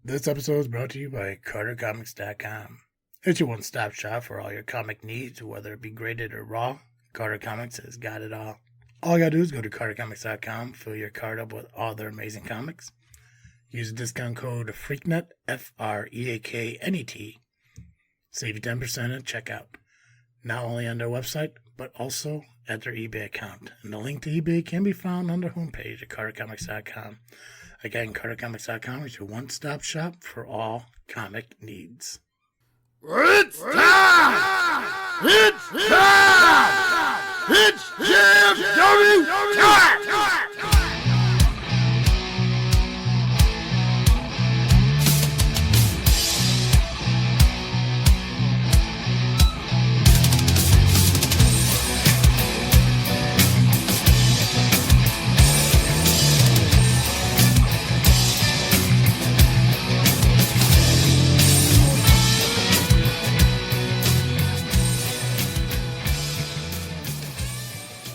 This episode is brought to you by CarterComics.com. It's your one-stop shop for all your comic needs, whether it be graded or raw. Carter Comics has got it all. All you gotta do is go to CarterComics.com, fill your card up with all their amazing comics. Use the discount code FREAKNET, FREAKNET. Save you 10% at checkout. Not only on their website, but also at their eBay account. And the link to eBay can be found on their homepage at CarterComics.com. Again, CarterComics.com is your one-stop shop for all comic needs. It's time! It's time! It's JFW time!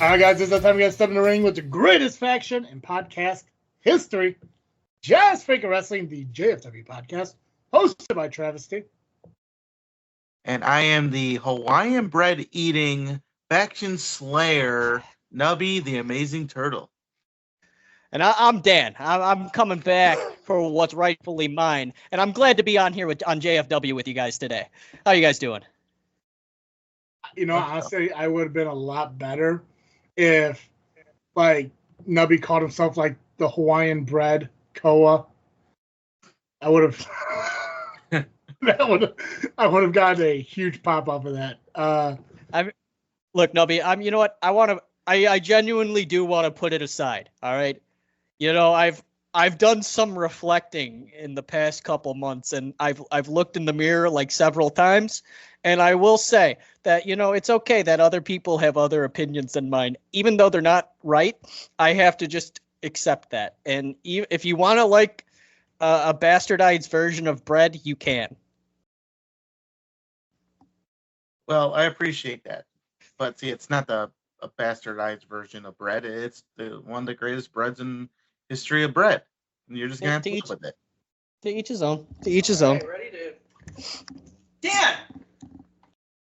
All right, guys, this is the time we got to step in the ring with the greatest faction in podcast history. JFW Wrestling, the JFW Podcast, hosted by Travis T. And I am the Hawaiian bread eating faction slayer, Nubby, the amazing turtle. And I'm Dan. I'm coming back for what's rightfully mine. And I'm glad to be on here on JFW with you guys today. How you guys doing? You know, honestly, I would have been a lot better if, like, Nubby called himself, like, the Hawaiian bread Koa. I would have... I would have gotten a huge pop off of that. Look, Nubby, you know what? I genuinely do want to put it aside. All right. You know, I've done some reflecting in the past couple months, and I've looked in the mirror like several times, and I will say that, you know, it's okay that other people have other opinions than mine, even though they're not right. I have to just accept that. And if you want to like a bastardized version of bread, you can. Well, I appreciate that. But see, it's not a bastardized version of bread. It's one of the greatest breads in history of bread. And you're just going to have to live with it. To each his own. To each his own. Ready to... Dan!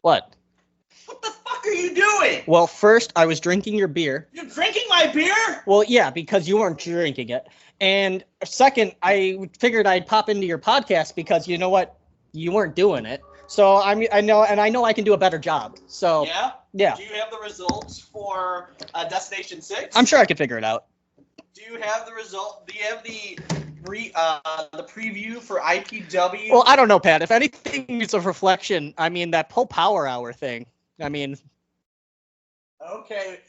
What? What the fuck are you doing? Well, first, I was drinking your beer. You're drinking my beer? Well, yeah, because you weren't drinking it. And second, I figured I'd pop into your podcast because, you know what? You weren't doing it. So I know I can do a better job. So yeah. Do you have the results for Destination 6? I'm sure I could figure it out. Do you have the result? Do you have the preview for IPW? Well, I don't know, Pat. If anything, it's a reflection. I mean, that whole Power Hour thing. I mean. Okay.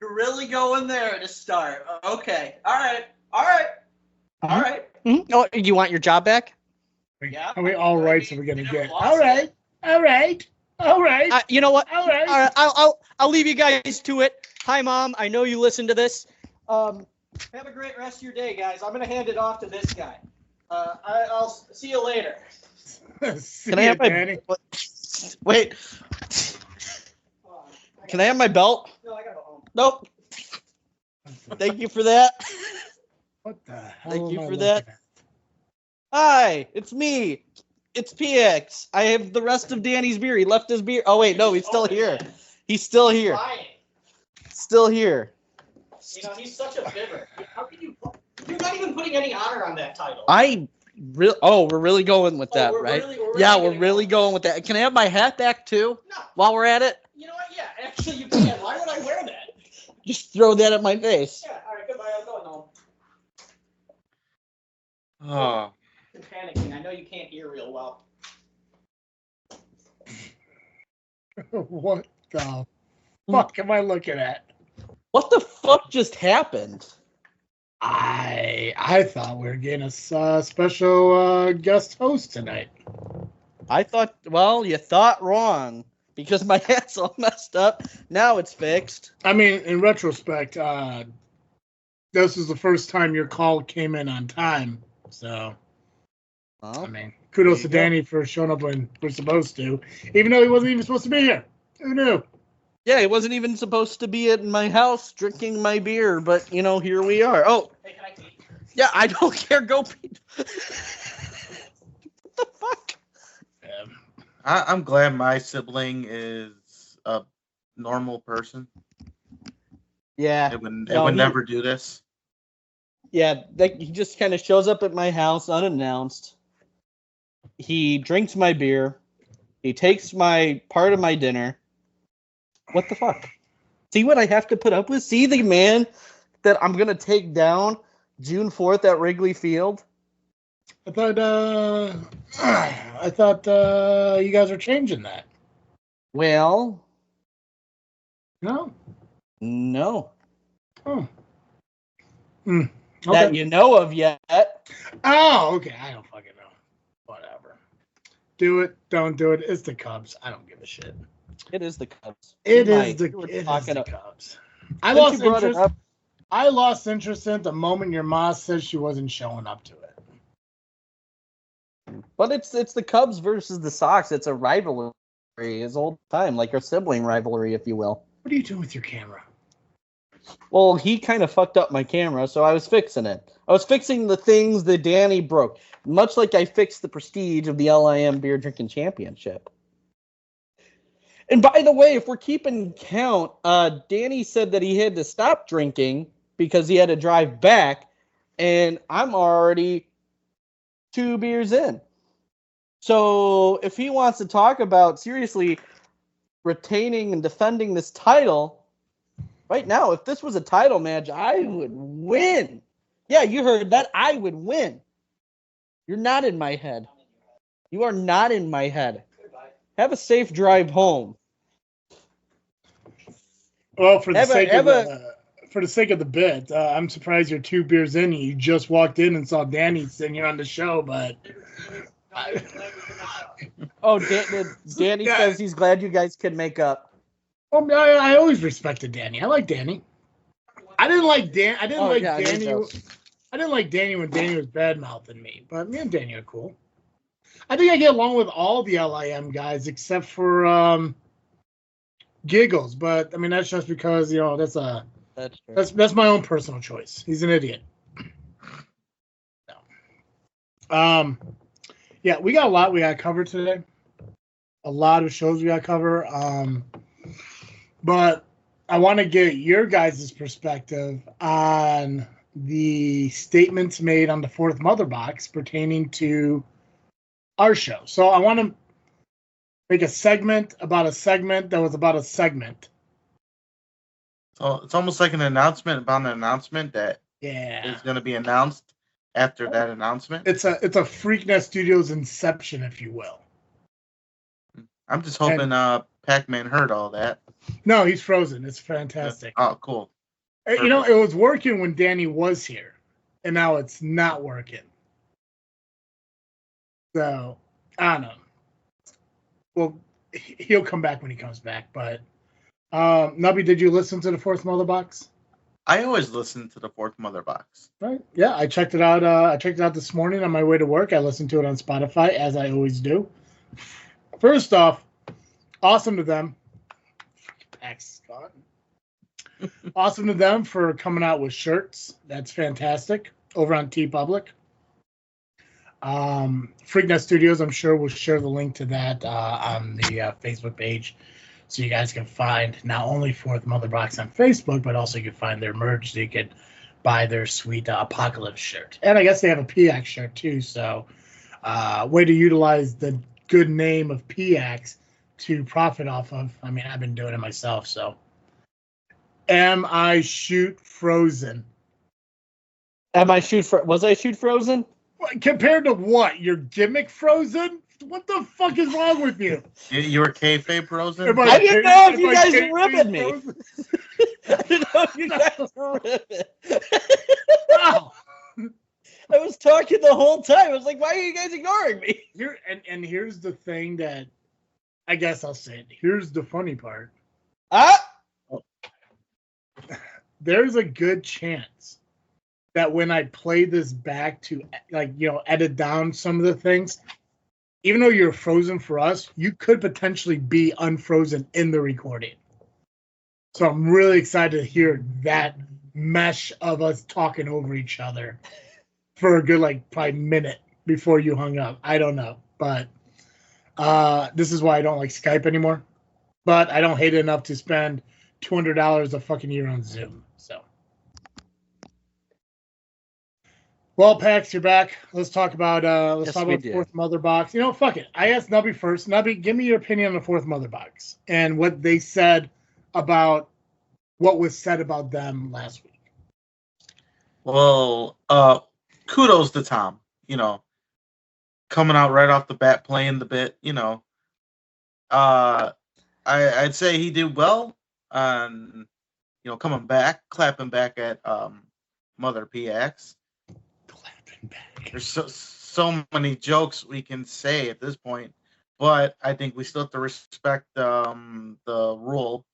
You're really going there to start. Okay. All right. Mm-hmm. Oh, you want your job back? Yeah. How many all rights are we going to get? All right. You know what? All right. I'll leave you guys to it. Hi, Mom. I know you listen to this. Have a great rest of your day, guys. I'm going to hand it off to this guy. I'll see you later. Can I have my... Wait. Can I have my belt? No, I got to go home. Nope. Thank you for that. What the hell? Thank you for that. Hi, it's me. It's PX. I have the rest of Danny's beer. He left his beer. Oh, wait, no, he's still here. He's still here. Still here. You know, he's such a bibber. How can you... You're not even putting any honor on that title. We're really going with that, right? We're really going with that. Can I have my hat back, too? No. While we're at it? You know what? Yeah, actually, you can. Why would I wear that? Just throw that at my face. Yeah, all right, goodbye. I'm going home. Oh. I'm panicking. I know you can't hear real well. What the fuck am I looking at? What the fuck just happened? I thought we were getting a special guest host tonight. I thought, well, you thought wrong. Because my hat's all messed up. Now it's fixed. I mean, in retrospect, this is the first time your call came in on time. So, I mean, kudos to Danny for showing up when we're supposed to. Even though he wasn't even supposed to be here. Who knew? Yeah, he wasn't even supposed to be at my house drinking my beer, but, you know, here we are. Oh. Hey, can I eat? Yeah, I don't care. Go. I'm glad my sibling is a normal person. Yeah. It would No, never do this. Yeah, he just kind of shows up at my house unannounced. He drinks my beer. He takes my part of my dinner. What the fuck? See what I have to put up with? See the man that I'm going to take down June 4th at Wrigley Field? I thought you guys were changing that. Well, No? no. Oh. That you know of yet. Oh, okay. I don't fucking know. Whatever. Do it. Don't do it. It's the Cubs. I don't give a shit. It is the Cubs. It is the Cubs. I lost interest. I lost interest in it the moment your mom said she wasn't showing up to it. But it's the Cubs versus the Sox. It's a rivalry. It's old time, like a sibling rivalry, if you will. What are you doing with your camera? Well, he kind of fucked up my camera, so I was fixing it. I was fixing the things that Danny broke, much like I fixed the prestige of the LIM Beer Drinking Championship. And by the way, if we're keeping count, Danny said that he had to stop drinking because he had to drive back, and I'm already 2 beers in. So if he wants to talk about seriously retaining and defending this title, right now, if this was a title match, I would win. Yeah, you heard that. I would win. You're not in my head. You are not in my head. Have a safe drive home. Well, for the sake of the bit, I'm surprised you're 2 beers in. You just walked in and saw Danny sitting here on the show, but... Danny says he's glad you guys can make up. Well, I always respected Danny. I like Danny. I didn't like Danny. I didn't like Danny when Danny was bad mouthing me. But me and Danny are cool. I think I get along with all the LIM guys except for Giggles. But I mean that's just because that's my own personal choice. He's an idiot. No. Yeah, we got a lot we got to cover today. A lot of shows we got to cover. But I want to get your guys' perspective on the statements made on the 4th Mother Box pertaining to our show. So I want to make a segment about a segment that was about a segment. So it's almost like an announcement about an announcement that is going to be announced after that announcement. It's a Freaknet Studios inception, if you will. I'm just hoping Pacman heard all that. No, he's frozen. It's fantastic. Oh, cool. Perfect. You know, it was working when Danny was here, and now it's not working. So, I don't know. Well, he'll come back when he comes back, but Nubby, did you listen to the 4th Mother Box? I always listen to the 4th Mother Box. Right. Yeah, I checked it out. I checked it out this morning on my way to work. I listened to it on Spotify, as I always do. First off, awesome to them. Awesome to them for coming out with shirts. That's fantastic. Over on TeePublic. Freaknet Studios, I'm sure, will share the link to that on the Facebook page. So you guys can find not only 4th Mother Box on Facebook, but also you can find their merch. So you can buy their sweet Apocalypse shirt. And I guess they have a PX shirt too. So way to utilize the good name of PX to profit off of. I mean, I've been doing it myself. So am I shoot frozen? Was I shoot frozen? Compared to what? Your gimmick frozen? What the fuck is wrong with you? You were kayfabe frozen? I didn't know if you guys were ripping me. I didn't know if you guys were ripping. Wow. I was talking the whole time. I was like, why are you guys ignoring me? And here's the thing that I guess I'll say it. Here's the funny part. There's a good chance that when I play this back to edit down some of the things, even though you're frozen for us, you could potentially be unfrozen in the recording. So I'm really excited to hear that mesh of us talking over each other for a good probably minute before you hung up. I don't know, but This is why I don't like Skype anymore. But I don't hate it enough to spend $200 a fucking year on Zoom. So, well, Pax, you're back. Let's talk about the fourth mother box. You know, fuck it. I asked Nubby first. Nubby, give me your opinion on the fourth mother box and what they said about what was said about them last week. Well, kudos to Tom. You know, coming out right off the bat, playing the bit. You know, I'd say he did well on, you know, coming back, clapping back at Mother PX. Clapping back. There's so many jokes we can say at this point, but I think we still have to respect the rule,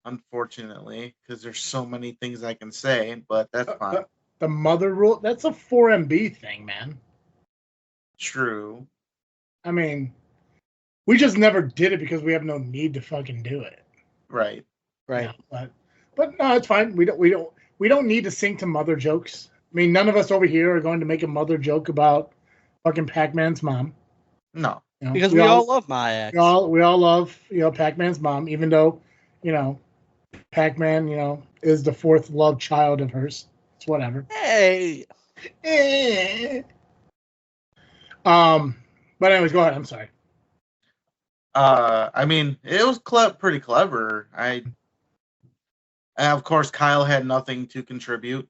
unfortunately, because there's so many things I can say, but that's fine. The mother rule, that's a 4MB thing, man. True. I mean, we just never did it because we have no need to fucking do it. Right. Right. Yeah, but no, it's fine. We don't need to sing to mother jokes. I mean, none of us over here are going to make a mother joke about fucking Pacman's mom. No. You know, Because we all love my ex. We all love, you know, Pacman's mom, even though, you know, Pacman, you know, is the fourth love child of hers. It's whatever. Hey. But anyways, go ahead. I'm sorry. I mean, it was pretty clever. And of course, Kyle had nothing to contribute.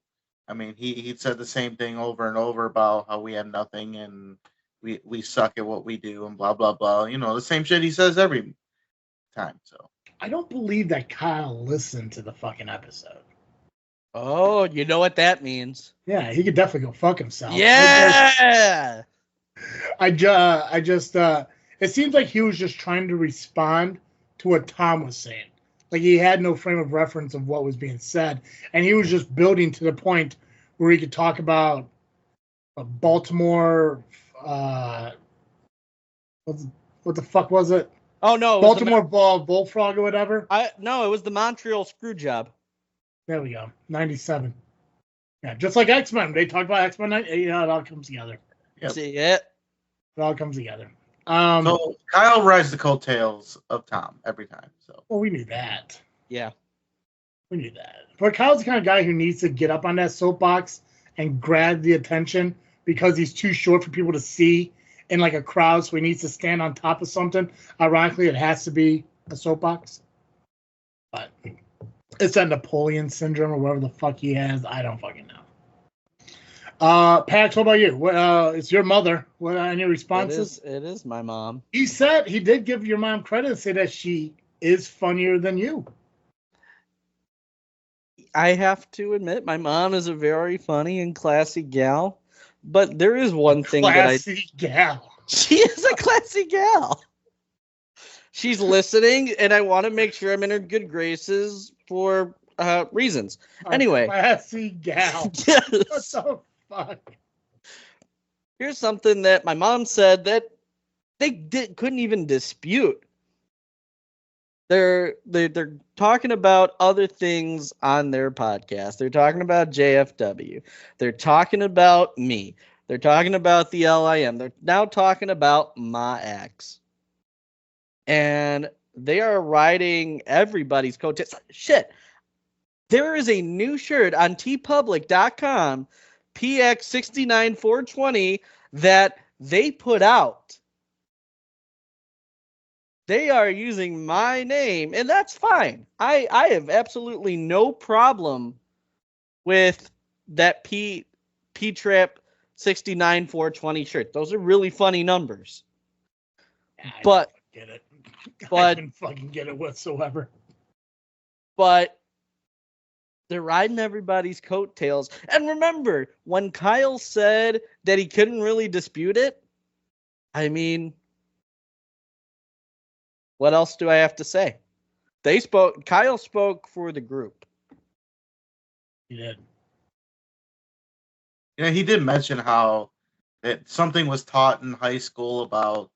I mean, he said the same thing over and over about how we have nothing and we suck at what we do and blah blah blah. You know, the same shit he says every time. So I don't believe that Kyle listened to the fucking episode. Oh, you know what that means. Yeah, he could definitely go fuck himself. Yeah. I just it seems like he was just trying to respond to what Tom was saying. Like he had no frame of reference of what was being said, and he was just building to the point where he could talk about Baltimore. What the fuck was it? Oh no, Baltimore Bullfrog or whatever. No, it was the Montreal screw job. There we go. 97. Yeah, just like X-Men. They talked about X-Men. You know, it all comes together. Yep. See it? It all comes together. So Kyle rides the coattails of Tom every time. So Well, we knew that. Yeah. We knew that. But Kyle's the kind of guy who needs to get up on that soapbox and grab the attention because he's too short for people to see in like a crowd, so he needs to stand on top of something. Ironically, it has to be a soapbox. But it's that Napoleon syndrome or whatever the fuck he has. I don't fucking know. Pax, what about you? It's your mother. What any responses? It is my mom. He did give your mom credit and say that she is funnier than you. I have to admit, my mom is a very funny and classy gal. But there is one thing classy gal. She is a classy gal. She's listening, and I want to make sure I'm in her good graces for reasons. Anyway. Classy gal. Yes. What the fuck? Here's something that my mom said that they couldn't even dispute. They're talking about other things on their podcast. They're talking about JFW. They're talking about me. They're talking about the LIM. They're now talking about my ex. And they are riding everybody's coattails. Shit. There is a new shirt on tpublic.com, PX69420, that they put out. They are using my name, and that's fine. I have absolutely no problem with that P-Trap 69420 shirt. Those are really funny numbers. Yeah, but get it. But I didn't fucking get it whatsoever. But they're riding everybody's coattails. And remember, when Kyle said that he couldn't really dispute it, I mean, what else do I have to say? Kyle spoke for the group. He did. Yeah, he did mention how that something was taught in high school about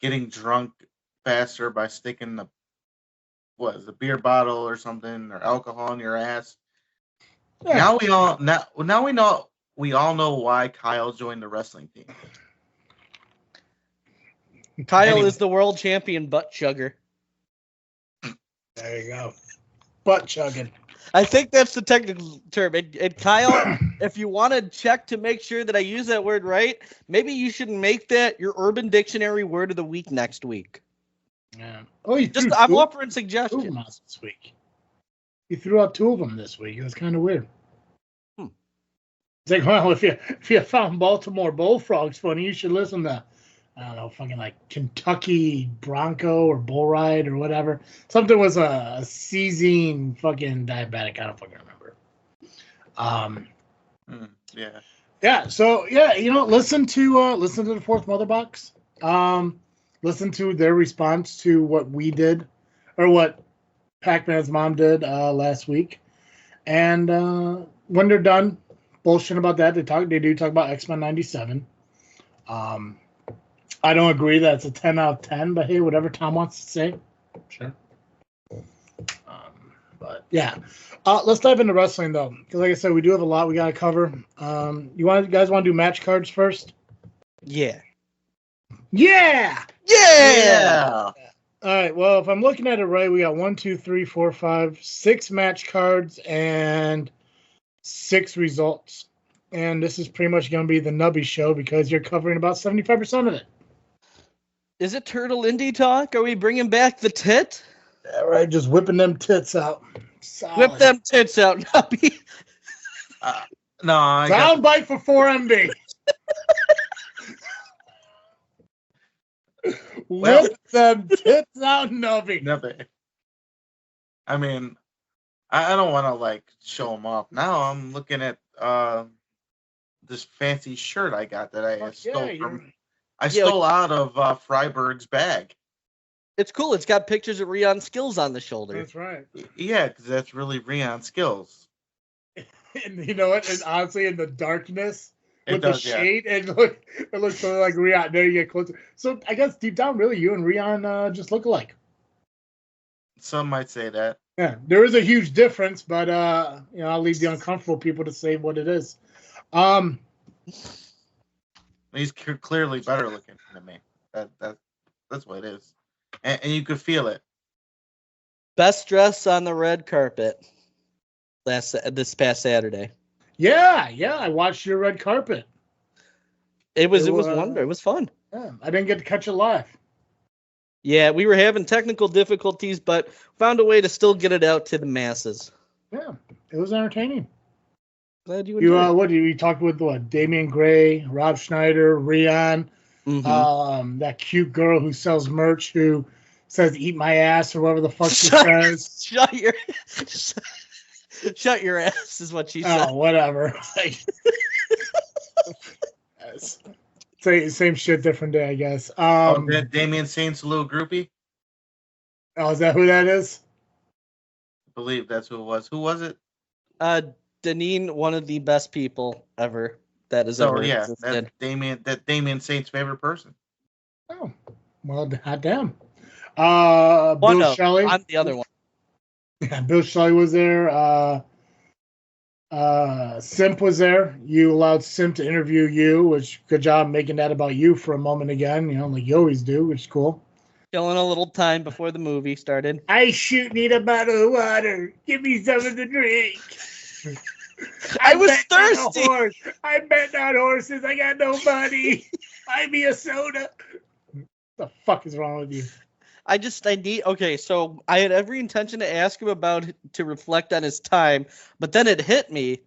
getting drunk faster by sticking a beer bottle or something or alcohol in your ass. Yeah. Now we all know why Kyle joined the wrestling team. Kyle Anyway. is the world champion butt chugger. There you go. Butt chugging. I think that's the technical term. And Kyle, if you want to check to make sure that I use that word right, maybe you should make that your Urban Dictionary word of the week next week. Yeah. Oh, I'm offering two suggestions. of them this week. You threw out two of them this week. It was kind of weird. It's like, well, if you found Baltimore bullfrogs funny, you should listen to, I don't know, fucking like Kentucky Bronco or Bull Ride or whatever. Something was a seizing fucking diabetic. I don't fucking remember. Yeah. Yeah. So yeah, listen to the Fourth Mother Box. Listen to their response to what we did, or what Pacman's mom did last week, and when they're done bullshit about that, they do talk about X-Men 97. I don't agree that it's a 10 out of 10, but hey, whatever Tom wants to say, sure. But yeah, let's dive into wrestling though, because like I said, we do have a lot we gotta cover. You guys want to do match cards first? Yeah. Yeah. Yeah. All right. Well, if I'm looking at it right, we got 1, 2, 3, 4, 5, 6 match cards and 6 results. And this is pretty much going to be the Nubby show because you're covering about 75% of it. Is it Turtle Indie talk? Are we bringing back the tit? All right. Just whipping them tits out. Solid. Whip them tits out, Nubby. No, I got Soundbite for 4MB. Well- Whip them tits out, Nubby. nothing. I mean, I don't want to like show them off. Now I'm looking at this fancy shirt I got that I Fuck stole yeah, from. I stole out of Freiberg's bag. It's cool. It's got pictures of Rion Skills on the shoulder. That's right. Yeah, because that's really Rion skills. And you know what? And honestly, in the darkness, It with does, the yeah. shade, it looks something like Rion. There you get closer. So I guess deep down, really, you and Rion just look alike. Some might say that. Yeah, there is a huge difference, but I'll leave the uncomfortable people to say what it is. He's clearly better looking than me. That's what it is, and you could feel it. Best dress on the red carpet this past Saturday. Yeah, I watched your red carpet. It was It was, wonder. It was fun. Yeah, I didn't get to catch it live. Yeah, we were having technical difficulties, but found a way to still get it out to the masses. Yeah, it was entertaining. Glad you enjoyed. You talked with Damian Gray, Rob Schneider, Rion, Mhm. that cute girl who sells merch who says "eat my ass" or whatever the fuck she says. Shut your ass is what she said. Oh, whatever. Same shit, different day, I guess. That Damian Saint's little groupie. Oh, is that who that is? I believe that's who it was. Who was it? Deneen, one of the best people ever that has Oh ever yeah, existed. that's Damian Saint's favorite person. Oh, well, hot damn. Well, Bill no, Shelley. I'm the other one. Yeah, Bill Shelley was there. Simp was there. You allowed Simp to interview you, which good job making that about you for a moment again. Like you always do, which is cool. Killing a little time before the movie started. I need a bottle of water. Give me something to drink. I was bet on a thirsty. horse. I bet on horses. I got no money. Buy me a soda. What the fuck is wrong with you? Okay, so I had every intention to ask him to reflect on his time, but then it hit me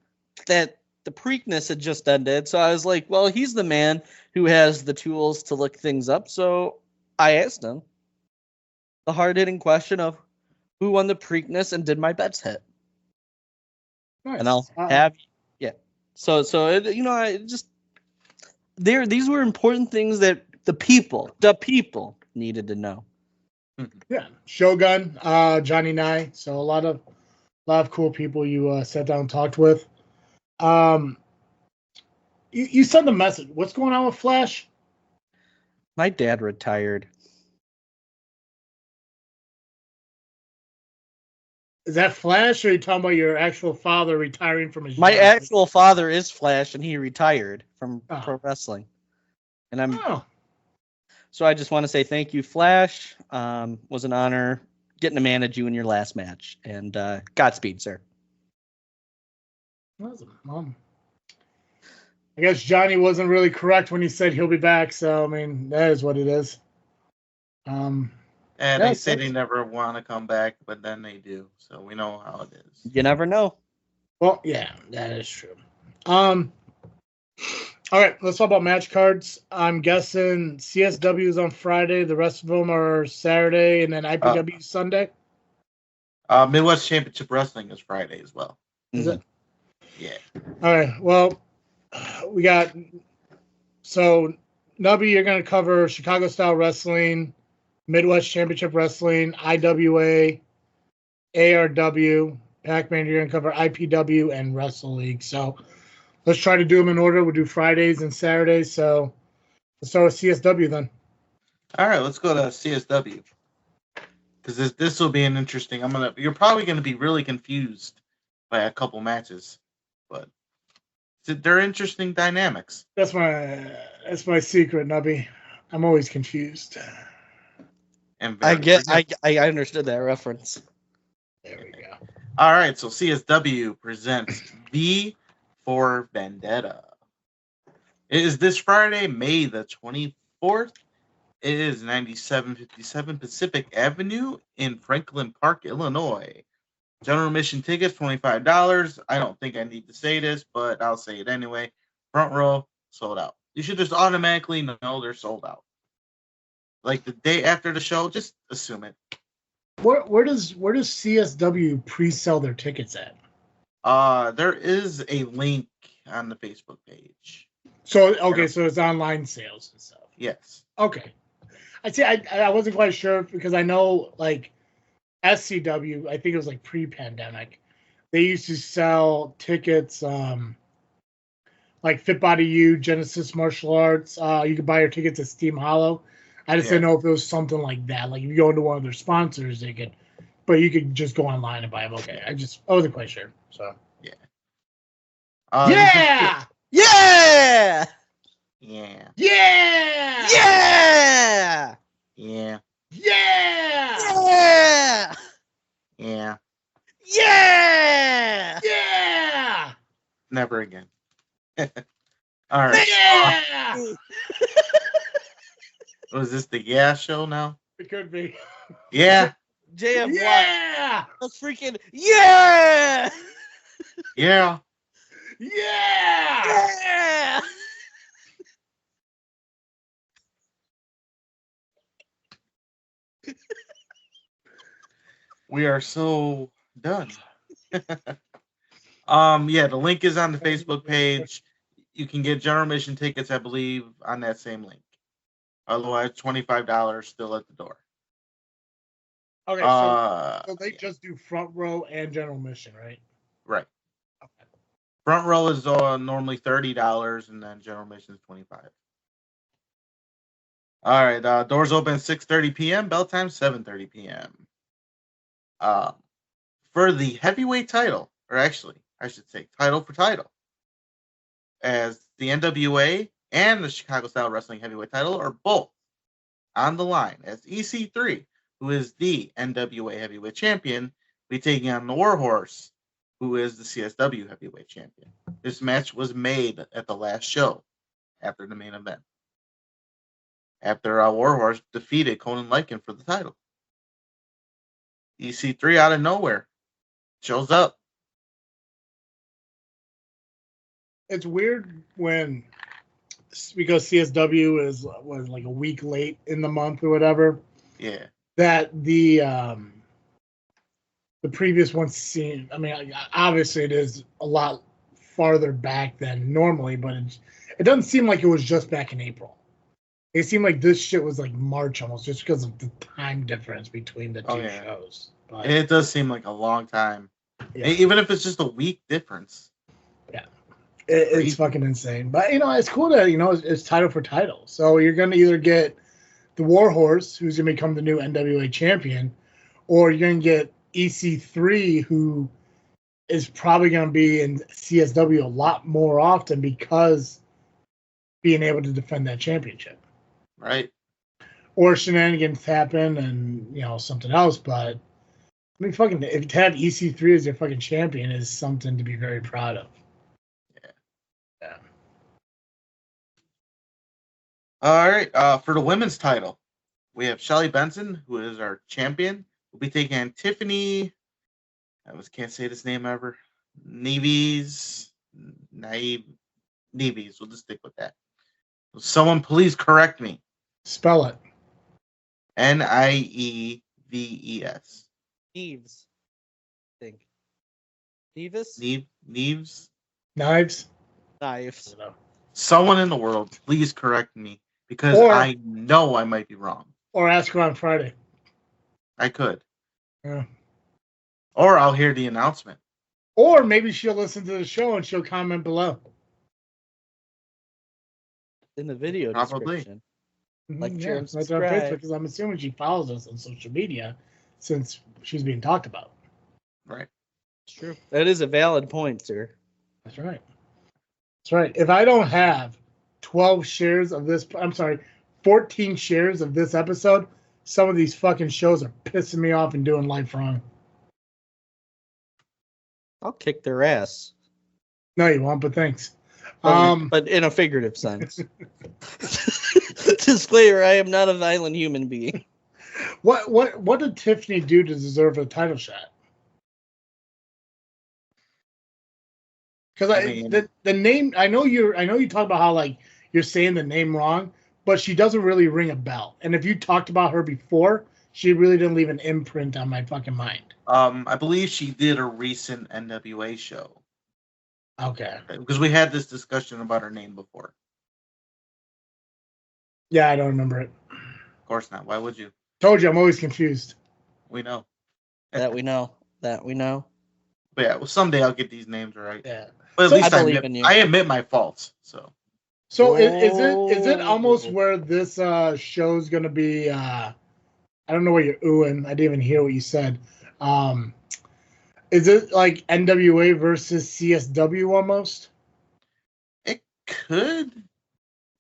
that the Preakness had just ended. So I was like, well, he's the man who has the tools to look things up. So I asked him the hard-hitting question of who won the Preakness and did my bets hit? Nice. And I'll have, yeah. So these were important things that the people needed to know. Yeah, Shogun, Johnny Nye. So a lot of cool people you sat down and talked with. You sent a message. What's going on with Flash? My dad retired. Is that Flash, or are you talking about your actual father retiring from his My job? actual father is Flash, and he retired from Oh. pro wrestling. And I'm Oh, So I just want to say thank you, Flash. Was an honor getting to manage you in your last match. And Godspeed, sir. Awesome. I guess Johnny wasn't really correct when he said he'll be back. So, I mean, that is what it is. And they say they never want to come back, but then they do. So we know how it is. You never know. Well, yeah, that is true. All right, let's talk about match cards. I'm guessing CSW is on Friday. The rest of them are Saturday, and then IPW Sunday. Midwest Championship Wrestling is Friday as well. Is it? Yeah. All right. Well, we got. So, Nubby, you're going to cover Chicago Style Wrestling, Midwest Championship Wrestling, IWA, ARW. Pacman, you're going to cover IPW and Wrestle League. So, let's try to do them in order. We'll do Fridays and Saturdays. So, let's start with CSW then. All right, let's go to CSW. Because this will be an interesting. You're probably going to be really confused by a couple matches, but they're interesting dynamics. That's my secret, Nubby. I'm always confused. And I understood that reference. There we go. All right, so CSW presents V for Vendetta. It is this Friday, May the 24th. It is 9757 Pacific Avenue in Franklin Park, Illinois. General admission tickets, $25. I don't think I need to say this, but I'll say it anyway. Front row, sold out. You should just automatically know they're sold out. Like the day after the show, just assume it. Where does CSW pre-sell their tickets at? There is a link on the Facebook page. So okay, so it's online sales and stuff. Yes. Okay. I wasn't quite sure because I know like SCW, I think it was like pre-pandemic. They used to sell tickets like Fit Body U, Genesis Martial Arts. You could buy your tickets at Steam Hollow. I just didn't know if it was something like that. Like if you go into one of their sponsors, they could, but you could just go online and buy them. Okay, I wasn't quite sure. So yeah. Yeah! Yeah! Yeah. Yeah! Yeah! Yeah. Yeah! Yeah! Yeah. Yeah! Yeah! Never again. All right. Yeah! Was this the Yeah show now? It could be. Yeah. JFW. Yeah! Let's freaking yeah! Yeah. Yeah! Yeah! We are so done. Yeah, the link is on the Facebook page. You can get general admission tickets, I believe, on that same link. Otherwise, $25 still at the door. Okay, so they just do front row and general admission, right? Right. Okay. Front row is normally $30, and then general admission is $25. All right, doors open 6:30 p.m. Bell time 7:30 p.m. For the heavyweight title, or actually, I should say title for title, as the NWA and the Chicago Style Wrestling heavyweight title are both on the line, as EC3, who is the NWA heavyweight champion, will be taking on the Warhorse, who is the CSW heavyweight champion. This match was made at the last show after the main event, after Warhorse defeated Conan Lycan for the title. EC3 out of nowhere shows up. It's weird when, because CSW was like a week late in the month or whatever. Yeah. That the previous one seemed. I mean, obviously it is a lot farther back than normally, but it doesn't seem like it was just back in April. It seemed like this shit was like March almost, just because of the time difference between the two shows. But it does seem like a long time, yeah. Even if it's just a week difference. Yeah, it's fucking insane. But it's cool that it's title for title. So you're gonna either get the Warhorse, who's gonna become the new NWA champion, or you're gonna get EC3, who is probably gonna be in CSW a lot more often because being able to defend that championship. Right. or shenanigans happen and, something else. But, I mean, fucking, if to have EC3 as your fucking champion is something to be very proud of. Yeah. All right. For the women's title, we have Shelly Benson, who is our champion. We'll be taking on Tiffany. Can't say this name ever. Neves. We'll just stick with that. Someone please correct me. Spell it. Nieves. Neves. I think. Nevis? Neves. Knives. Knives. Someone in the world, please correct me because I know I might be wrong. Or ask her on Friday. I could. Yeah. Or I'll hear the announcement. Or maybe she'll listen to the show and she'll comment below. In the video description. Like, share, and that's on subscribe. Facebook, because I'm assuming she follows us on social media since she's being talked about. Right. It's true. That is a valid point, sir. That's right. That's right. If I don't have 12 shares of this, 14 shares of this episode, some of these fucking shows are pissing me off and doing life wrong. I'll kick their ass. No, you won't, but thanks. But in a figurative sense. Disclaimer, I am not a violent human being. What did Tiffany do to deserve a title shot? Because the name, I know you talk about how like you're saying the name wrong, but she doesn't really ring a bell. And if you talked about her before, she really didn't leave an imprint on my fucking mind. I believe she did a recent NWA show. Okay. Because we had this discussion about her name before. Yeah, I don't remember it. Of course not. Why would you? Told you, I'm always confused. We know. That we know. But yeah, well, someday I'll get these names right. Yeah. But at least I believe in you. I admit my faults. So is it almost where this show's gonna be? I don't know what you're oohing. I didn't even hear what you said. Is it like NWA versus CSW almost? It could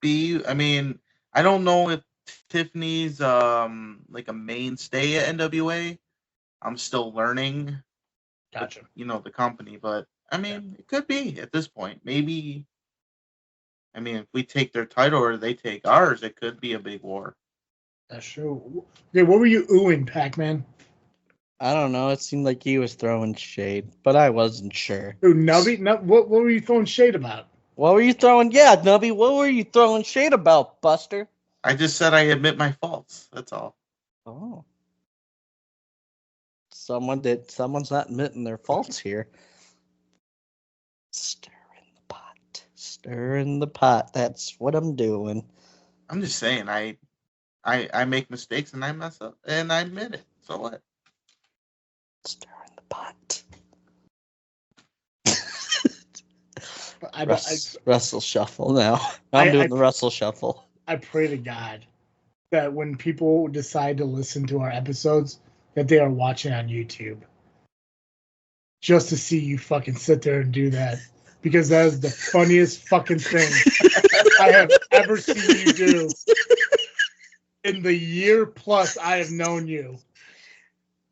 be. I mean, I don't know if Tiffany's like a mainstay at NWA. I'm still learning. Gotcha. The company, but I mean, It could be at this point. Maybe. I mean, if we take their title or they take ours, it could be a big war. That's true. Okay, what were you oohing, Pacman? I don't know. It seemed like he was throwing shade, but I wasn't sure. Ooh, Nubby? What were you throwing shade about? What were you throwing? Yeah, Nubby, what were you throwing shade about, Buster? I just said I admit my faults. That's all. Oh. Someone's not admitting their faults here. Stir in the pot. That's what I'm doing. I'm just saying, I make mistakes and I mess up and I admit it. So what? Stir in the pot. Wrestle shuffle now. I'm doing the Wrestle shuffle. I pray to God that when people decide to listen to our episodes, that they are watching on YouTube. Just to see you fucking sit there and do that. Because that is the funniest fucking thing I have ever seen you do in the year plus I have known you.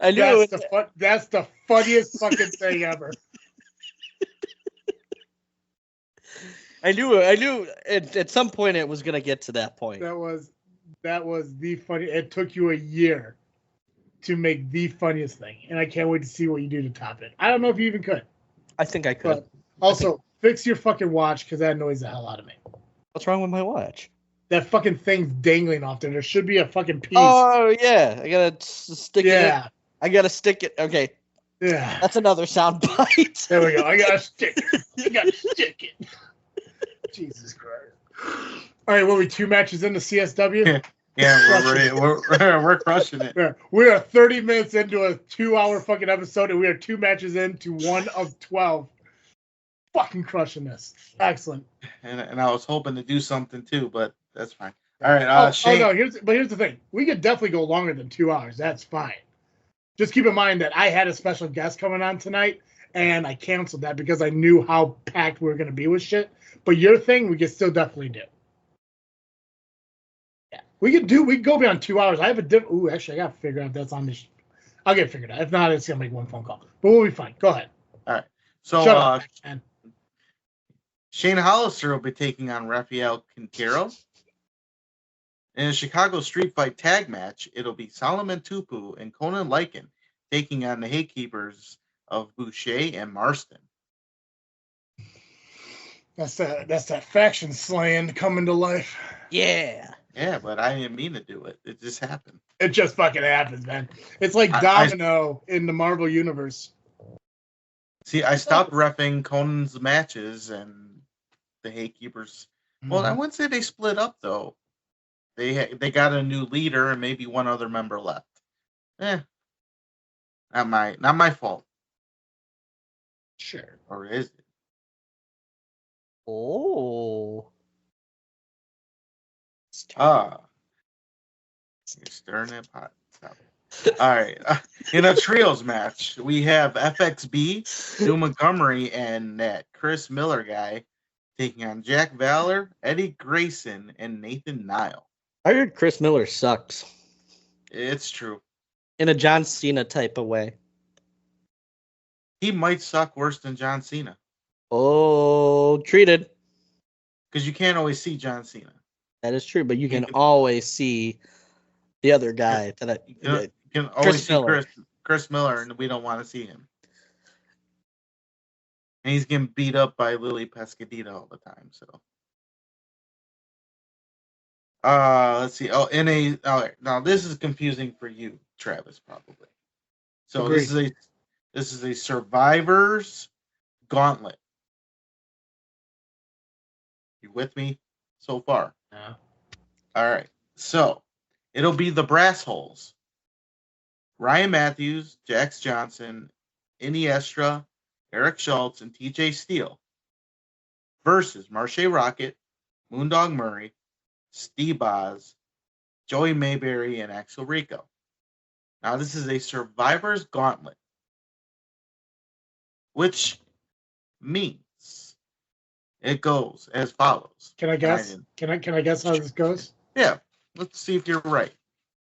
I knew that's the funniest fucking thing ever. I knew at some point it was gonna get to that point. That was the funny. It took you a year to make the funniest thing, and I can't wait to see what you do to top it. I don't know if you even could. I think I could. But also, fix your fucking watch because that annoys the hell out of me. What's wrong with my watch? That fucking thing's dangling off there. There should be a fucking piece. Oh yeah, I gotta stick it. Yeah, I gotta stick it. Okay. Yeah, that's another sound bite. There we go. I gotta stick it. I gotta stick it. Jesus Christ! All right, what are we 2 matches into CSW? Yeah, we're crushing it. Yeah, we are 30 minutes into a 2-hour fucking episode, and we are 2 matches into 1 of 12. Fucking crushing this. Excellent. And I was hoping to do something too, but that's fine. All right, Shane. No, here's the thing. We could definitely go longer than 2 hours. That's fine. Just keep in mind that I had a special guest coming on tonight, and I canceled that because I knew how packed we were going to be with shit. But your thing, we could still definitely do. Yeah. We could go beyond 2 hours. I have a Ooh, actually, I got to figure out if that's on this. I'll get it figured out. If not, it's going to make one phone call. But we'll be fine. Go ahead. All right. So, Shut up, man. Shane Hollister will be taking on Rafael Quintero. In a Chicago Street Fight tag match, it'll be Solomon Tupu and Conan Lycan taking on the Haykeepers of Boucher and Marston. That's that faction slaying coming to life. Yeah. Yeah, but I didn't mean to do it. It just happened. It just fucking happens, man. It's like Domino in the Marvel universe. See, I stopped reffing Conan's matches and the Haykeepers. Well, I wouldn't say they split up though. They got a new leader and maybe one other member left. Not my fault. Sure. Or is it? Oh. You're stirring that pot. Stop. All right. In a trios match, we have FXB, New Montgomery, and that Chris Miller guy taking on Jack Valor, Eddie Grayson, and Nathan Nile. I heard Chris Miller sucks. It's true. In a John Cena type of way. He might suck worse than John Cena. Oh, treated. Because you can't always see John Cena. That is true, but you can always see the other guy. You can always see Chris Miller, and we don't want to see him. And he's getting beat up by Lily Pescadita all the time. So, let's see. All right. Now this is confusing for you, Travis, probably. So Agreed. this is a Survivor's Gauntlet. You with me so far? Yeah. All right. So it'll be the Brass Holes. Ryan Matthews, Jax Johnson, Iniestra, Eric Schultz, and TJ Steele versus Marche Rocket, Moondog Murray, Steve Oz, Joey Mayberry, and Axel Rico. Now, this is a Survivor's Gauntlet, which means it goes as follows. Can I guess? Can I guess how this goes? Yeah. Let's see if you're right.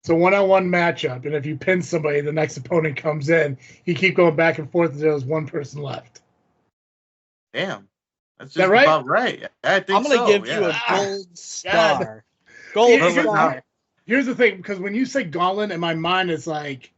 It's a one-on-one matchup, and if you pin somebody, the next opponent comes in. You keep going back and forth until there's one person left. Damn. That's Is that just right? about right. I think I'm going to give you a gold star. Gold star. Here's the thing, because when you say gauntlet, in my mind, it's like,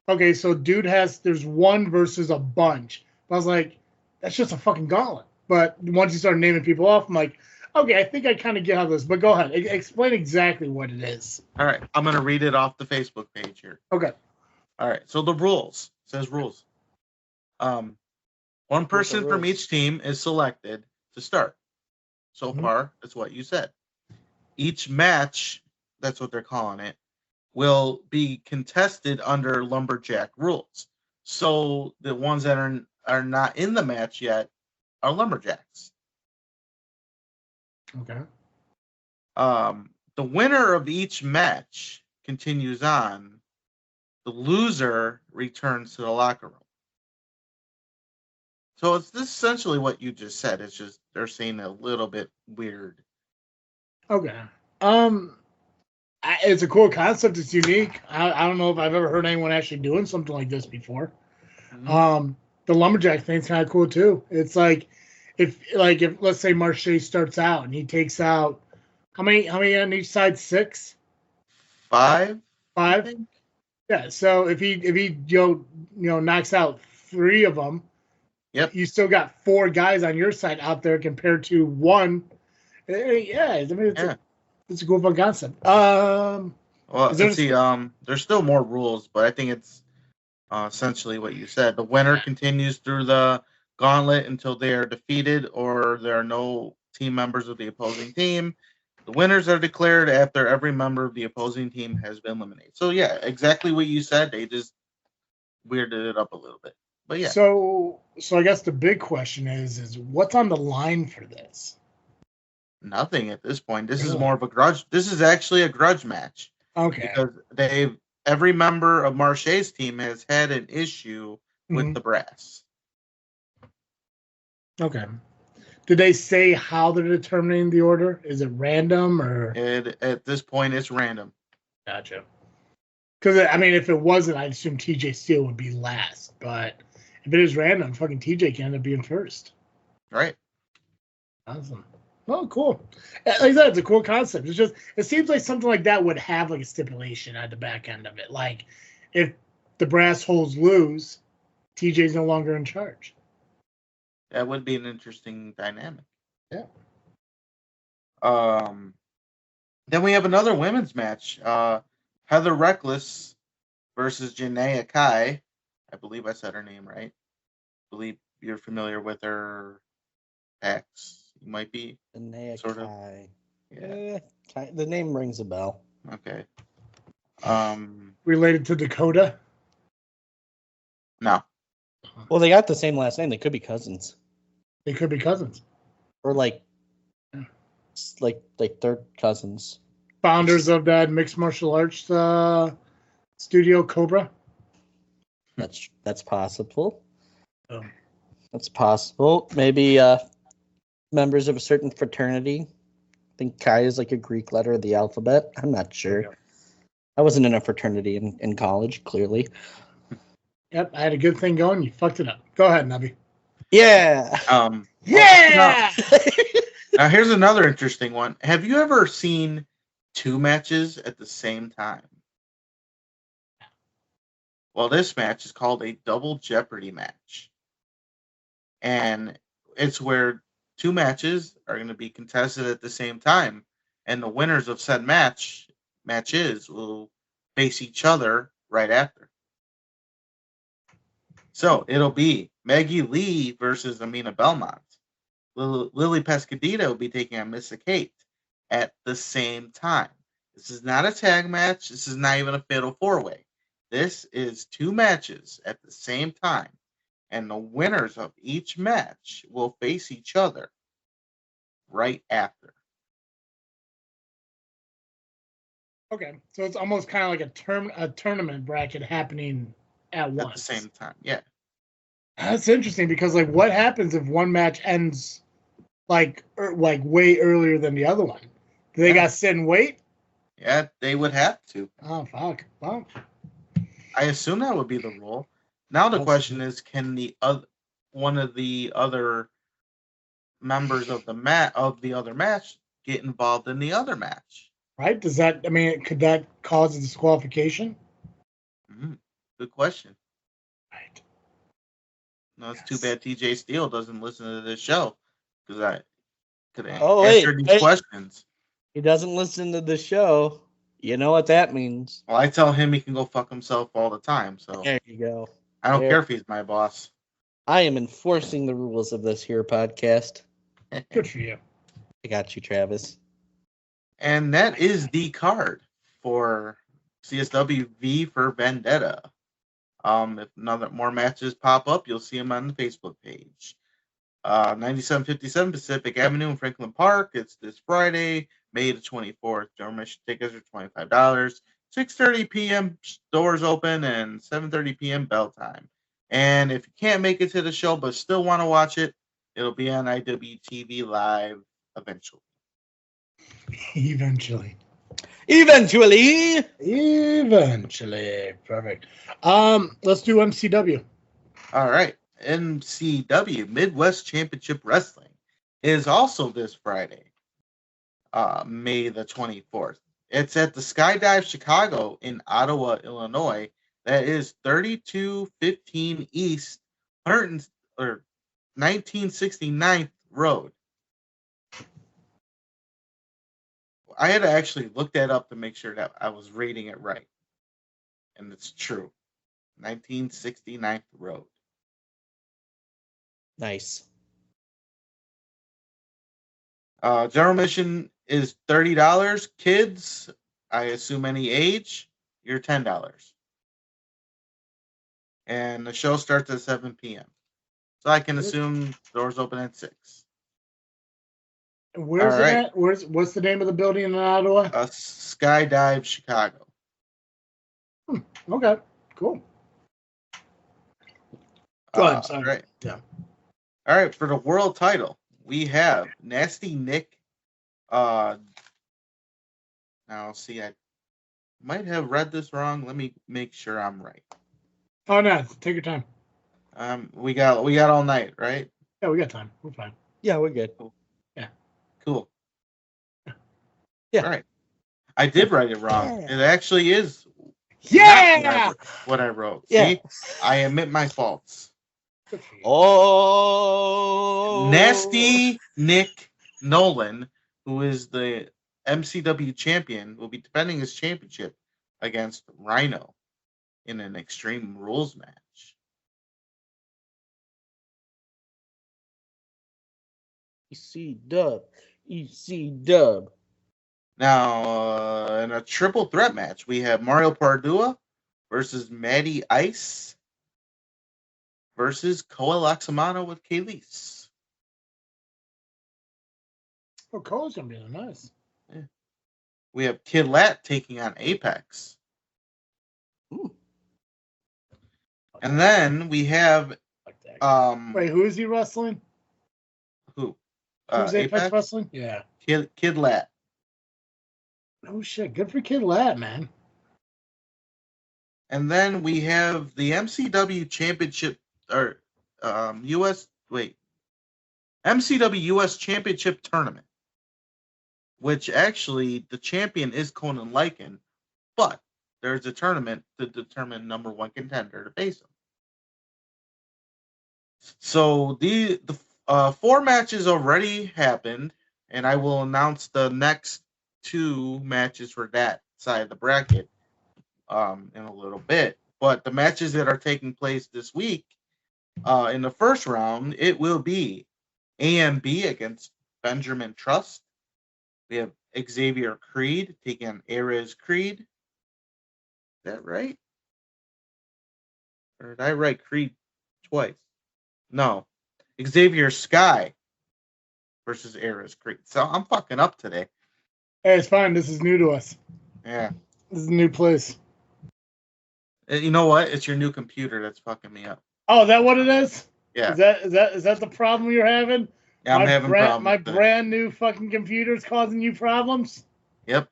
okay, so there's one versus a bunch. But I was like, that's just a fucking gauntlet. But once you start naming people off, I'm like, okay, I think I kind of get how this, but go ahead. Explain exactly what it is. All right. I'm going to read it off the Facebook page here. Okay. All right. So the rules. It says rules. One person from each team is selected to start. So far, that's what you said. Each match, that's what they're calling it, will be contested under lumberjack rules. So the ones that are not in the match yet are lumberjacks. Okay. The winner of each match continues on. The loser returns to the locker room. So it's essentially what you just said. It's just they're saying a little bit weird. Okay. It's a cool concept. It's unique. I don't know if I've ever heard anyone actually doing something like this before. Mm-hmm. The lumberjack thing's kind of cool too. It's like if let's say Marche starts out and he takes out how many on each side? 6? 5? 5? Yeah. So if he knocks out 3 of them, yep, you still got 4 guys on your side out there compared to 1. Yeah, I mean it's a cool fun concept. Well, let's see. There's still more rules, but I think it's essentially what you said. The winner continues through the gauntlet until they are defeated or there are no team members of the opposing team. The winners are declared after every member of the opposing team has been eliminated. So yeah, exactly what you said. They just weirded it up a little bit. But yeah. So I guess the big question is what's on the line for this? Nothing at this point. This is more of a grudge. This is actually a grudge match. Okay. Because every member of Marche's team has had an issue with the brass. Okay. Did they say how they're determining the order? Is it random or? At this point, it's random. Gotcha. Because I mean, if it wasn't, I'd assume TJ Steele would be last. But if it is random, fucking TJ can end up being first. Right. Awesome. Oh, cool. Like I said, it's a cool concept. It's just, it seems like something like that would have like a stipulation at the back end of it. Like, if the brass holes lose, TJ's no longer in charge. That would be an interesting dynamic. Yeah. Then we have another women's match. Heather Reckless versus Janaea Kai. I believe I said her name right. I believe you're familiar with her ex. You might be. Sort of. Yeah. The name rings a bell. Okay. Related to Dakota? No. Well, they got the same last name. They could be cousins. They could be cousins. Or like third cousins. Founders of that mixed martial arts studio, Cobra. That's possible. Oh. That's possible. Maybe members of a certain fraternity. I think Chi is like a Greek letter of the alphabet. I'm not sure. Yeah. I wasn't in a fraternity in college, clearly. Yep, I had a good thing going. You fucked it up. Go ahead, Nubby. Yeah. Yeah. Now here's another interesting one. Have you ever seen two matches at the same time? Well, this match is called a double Jeopardy match. And it's where two matches are going to be contested at the same time. And the winners of said matches will face each other right after. So it'll be Maggie Lee versus Amina Belmont. Lily Pescadito will be taking on Missa Kate at the same time. This is not a tag match. This is not even a fatal four-way. This is two matches at the same time. And the winners of each match will face each other right after. Okay, so it's almost kind of like a tournament bracket happening at once. At the same time, yeah. That's interesting because, like, what happens if one match ends like way earlier than the other one? Do they got to sit and wait? Yeah, they would have to. Oh, fuck. Well, I assume that would be the rule. Now the question is, can one of the other members of the other match get involved in the other match? Right? Could that cause a disqualification? Good question. Right. No, it's too bad TJ Steele doesn't listen to this show because I could answer these questions. He doesn't listen to the show. You know what that means. Well, I tell him he can go fuck himself all the time. So there you go. I don't care if he's my boss. I am enforcing the rules of this here podcast. Good for you. I got you, Travis. And that is the card for CSW V for Vendetta. If more matches pop up, you'll see them on the Facebook page. 9757 Pacific Avenue in Franklin Park. It's this Friday, May the 24th. General admission tickets are $25. 6:30 p.m. doors open and 7:30 p.m. bell time. And if you can't make it to the show but still want to watch it, it'll be on IWTV Live eventually. Eventually. Perfect. Let's do MCW. All right. MCW, Midwest Championship Wrestling, is also this Friday, May the 24th. It's at the Skydive Chicago in Ottawa, Illinois. That is 3215 East 1969th Road. I had to actually look that up to make sure that I was reading it right. And it's true. 1969th Road. Nice. General admission is $30. Kids, I assume any age, you're $10. And the show starts at 7 p.m. So I can assume doors open at 6. Where's it at? What's the name of the building in Ottawa? Skydive Chicago. Okay, cool. Go ahead, sorry. Right. Yeah. All right, for the world title, we have Nasty Nick. Now, see, I might have read this wrong. Let me make sure I'm right. Oh no, take your time. We got all night, right? Yeah, we got time. We're fine. Yeah, we're good. Cool. Yeah. All right. I did write it wrong. Yeah. It actually is Yeah. what I wrote. Yeah. See, I admit my faults. Oh, Nasty Nick Nolan, who is the MCW champion, will be defending his championship against Rhino in an Extreme Rules match. EC Dub. Now, in a triple threat match, we have Mario Pardua versus Matty Ice versus Koa Laxamano with Kayleese. Oh, Cole's gonna be nice. Yeah. We have Kid Lat taking on Apex. Ooh. And then we have Like that. Wait, who is he wrestling? who? Who's Apex wrestling? Yeah. Kid Lat. Oh shit! Good for Kid Lat, man. And then we have the MCW Championship or MCW US Championship Tournament, which actually the champion is Conan Lycan, but there's a tournament to determine number one contender to face him. So the 4 matches already happened, and I will announce the next 2 matches for that side of the bracket in a little bit. But the matches that are taking place this week, in the first round, it will be AMB against Benjamin Trust. We have Xavier Creed taking on Ares Creed. Is that right? Or did I write Creed twice? No. Xavier Sky versus Ares Creed. So I'm fucking up today. Hey, it's fine. This is new to us. Yeah. This is a new place. You know what? It's your new computer that's fucking me up. Oh, is that what it is? Yeah. Is that the problem you're having? Yeah, I'm having problems. My brand new fucking computer's causing you problems? Yep.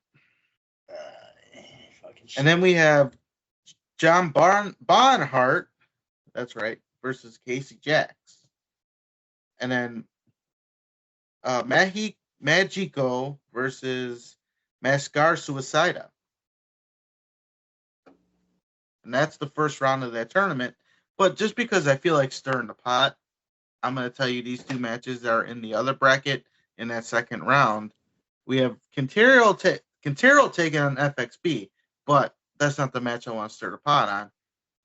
Fucking shit. And then we have John Barnhart, that's right, versus Casey Jax. And then Magico versus Mascar Suicida. And that's the first round of that tournament. But just because I feel like stirring the pot, I'm going to tell you these 2 matches that are in the other bracket in that second round. We have Quintero taking on FXB, but that's not the match I want to stir the pot on.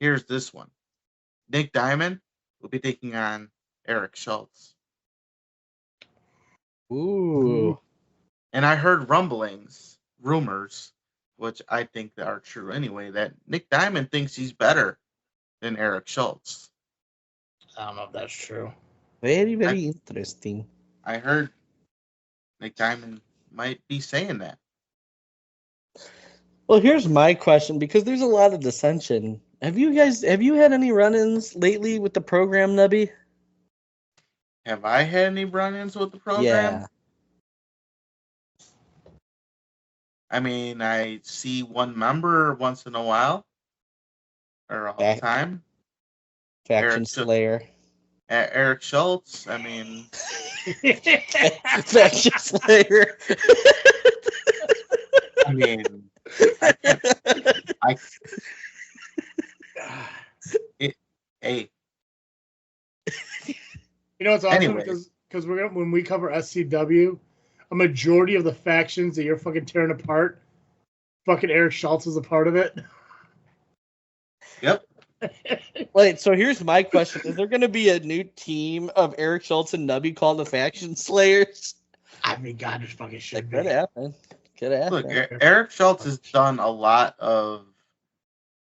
Here's this one. Nick Diamond will be taking on Eric Schultz. Ooh. And I heard rumors, which I think that are true anyway, that Nick Diamond thinks he's better than Eric Schultz. I don't know if that's true. Very, very interesting. I heard Nick Diamond might be saying that. Well, here's my question, because there's a lot of dissension. Have you had any run-ins lately with the program, Nubby? Have I had any run-ins with the program? Yeah. I mean, I see one member once in a while. Or all the time. Faction Slayer. Eric Schultz, I mean... Faction Slayer. I mean... Hey. You know what's awesome? Anyways. Because when we cover SCW, a majority of the factions that you're fucking tearing apart, fucking Eric Schultz is a part of it. Yep. Wait, so here's my question. Is there going to be a new team of Eric Schultz and Nubby called the Faction Slayers? I mean, God, this fucking shit. That could happen. Could happen. Look, Eric Schultz has done a lot of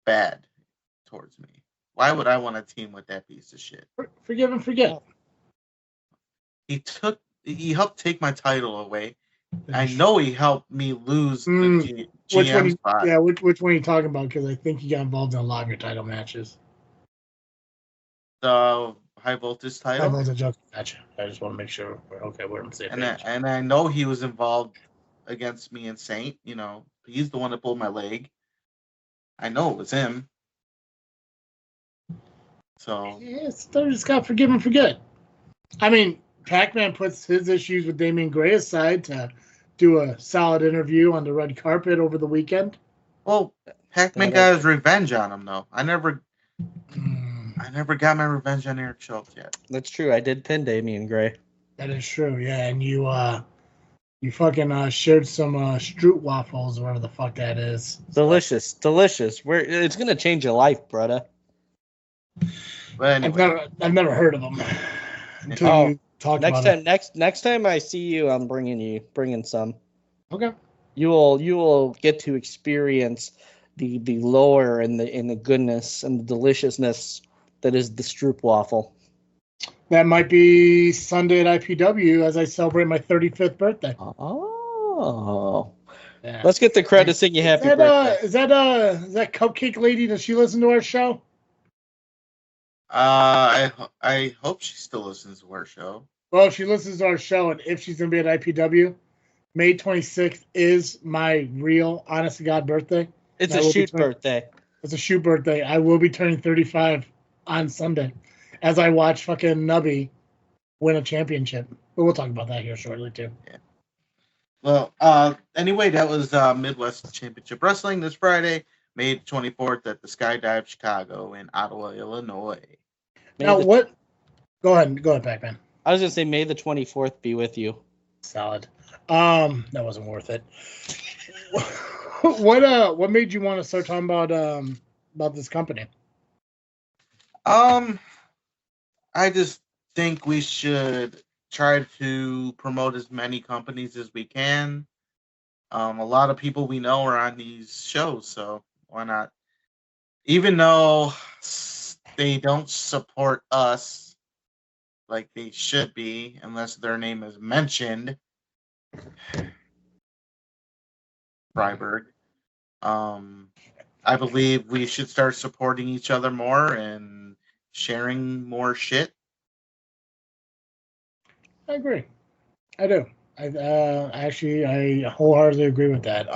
bad towards me. Why would I want to team with that piece of shit? Forgive and forget. He helped take my title away. I know he helped me lose the which GM one? spot. Yeah, which one are you talking about? Because I think he got involved in a lot of your title matches. The high voltage I title. know the joke. Gotcha. I just want to make sure we're okay. We're on the same page. And I know he was involved against me and Saint. You know, he's the one that pulled my leg. I know it was him. So Yes, they just got forgive and forget. I mean, Pacman puts his issues with Damian Gray aside to do a solid interview on the red carpet over the weekend. well, Pacman got his revenge on him though. I never got my revenge on Eric Schultz yet. That's true. I did pin Damian Gray. That is true, yeah. And you fucking shared some Stroot waffles or whatever the fuck that is. Delicious. It's gonna change your life, brother. But anyway, I've never heard of them until you talked about it. Next time I see you, I'm bringing some. Okay. You will get to experience the lore and the goodness and the deliciousness that is the Stroop waffle. That might be Sunday at IPW as I celebrate my 35th birthday. Oh. Yeah. Let's get the crowd to sing you happy birthday. Is that Cupcake Lady? Does she listen to our show? I hope she still listens to our show. Well, she listens to our show, and if she's going to be at IPW, May 26th is my real, honest to God birthday. It's a shoot birthday. It's a shoot birthday. I will be turning 35 on Sunday as I watch fucking Nubby win a championship. But we'll talk about that here shortly, too. Yeah. Well, anyway, that was Midwest Championship Wrestling this Friday, May 24th at the Skydive Chicago in Ottawa, Illinois. What? Go ahead, Pacman. I was gonna say, May the 24th be with you. Solid. That wasn't worth it. What made you want to start talking about this company? I just think we should try to promote as many companies as we can. A lot of people we know are on these shows, so why not? Even though they don't support us like they should be, unless their name is mentioned. Freiberg. I believe we should start supporting each other more and sharing more shit. I agree. I do. I wholeheartedly agree with that.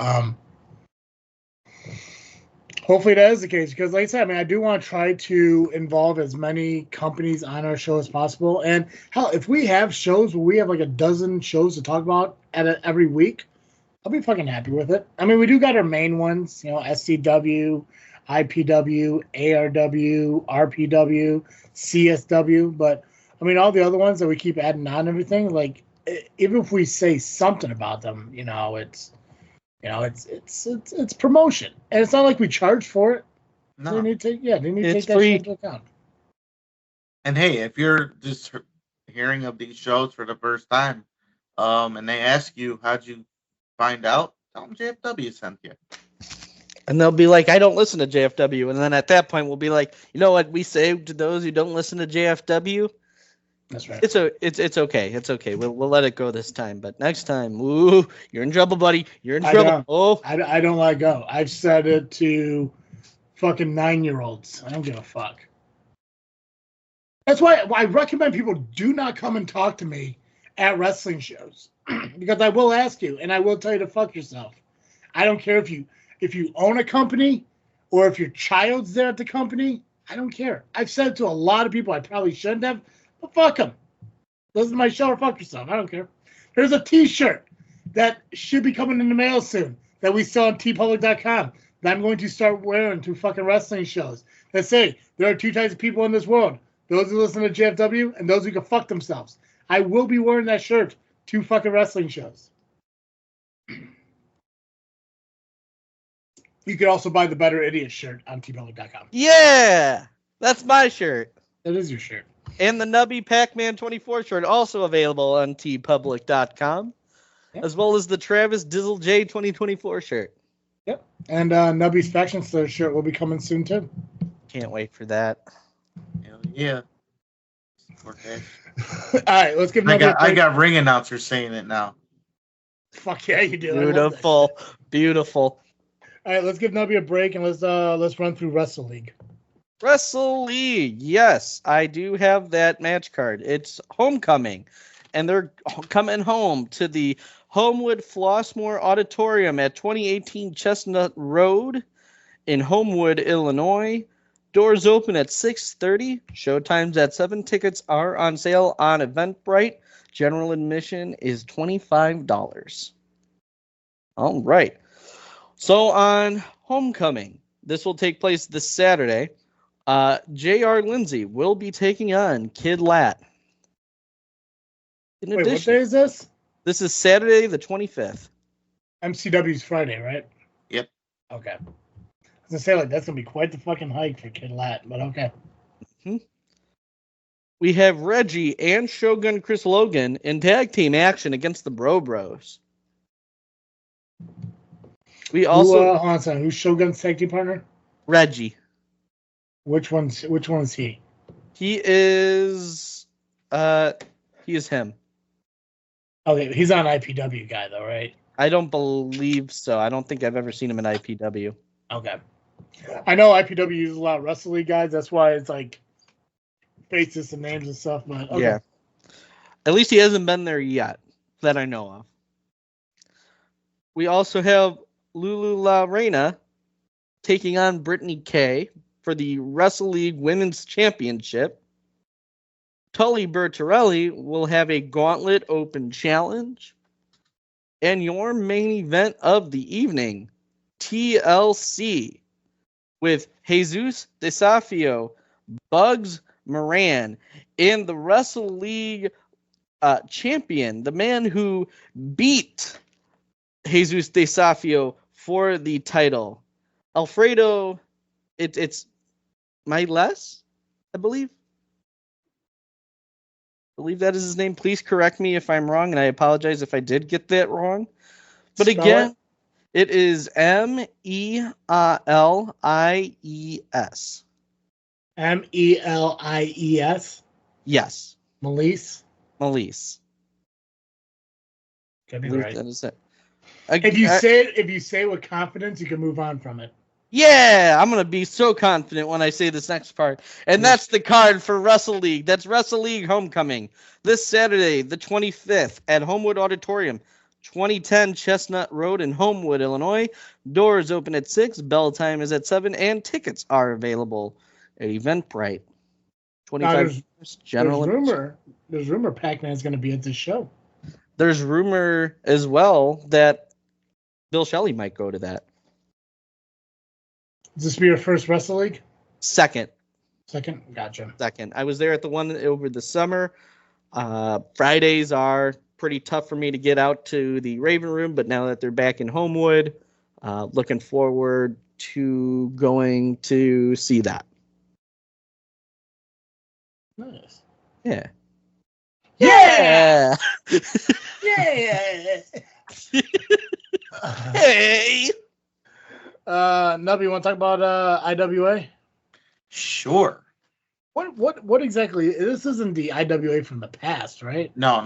Hopefully that is the case because, like I said, I mean, I do want to try to involve as many companies on our show as possible. And hell, if we have shows where we have like a dozen shows to talk about every week, I'll be fucking happy with it. I mean, we do got our main ones, you know, SCW, IPW, ARW, RPW, CSW, but I mean, all the other ones that we keep adding on and everything, like, even if we say something about them, it's promotion, and it's not like we charge for it. No, so they need to take that free. shit into account. And hey, if you're just hearing of these shows for the first time, and they ask you how'd you find out, tell them JFW sent you. And they'll be like, I don't listen to JFW. And then at that point, we'll be like, you know what we say to those who don't listen to JFW? That's right. It's okay. It's okay. We'll let it go this time. But next time, ooh, you're in trouble, buddy. You're in trouble. I don't let go. I've said it to fucking 9-year-olds. I don't give a fuck. That's why I recommend people do not come and talk to me at wrestling shows. Because I will ask you, and I will tell you to fuck yourself. I don't care if you own a company or if your child's there at the company. I don't care. I've said it to a lot of people I probably shouldn't have, but fuck them. Listen to my show or fuck yourself. I don't care. There's a T-shirt that should be coming in the mail soon that we sell on tpublic.com that I'm going to start wearing to fucking wrestling shows that say there are two types of people in this world. Those who listen to JFW and those who can fuck themselves. I will be wearing that shirt to fucking wrestling shows. You could also buy the Better Idiot shirt on tpublic.com. Yeah, that's my shirt. That is your shirt. And the Nubby Pacman 24 shirt also available on tpublic.com, as well as the Travis Dizzle J 2024 shirt. Yep. And Nubby's Faction Slayer shirt will be coming soon, too. Can't wait for that. Hell yeah. Okay. All right, let's give Nubby I got ring announcers saying it now. Fuck yeah, you do. Beautiful. All right, let's give Nubby a break and let's run through Wrestle League. Wrestle League. Yes, I do have that match card. It's Homecoming, and they're coming home to the Homewood Flossmoor Auditorium at 2018 Chestnut Road in Homewood, Illinois. Doors open at 6:30. Showtimes at 7. Tickets are on sale on Eventbrite. General admission is $25. All right. So on Homecoming, this will take place this Saturday. J.R. Lindsay will be taking on Kid Lat. In Wait, what addition, day is this? this is Saturday the 25th. MCW's Friday, right? Yep. Okay. I was gonna say, like, that's gonna be quite the fucking hike for Kid Lat, but okay. We have Reggie and Shogun Chris Logan in tag team action against the Bro Bros. We also hold on a second. Who's Shogun's tag team partner? Reggie. Which one is he? He is him. Okay, he's not an IPW guy though, right? I don't believe so. I don't think I've ever seen him in IPW. Okay. I know IPW uses a lot of Wrestle League guys. That's why it's like faces and names and stuff. But okay. Yeah. At least he hasn't been there yet that I know of. We also have Lulu La Reina taking on Brittany Kay for the Wrestle League Women's Championship. Tully Bertarelli will have a Gauntlet Open Challenge. And your main event of the evening, TLC, with Jesus Desafio, Bugs Moran, and the Wrestle League champion, the man who beat Jesus Desafio for the title, Alfredo, it's Miles, I believe. I believe that is his name. Please correct me if I'm wrong, and I apologize if I did get that wrong. But again, it is Melies. Melies. Yes. Melise. Melise. Could be right. That is it. If you say it with confidence, you can move on from it. Yeah, I'm going to be so confident when I say this next part. And that's the card for Wrestle League. That's Wrestle League Homecoming. This Saturday, the 25th, at Homewood Auditorium, 2010 Chestnut Road in Homewood, Illinois. Doors open at 6. Bell time is at 7. And tickets are available at Eventbrite. $25 general. There's rumor Pacman is going to be at this show. There's rumor as well that Bill Shelley might go to that. Is this be your first Wrestle League? Second. Gotcha. Second. I was there at the one over the summer. Fridays are pretty tough for me to get out to the Raven Room, but now that they're back in Homewood, looking forward to going to see that. Nice. Yeah. Yeah! Yeah! Hey! Nubby, you want to talk about IWA? Sure. What exactly? This isn't the IWA from the past, right? No.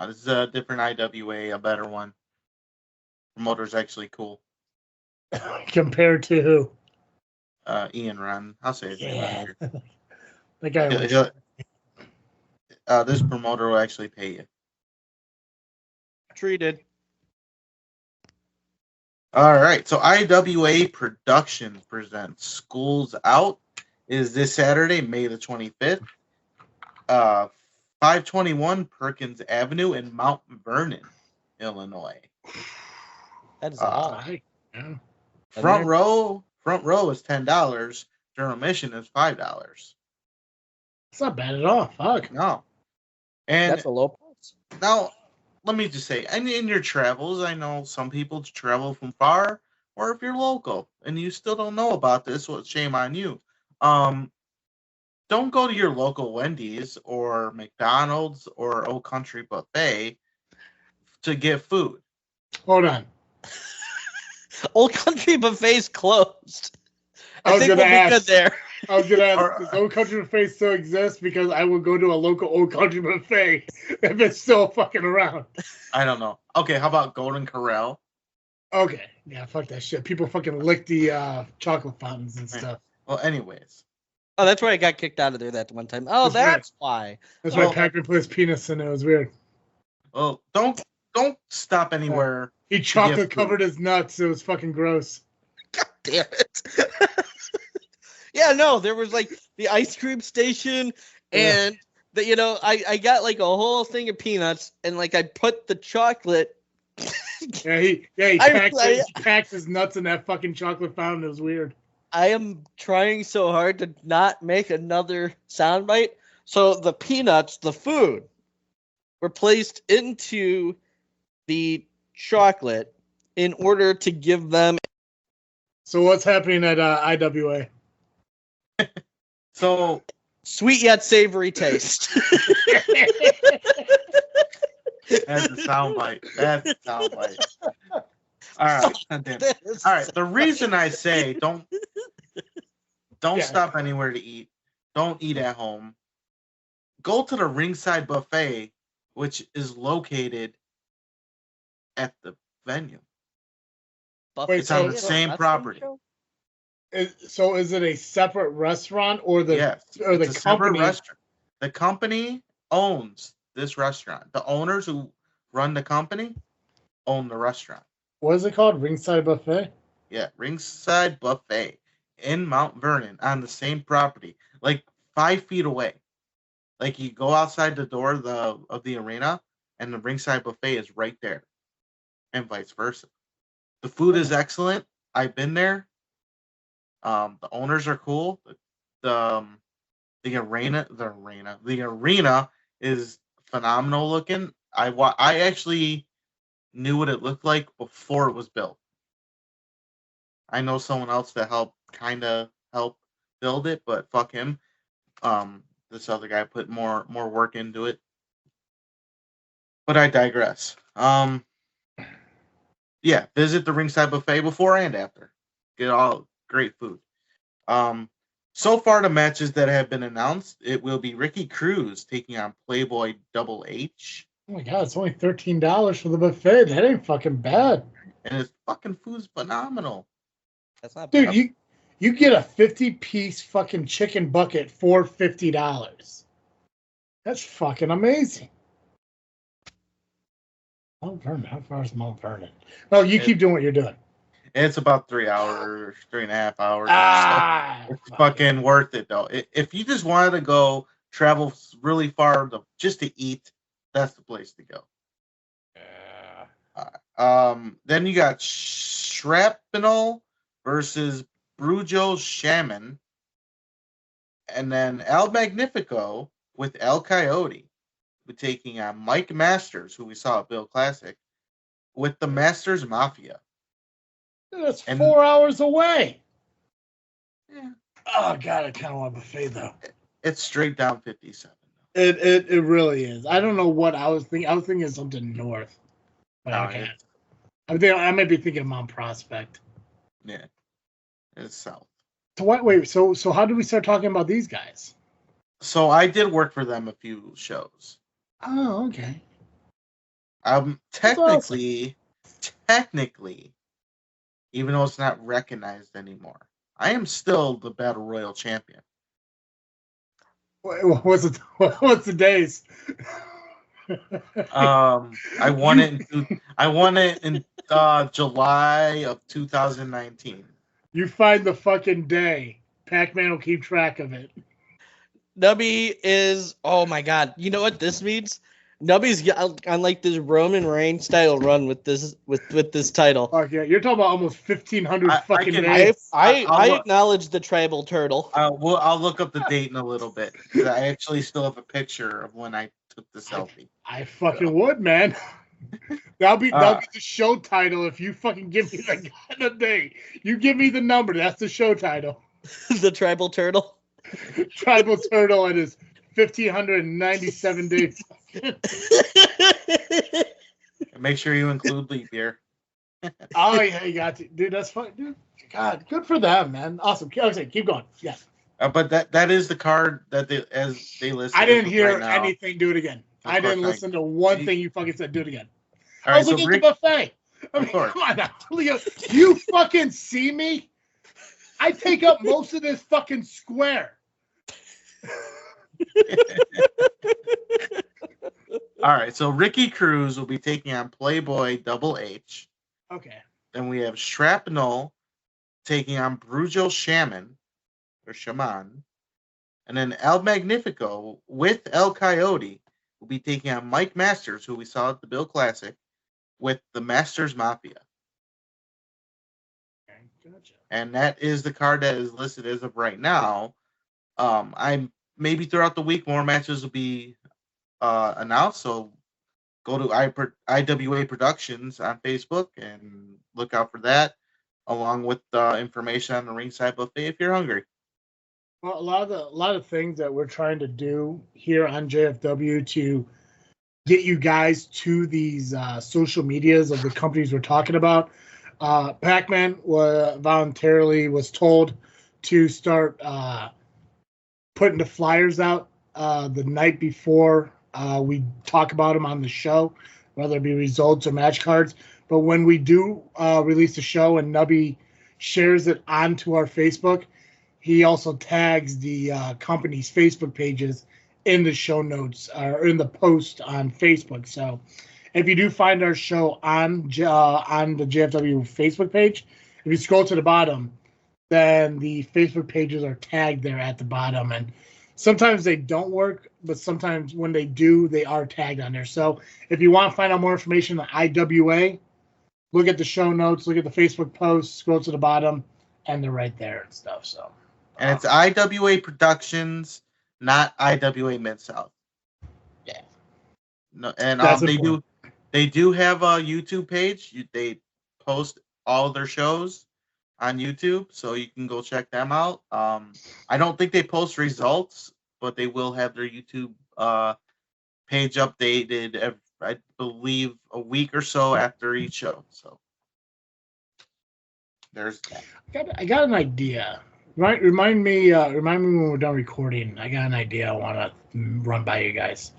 This is a different IWA, a better one. Promoter's actually cool. Compared to who? Ian Wren. I'll say his name right here. That guy. This promoter will actually pay you. Treated. All right, so IWA Productions presents Schools Out is this Saturday, May the 25th, 521 Perkins Avenue in Mount Vernon, Illinois. That is odd. Yeah. Front row is $10. General admission is $5. It's not bad at all. Fuck. No, and That's a low price. now. Let me just say, in your travels, I know some people travel from far, or if you're local and you still don't know about this, well, shame on you. Don't go to your local Wendy's or McDonald's or Old Country Buffet to get food. Hold on. Old Country Buffet's closed. I was think gonna we'll ask. be good there. I was gonna ask, does Old Country Buffet still exist? Because I will go to a local Old Country Buffet if it's still fucking around. I don't know. Okay, how about Golden Corral? Okay, yeah, fuck that shit. People fucking lick the chocolate fountains and stuff. Well, anyways. Oh, that's why I got kicked out of there that one time. Oh, That's why. That's Well- why Pacman put his penis in it. It was weird. Well, don't stop anywhere. He chocolate covered his nuts. It was fucking gross. Damn it. Yeah, no, there was like the ice cream station, and I got like a whole thing of peanuts, and like I put the chocolate. He packed his nuts in that fucking chocolate fountain. It was weird. I am trying so hard to not make another soundbite. So the peanuts, the food, were placed into the chocolate in order to give them. So what's happening at IWA? So Sweet yet savory taste. that's a soundbite. That's a soundbite. All right. All right. The reason I say don't stop anywhere to eat. Don't eat at home. Go to the ringside buffet, which is located at the venue. It's on the same property. So is it a separate restaurant or the it's a separate company? restaurant. The company owns this restaurant. The owners who run the company own the restaurant. What is it called? Ringside Buffet? Yeah, Ringside Buffet in Mount Vernon on the same property, like 5 feet away. Like you go outside the door of the arena, and the Ringside Buffet is right there, and vice versa. The food is excellent. I've been there. The owners are cool. The arena is phenomenal looking. I actually knew what it looked like before it was built. I know someone else that helped build it, but fuck him. This other guy put more work into it. But I digress. Yeah, visit the Ringside Buffet before and after. Get all great food. So far, the matches that have been announced, it will be Ricky Cruz taking on Playboy Double H. Oh my god, it's only $13 for the buffet. That ain't fucking bad. And his fucking food's phenomenal. That's not bad. Dude, you get a 50-piece fucking chicken bucket for $50. That's fucking amazing. Mount Vernon. How far is Mount Vernon? No, you keep doing what you're doing. It's about 3 hours, 3.5 hours. It's Fuck fucking worth it, though. If you just wanted to go travel really far just to eat, that's the place to go. Then you got Shrapnel versus Brujo Shaman. And then El Magnifico with El Coyote. We're taking on Mike Masters, who we saw at Bill Classic, with the Masters Mafia. That's 4 hours away. Yeah. Oh god, I kind of want a buffet though. It's straight down 57. It really is. I don't know what I was thinking. I was thinking something north, but I can't. I might be thinking of Mount Prospect. Yeah, it's south. So wait. So how did we start talking about these guys? So I did work for them a few shows. Oh, okay. Technically, even though it's not recognized anymore, I am still the Battle Royal champion. What's the days? I won it in July of 2019. You find the fucking day. Pacman will keep track of it. Nubby is, oh my god, you know what this means? Nubby's on like this Roman Reigns style run with this title. Fuck yeah, you're talking about almost 1,500 fucking days. I acknowledge the tribal turtle. I'll look up the date in a little bit. I actually still have a picture of when I took the selfie. I fucking would, man. That'll be the show title if you fucking give me the day. You give me the number. That's the show title. The tribal turtle. Tribal turtle and his 1,597 days. Make sure you include leap year. Oh yeah, you got to, dude. That's fun, dude. God, good for them, man. Awesome. Keep going. Yeah. But that is the card that they listed. I didn't hear right now. anything. Do it again. I didn't listen to one thing you fucking said. Do it again. All I was right, looking at the buffet. I mean, come on now. You fucking see me? I take up most of this fucking square. All right, so Ricky Cruz will be taking on Playboy Double H. Okay. Then we have Shrapnel taking on Brujo Shaman. And then El Magnifico with El Coyote will be taking on Mike Masters, who we saw at the Bill Classic, with the Masters Mafia. Okay, gotcha. And that is the card that is listed as of right now. I'm maybe throughout the week more matches will be announced. So go to IWA Productions on Facebook and look out for that, along with information on the ringside buffet if you're hungry. Well, a lot of things that we're trying to do here on JFW to get you guys to these social medias of the companies we're talking about. Pacman voluntarily was told to start putting the flyers out the night before we talk about them on the show, whether it be results or match cards. But when we do release the show and Nubby shares it onto our Facebook, he also tags the company's Facebook pages in the show notes or in the post on Facebook. So if you do find our show on the JFW Facebook page, if you scroll to the bottom, then the Facebook pages are tagged there at the bottom. And sometimes they don't work, but sometimes when they do, they are tagged on there. So if you want to find out more information on IWA, look at the show notes, look at the Facebook post, scroll to the bottom, and they're right there and stuff. So, and it's IWA Productions, not IWA Mid-South. Yeah. No, and That's they do have a YouTube page. They post all their shows on YouTube, so you can go check them out. I don't think they post results, but they will have their YouTube page updated, I believe, a week or so after each show. So there's that. I got an idea. Remind me when we're done recording. I got an idea I want to run by you guys.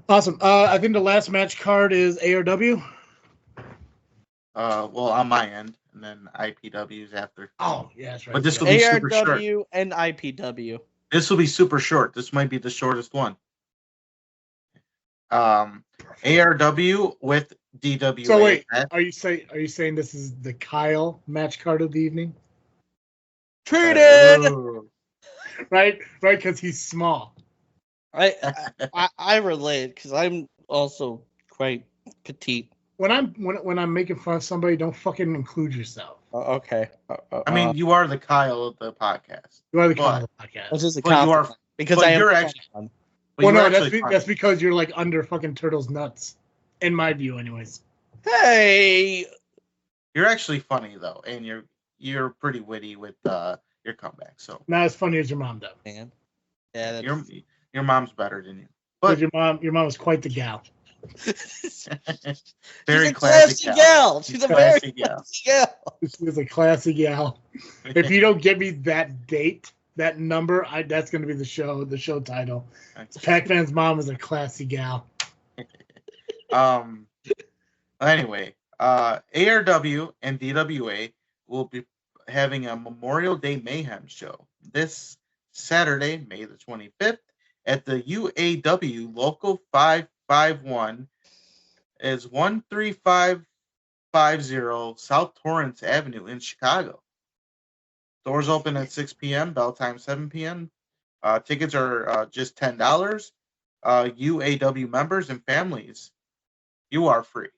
Awesome. I think the last match card is ARW. Well, on my end, and then IPW's after. Oh, yeah, that's right. But this will be super short. ARW and IPW. This will be super short. This might be the shortest one. ARW with DWA. So wait, are you saying this is the Kyle match card of the evening? Treated. Right, because he's small. I relate because I'm also quite petite. When I'm making fun of somebody, don't fucking include yourself. Okay. I mean, you are the Kyle of the podcast. You are the Kyle of the podcast. That's just a But you are, compliment because but I am. you're actually. Well, you're no, actually that's because you're like under fucking Turtle's nuts, in my view, anyways. Hey. You're actually funny though, and you're pretty witty with your comeback. So Not as funny as your mom, though. Man. Yeah. your mom's better than you. But But your mom is quite the gal. very She's a classy classy gal. She's a very Classy gal. classy gal. She is a classy gal. If you don't give me that date, that number, that's going to be the show title. Pac-Man's mom is a classy gal. Anyway, ARW and DWA will be having a Memorial Day Mayhem show this Saturday, May the 25th, at the UAW Local 551 is 13550 South Torrance Avenue in Chicago. Doors open at 6 p.m., bell time 7 p.m. Tickets are just $10. UAW members and families, you are free.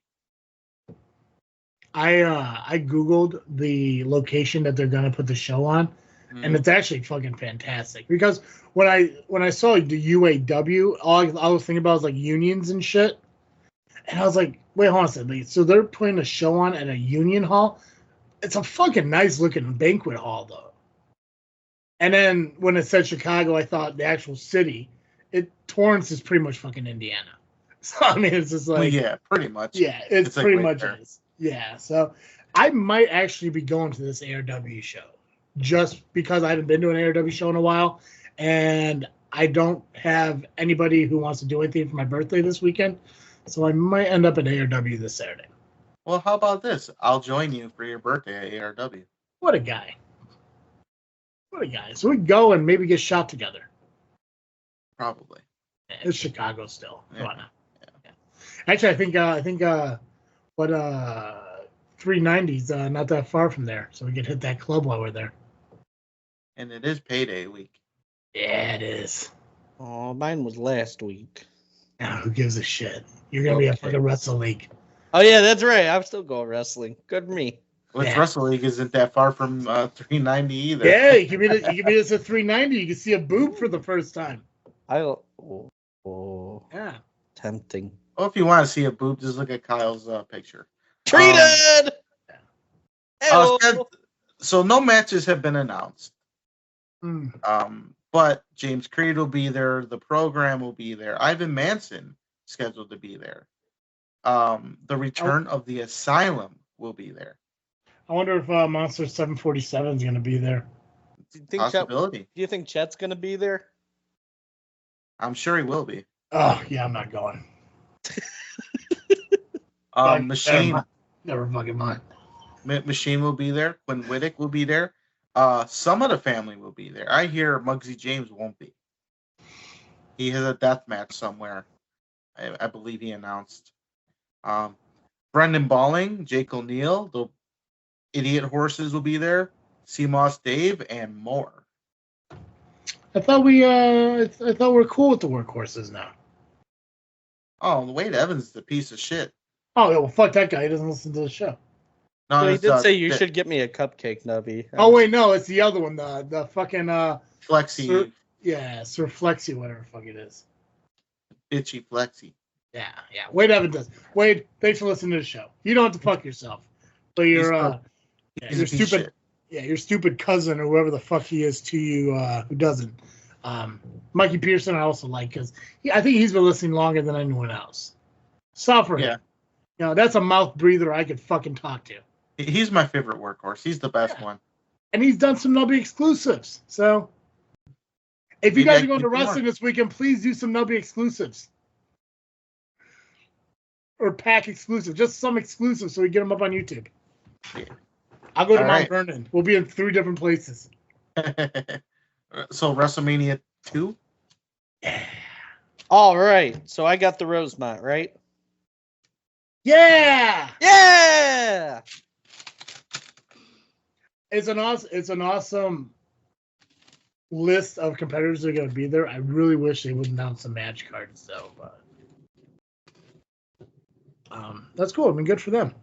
I googled the location that they're gonna put the show on, and it's actually fucking fantastic. Because when I saw the UAW, all I was thinking about was like unions and shit, and I was like, wait, hold on a second. So they're putting a show on at a union hall. It's a fucking nice looking banquet hall though. And then when it said Chicago, I thought the actual city. Torrance is pretty much fucking Indiana. So I mean, it's just like, well, yeah, pretty much. Yeah, it's like pretty right much there. is. Yeah, so I might actually be going to this ARW show just because I haven't been to an ARW show in a while, and I don't have anybody who wants to do anything for my birthday this weekend, so I might end up at ARW this Saturday. Well, how about this? I'll join you for your birthday at ARW. What a guy. So we go and maybe get shot together. Probably. It's Chicago still. Yeah. Come on now. Yeah. Actually, I think 390's not that far from there, so we could hit that club while we're there. And it is payday week. Yeah, it is. Oh, mine was last week. Now, who gives a shit? You're gonna be a fucking Wrestle League. Oh yeah, that's right. I'm still going wrestling. Good for me. Which Yeah. Wrestle League isn't that far from 390 either. Yeah, you can meet us at 390. You can see a boob for the first time. Yeah. Tempting. Well, if you want to see a boob, just look at Kyle's picture. Treated. So no matches have been announced. Mm. But James Creed will be there. The program will be there. Ivan Manson scheduled to be there. The return of the Asylum will be there. I wonder if Monster 747 is going to be there. Do you think Possibility. do you think Chet's gonna be there? I'm sure he will be. Oh, yeah, I'm not going. Machine Never fucking mind. Machine will be there. Quinn Whittick will be there. Some of the family will be there. I hear Muggsy James won't be. He has a death match somewhere. I believe he announced. Brendan Balling, Jake O'Neill, the Idiot Horses will be there. Moss Dave, and more. I thought we're cool with the workhorses now. Oh, Wade Evans is a piece of shit. Oh, yeah, well, fuck that guy. He doesn't listen to the show. No, So he it's, did say you should get me a cupcake, Nubby. Oh, wait, no, it's the other one. The fucking, Flexi, Sir Flexi, whatever the fuck it is. bitchy Flexi. Yeah. Wade Evans does. Wade, thanks for listening to the show. You don't have to fuck yourself. But He's your a piece of stupid shit. your stupid cousin or whoever the fuck he is to you who doesn't. Mikey Pearson I also like because I think he's been listening longer than anyone else. Suffer him. Yeah. You know, that's a mouth breather I could fucking talk to. He's my favorite workhorse. He's the best one. And he's done some Nubby exclusives. So if you Maybe I guys are going to can do wrestling more. this weekend, please do some Nubby exclusives. Or pack exclusive. Just some exclusives so we get them up on YouTube. Yeah. I'll go to All Mount right. Vernon. We'll be in 3 different places. So WrestleMania 2? All right. So I got the Rosemont, right? Yeah! Yeah. It's an awesome list of competitors that are going to be there. I really wish they would announce some match cards though, but that's cool. I mean, good for them.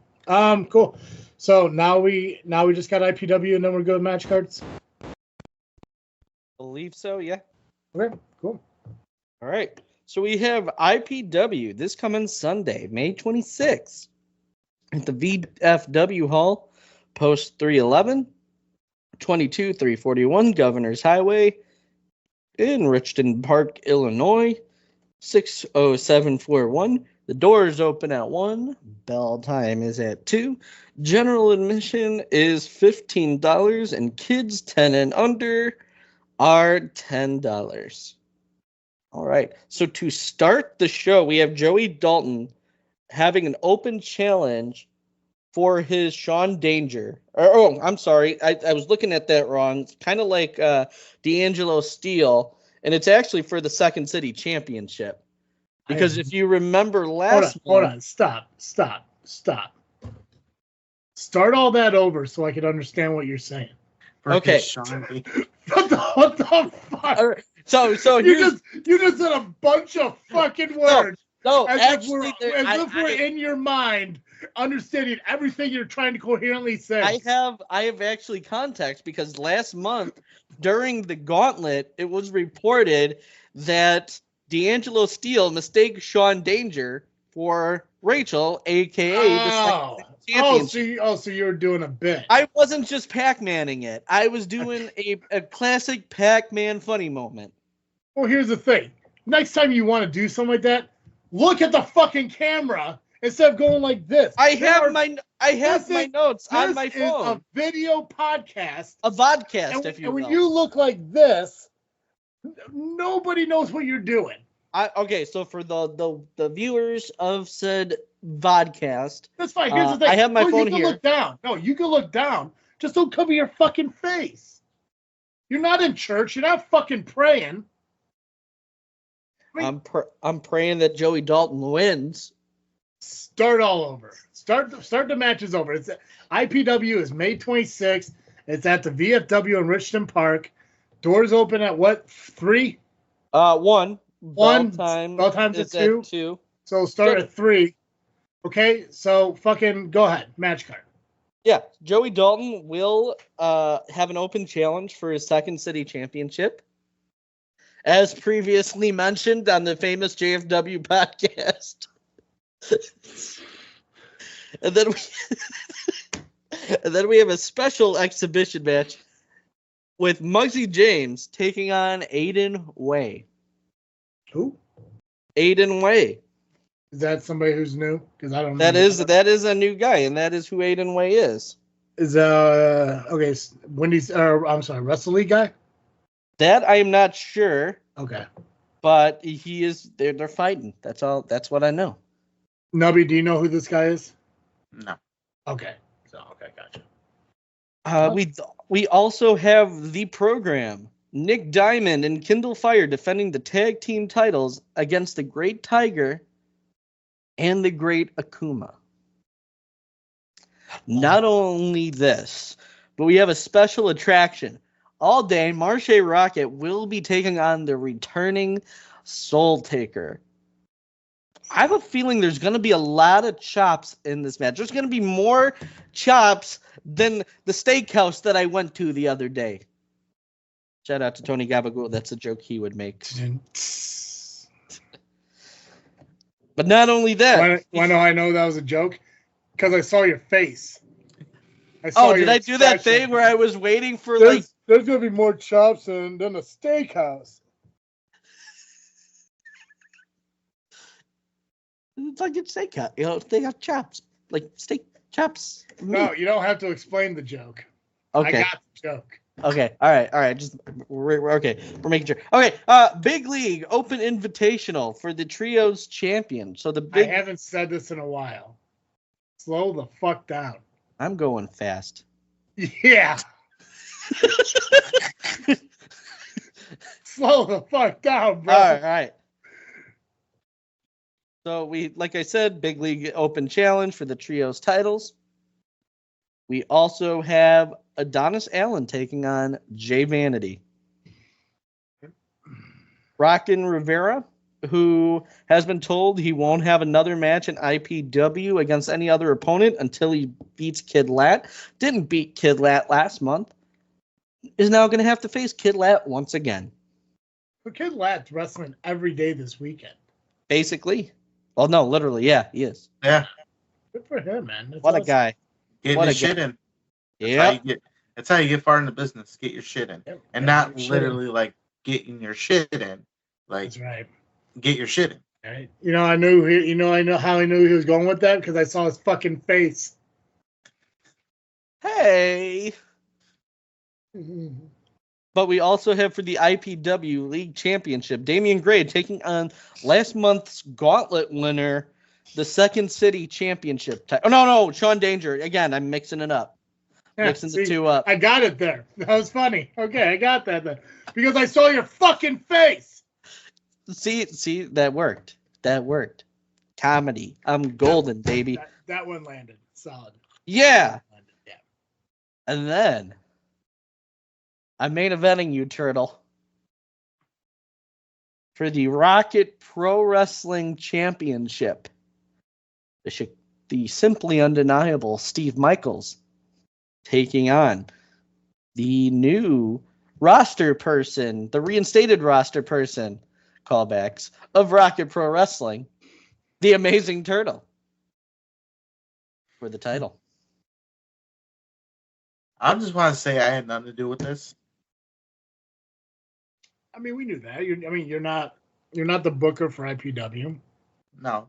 Cool. So now we just got IPW and then we're good match cards. Believe so. Yeah. Okay, cool. All right. So we have IPW this coming Sunday, May 26th, at the VFW Hall, Post 311, 22341 Governor's Highway in Richton Park, Illinois, 60741. The doors open at 1. Bell time is at 2. General admission is $15, and kids 10 and under are $10. All right. So to start the show, we have Joey Dalton having an open challenge for his Sean Danger. I'm sorry. I was looking at that wrong. It's kind of like D'Angelo Steele, and it's actually for the Second City Championship. Because if you remember Hold on. Stop. Start all that over so I can understand what you're saying. Okay. What the fuck? All right. So you just said a bunch of fucking words. no, As actually, if we're in your mind, understanding everything you're trying to coherently say. I have actually context because last month during the gauntlet, it was reported that D'Angelo Steele mistaked Sean Danger for Rachel, aka the Second City Championship. So you're doing a bit. I wasn't just Pac-Manning it. I was doing a classic Pac-Man funny moment. Well, here's the thing. Next time you want to do something like that, look at the fucking camera instead of going like this. I have my notes on my This is phone. a video podcast. A vodcast, And, if you and will. when you look like this, nobody knows what you're doing. Okay, so for the viewers of said vodcast, That's fine. Here's the thing. I have my you phone can here. Look down. No, you can look down. Just don't cover your fucking face. You're not in church. You're not fucking praying. I'm praying that Joey Dalton wins. Start all over. Start the matches over. It's IPW is May 26th. It's at the VFW in Richmond Park. Doors open at what? 3? 1. Bell times at 2. So start at 3. Okay, so fucking go ahead. Match card. Yeah, Joey Dalton will have an open challenge for his second city championship. As previously mentioned on the famous JFW podcast. and then we have a special exhibition match with Muggsy James taking on Aiden Way. Who? Aiden Way. Is that somebody who's new? Because I don't know. That is a new guy, and that is who Aiden Way is. Is okay, Wendy's I'm sorry, Wrestle League guy? That I am not sure. Okay. But he is they're fighting. That's all. That's what I know. Nubby, do you know who this guy is? No. Okay. Gotcha. We also have the program. Nick Diamond and Kindle Fire defending the tag team titles against the Great Tiger and the Great Akuma. Not only this, but we have a special attraction. All day, Marche Rocket will be taking on the returning Soul Taker. I have a feeling there's going to be a lot of chops in this match. There's going to be more chops than the steakhouse that I went to the other day. Shout out to Tony Gabagool. That's a joke he would make. But not only that. Why do I know that was a joke? Because I saw your face. Did I do that thing where I was waiting for There's going to be more chops than a steakhouse. It's like a steakhouse. You know, they have chops. Like steak chops. No, you don't have to explain the joke. Okay. I got the joke. Okay. All right. Just we're okay. We're making sure. Okay. Big League Open Invitational for the Trios Champion. So I haven't said this in a while. Slow the fuck down. I'm going fast. Yeah. Slow the fuck down, bro. All right. So like I said, Big League Open Challenge for the Trios titles. We also have Adonis Allen taking on Jay Vanity. Rockin' Rivera, who has been told he won't have another match in IPW against any other opponent until he beats Kid Lat. Didn't beat Kid Lat last month. Is now going to have to face Kid Lat once again. But Kid Lat's wrestling every day this weekend. Basically. Well, no, literally, yeah, he is. Yeah. Good for him, man. That's what awesome. A guy. Getting his shit in. Yeah. That's how you get far in the business. Get your shit in. Yep. And not literally like getting your shit in. Like, that's right. Get your shit in. Right. I know how I knew he was going with that because I saw his fucking face. Hey. But we also have for the IPW League Championship, Damian Gray taking on last month's Gauntlet winner, the Second City Championship. No, Sean Danger. Again, I'm mixing it up. Mixing the two up. I got it there. That was funny. Okay, I got that then. Because I saw your fucking face. See, that worked. Comedy. I'm golden, baby. That one landed. Solid. Yeah. Yeah. And then I'm main eventing you, Turtle, for the Rocket Pro Wrestling Championship. The simply undeniable Steve Michaels taking on the new roster person, the reinstated roster person, callbacks of Rocket Pro Wrestling, the Amazing Turtle, for the title. I just want to say I had nothing to do with this. I mean, we knew that. You're not the booker for IPW. No,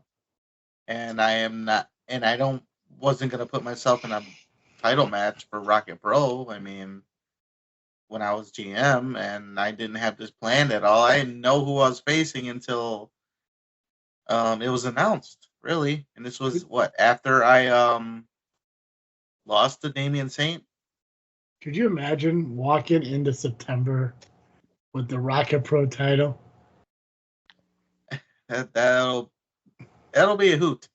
and I am not, and I wasn't gonna put myself in a title match for Rocket Pro. I mean, when I was GM, and I didn't have this planned at all. I didn't know who I was facing until it was announced, really. And this was after I lost to Damian Saint. Could you imagine walking into September with the Rocket Pro title? That'll be a hoot.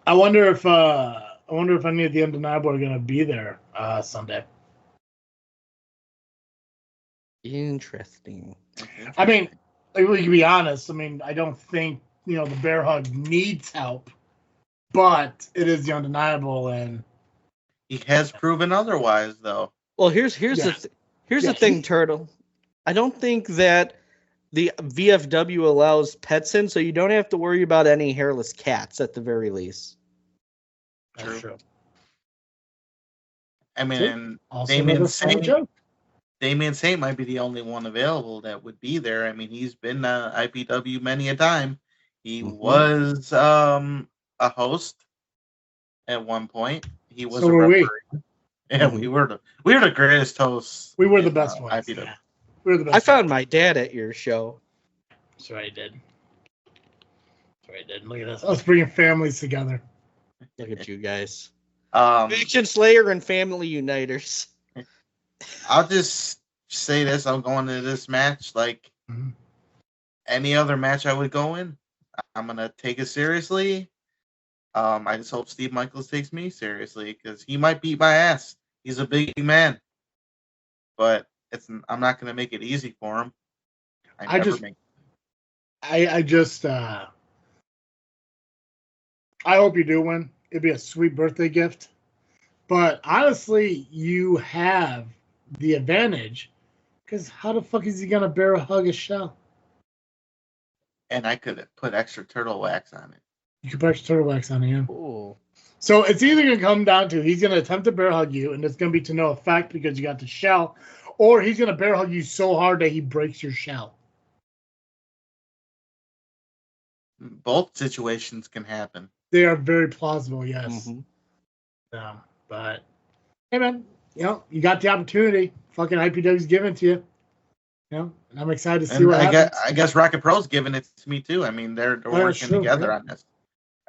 I wonder if any of the Undeniable are gonna be there Sunday. Interesting. I mean, we can be honest. I mean, I don't think the Bear Hug needs help, but it is the Undeniable, and he has proven otherwise, though. Well, here's the thing, Turtle. I don't think that the VFW allows pets in, so you don't have to worry about any hairless cats at the very least. That's true. I mean, and Also Damian Saint might be the only one available that would be there. I mean, he's been IPW many a time. He was a host at one point. He was So a were we. referee. Yeah, we were the greatest hosts. We were the best ones. IPW. Yeah. We were the best. I found my dad at your show. That's right, I did. Look at us. Us bringing families together. Look at you guys. Faction Slayer and Family Uniters. I'll just say this. I'm going to this match like any other match I would go in. I'm going to take it seriously. I just hope Steve Michaels takes me seriously because he might beat my ass. He's a big man. But I'm not going to make it easy for him. I hope you do win. It'd be a sweet birthday gift. But honestly, you have the advantage because how the fuck is he going to bear hug a shell? And I could put extra turtle wax on it. You could put extra turtle wax on it, yeah. Ooh. So it's either going to come down to he's going to attempt to bear hug you, and it's going to be to no effect because you got the shell, or he's going to bear hug you so hard that he breaks your shell. Both situations can happen. They are very plausible, yes. Mm-hmm. But, hey, man, you got the opportunity. Fucking IPW's giving it to you. And I'm excited to see what happens. I guess Rocket Pro's giving it to me, too. I mean, they're working together on this.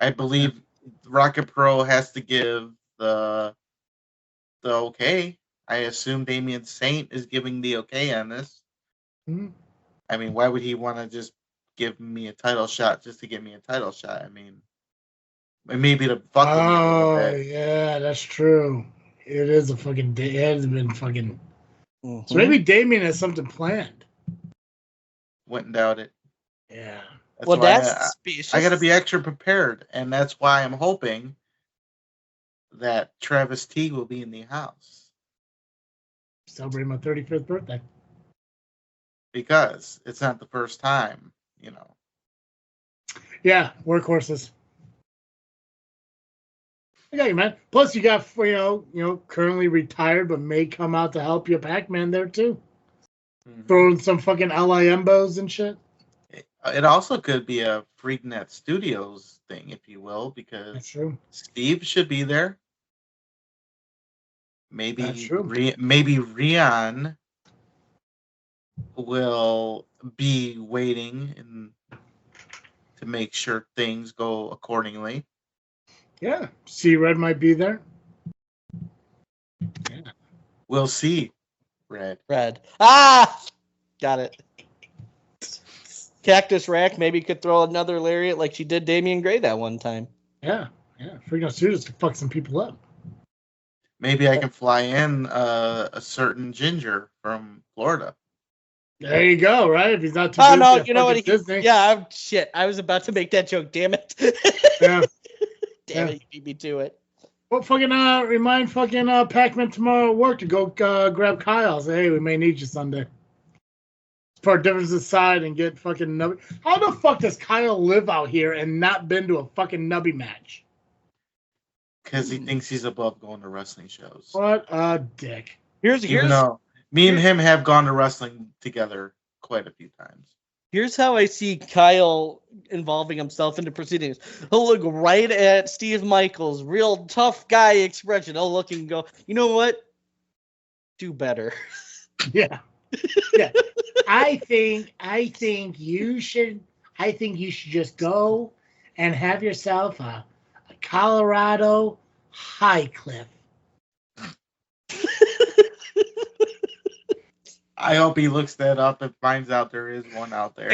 I believe Rocket Pro has to give the okay. I assume Damian Saint is giving the okay on this. Mm-hmm. I mean, why would he want to just give me a title shot just to give me a title shot? I mean, maybe to fuck with me a little bit. Yeah, that's true. It is a fucking. It has been fucking. Mm-hmm. So maybe Damien has something planned. Wouldn't doubt it. Yeah. That's I got to be extra prepared, and that's why I'm hoping that Travis T will be in the house. Celebrating my 35th birthday. Because it's not the first time, Yeah, workhorses. I got you, man. Plus, you got currently retired but may come out to help you, Pacman there too. Mm-hmm. Throwing some fucking LIMBOs and shit. It also could be a Freaknet Studios thing, if you will, because that's true. Steve should be there. Maybe Rian will be waiting to make sure things go accordingly. Yeah, C-Red might be there. Yeah. We'll see. Red. Ah! Got it. Cactus Rack maybe could throw another lariat like she did Damian Gray that one time. Yeah. Freaking Studios could fuck some people up. Maybe I can fly in a certain ginger from Florida. There you go, right? If he's not too busy. Oh, no, you know what? Disney. Yeah, shit. I was about to make that joke. Damn it. Yeah. Damn it, you beat me to it. Well, fucking remind fucking Pacman tomorrow at work to go grab Kyle. Say, hey, we may need you Sunday. Put our differences aside and get fucking Nubby. How the fuck does Kyle live out here and not been to a fucking Nubby match? Because he thinks he's above going to wrestling shows. What a dick. Even though me and him have gone to wrestling together quite a few times. Here's how I see Kyle involving himself into proceedings. He'll look right at Steve Michaels' real tough guy expression. He'll look and go, you know what? Do better. Yeah. Yeah. I think you should just go and have yourself a Colorado high cliff. I hope he looks that up and finds out there is one out there.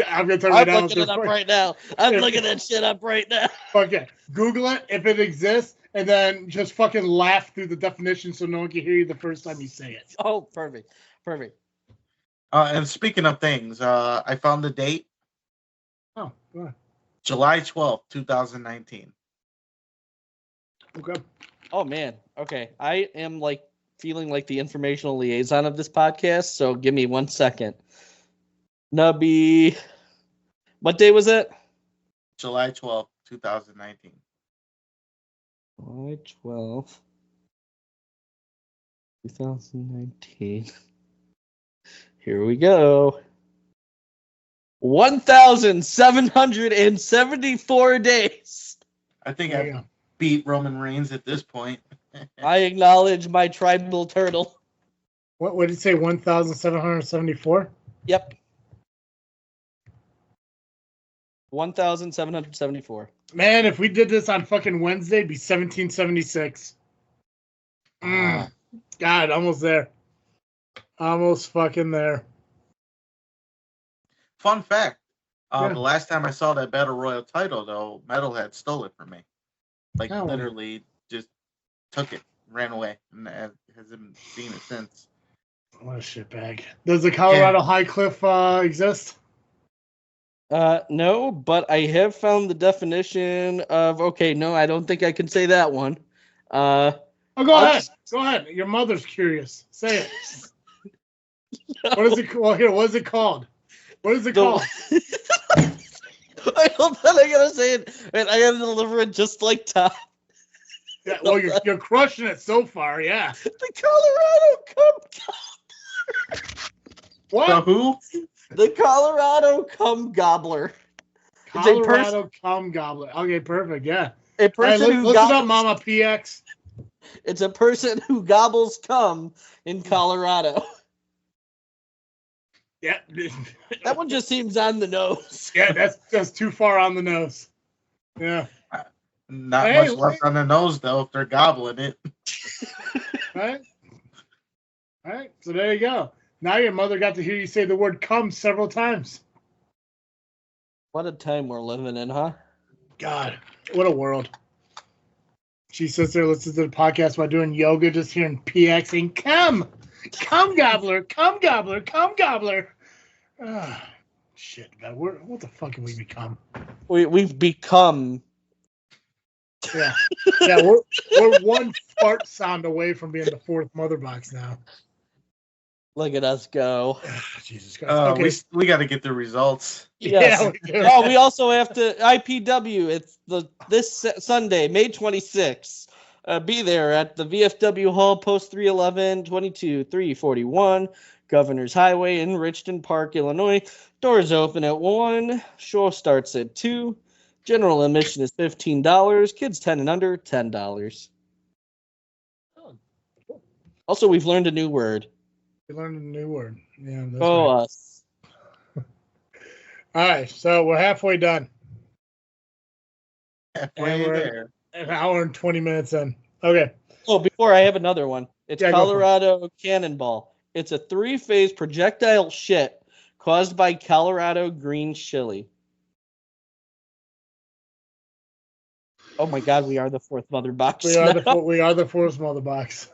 I'm gonna tell you right now. looking it up right now. I'm looking that shit up right now. Okay, Google it if it exists, and then just fucking laugh through the definition so no one can hear you the first time you say it. Oh, perfect. And speaking of things, I found the date. Oh, go ahead. July 12th, 2019. Okay. Oh man. Okay. I am feeling like the informational liaison of this podcast, so give me 1 second. Nubby. What day was it? July 12th, 2019. July 12th, 2019. Here we go. 1,774 days. I think There I you go. beat Roman Reigns at this point. I acknowledge my tribal turtle. What did it say? 1,774. Yep. 1,774. Man, if we did this on fucking Wednesday, it'd be 1776. God, almost there. Almost fucking there. Fun fact. Yeah. The last time I saw that Battle Royal title, though, Metalhead stole it from me. Oh. Literally just took it, ran away, and hasn't seen it since. What a shitbag. Does the Colorado High Cliff exist? No, but I have found the definition of, okay, no, I don't think I can say that one. Oh, go ahead. Go ahead. Your mother's curious. Say it. What is it? Well, here, what is it called? What is it called? I hope that I gotta say it. Man, I gotta deliver it just like Tom. Yeah, well, you're crushing it so far, yeah. The Colorado What? So who? The Colorado Cum Gobbler. Colorado Cum Gobbler. Okay, perfect, yeah. A person who listen up, gobbles. Mama PX. It's a person who gobbles cum in Colorado. Yeah. That one just seems on the nose. Yeah, that's just too far on the nose. Yeah. Not Hey, much left on the nose, though, if they're gobbling it. Right? All right, so there you go. Now your mother got to hear you say the word cum several times. What a time we're living in, huh? God, what a world. She sits there, listens to the podcast while doing yoga, just hearing PX saying, come gobbler, come gobbler, come gobbler. Ah, shit, man, what the fuck have we become? We've become. Yeah, we're one fart sound away from being the fourth mother box now. Look at us go. Jesus Christ. Okay. We got to get the results. Yes. Yeah, we do. Oh, we also have to IPW. It's this Sunday, May 26th. Be there at the VFW Hall, Post 311, 22341, Governor's Highway in Richton Park, Illinois. Doors open at 1. Show starts at 2. General admission is $15. Kids 10 and under, $10. Also, we've learned a new word. We learned a new word. Yeah. That's Oh, right. us. All right, so we're halfway done. Halfway we're there. An hour and 20 minutes in. Okay. Oh, before I have another one. It's Yeah, go for it. Colorado Cannonball. It's a 3-phase projectile shit caused by Colorado green chili. Oh my God, we are the fourth mother box. We are now. we are the fourth mother box.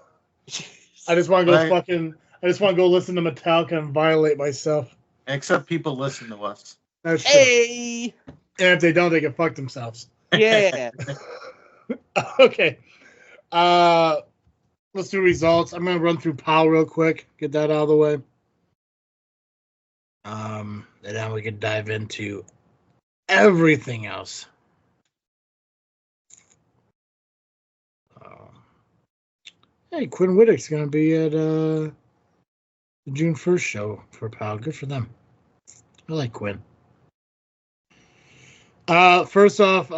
I just want to go I just want to go listen to Metallica and violate myself. Except people listen to us. That's true. Hey, And if they don't, they can fuck themselves. yeah. Okay. Let's do results. I'm gonna run through POW real quick. Get that out of the way. And then we can dive into everything else. Hey, Quinn Whittick's gonna be at the June 1st show for POW. Good for them. I like Quinn. First off,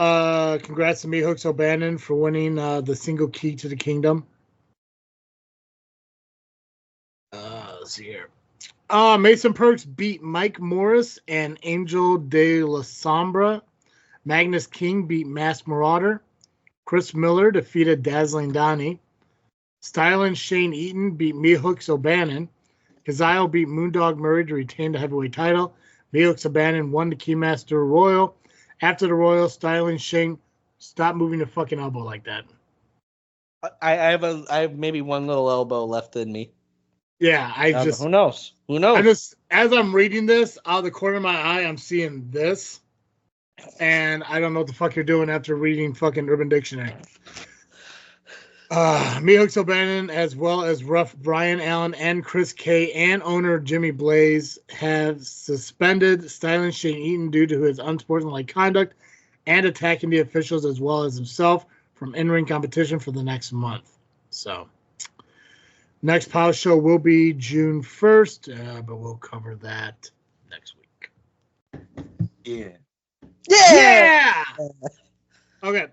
congrats to Me Hooks O'Bannon for winning the single key to the kingdom. Let's see here. Mason Perks beat Mike Morris and Angel de la Sombra. Magnus King beat Mass Marauder. Chris Miller defeated Dazzling Donnie. Stylin' Shane Eaton beat Me Hooks O'Bannon. Kazile beat Moondog Murray to retain the heavyweight title. Felix Abanon won the Keymaster Royal. After the Royal, Styling Shane, stop moving the fucking elbow like that. I have maybe one little elbow left in me. Yeah, Who knows? Who knows? I just, as I'm reading this, out of the corner of my eye, I'm seeing this. And I don't know what the fuck you're doing after reading fucking Urban Dictionary. Mihooks O'Bannon, as well as Rough Brian Allen and Chris K. and owner Jimmy Blaze have suspended Styling Shane Eaton due to his unsportsmanlike conduct and attacking the officials as well as himself from in-ring competition for the next month. So, next POW show will be June 1st, but we'll cover that next week. Yeah. Yeah! Okay.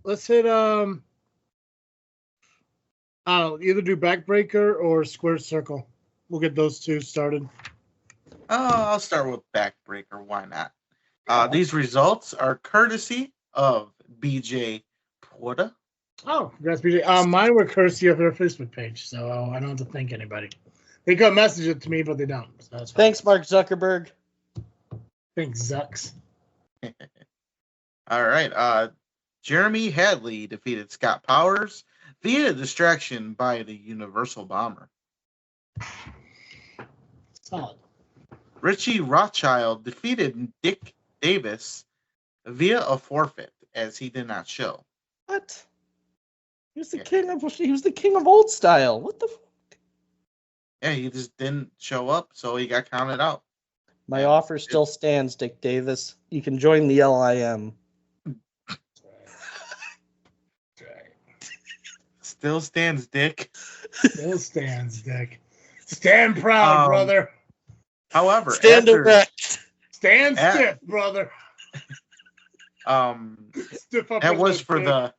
Let's hit either do Backbreaker or Square Circle. We'll get those two started. I'll start with Backbreaker. Why not? These results are courtesy of BJ Porta. Oh, congrats, BJ. Mine were courtesy of their Facebook page, so I don't have to thank anybody. They could message it to me, but they don't. So that's fine. Thanks, Mark Zuckerberg. Thanks, Zucks. All right. Jeremy Hadley defeated Scott Powers via distraction by the Universal Bomber. Solid. Richie Rothschild defeated Dick Davis via a forfeit as he did not show. What? He was the king of old style. What the fuck? Yeah, he just didn't show up, so he got counted out. My offer still stands, Dick Davis. You can join the LIM. Still stands, Dick. Still stands, Dick. Stand proud, brother. However, Stand erect. Stand stiff, brother. Stiff up. That was for the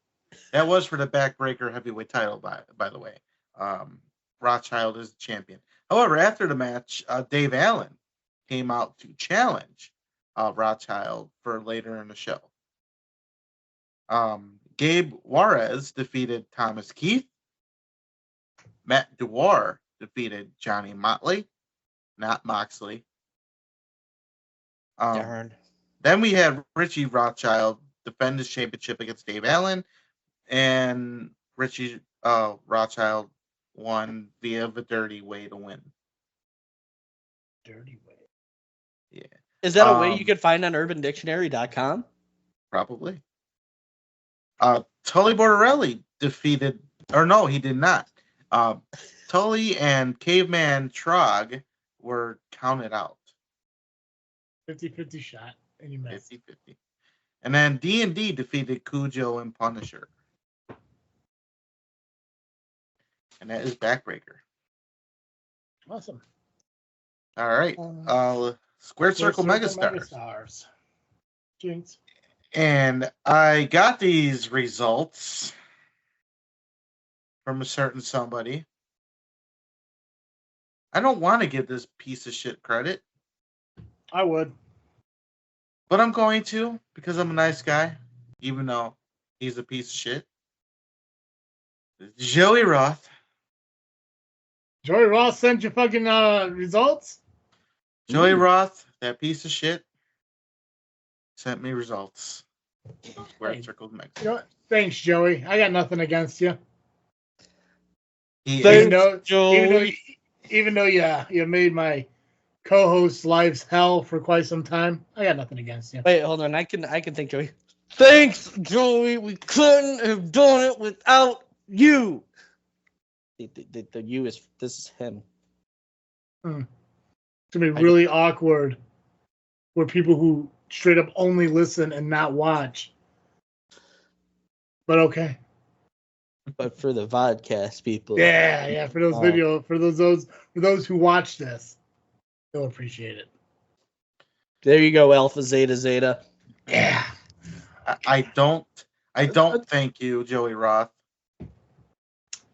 Backbreaker heavyweight title, by the way. Rothschild is the champion. However, after the match, Dave Allen came out to challenge Rothschild for later in the show. Gabe Juarez defeated Thomas Keith. Matt Dewar defeated Johnny Motley, not Moxley. Darn. Then we had Richie Rothschild defend his championship against Dave Allen, and Richie Rothschild won via the dirty way to win. Dirty way. Yeah. Is that a way you could find on UrbanDictionary.com? Probably. Tully Bordarelli defeated, or no, he did not. Tully and Caveman Trog were counted out. 50-50 shot, and you missed. 50-50. And then D&D defeated Cujo and Punisher. And that is Backbreaker. Awesome. All right. Square Circle Megastars. Jinx. And I got these results from a certain somebody. I don't want to give this piece of shit credit. I would. But I'm going to because I'm a nice guy, even though he's a piece of shit. Joey Roth. Joey Roth sent you fucking results? Joey Roth, that piece of shit, sent me results. Where it circled Mexico. You know what? Thanks, Joey. I got nothing against you. Even though you made my co-host lives hell for quite some time, I got nothing against you. Wait, hold on. I can thank Joey. Thanks, Joey. We couldn't have done it without you. The you is this is him. It's gonna be really awkward for people who straight up only listen and not watch. But okay. But for the vodcast people. Yeah, for those for those who watch this, they'll appreciate it. There you go, Alpha Zeta Zeta. Yeah. I don't thank you, Joey Roth.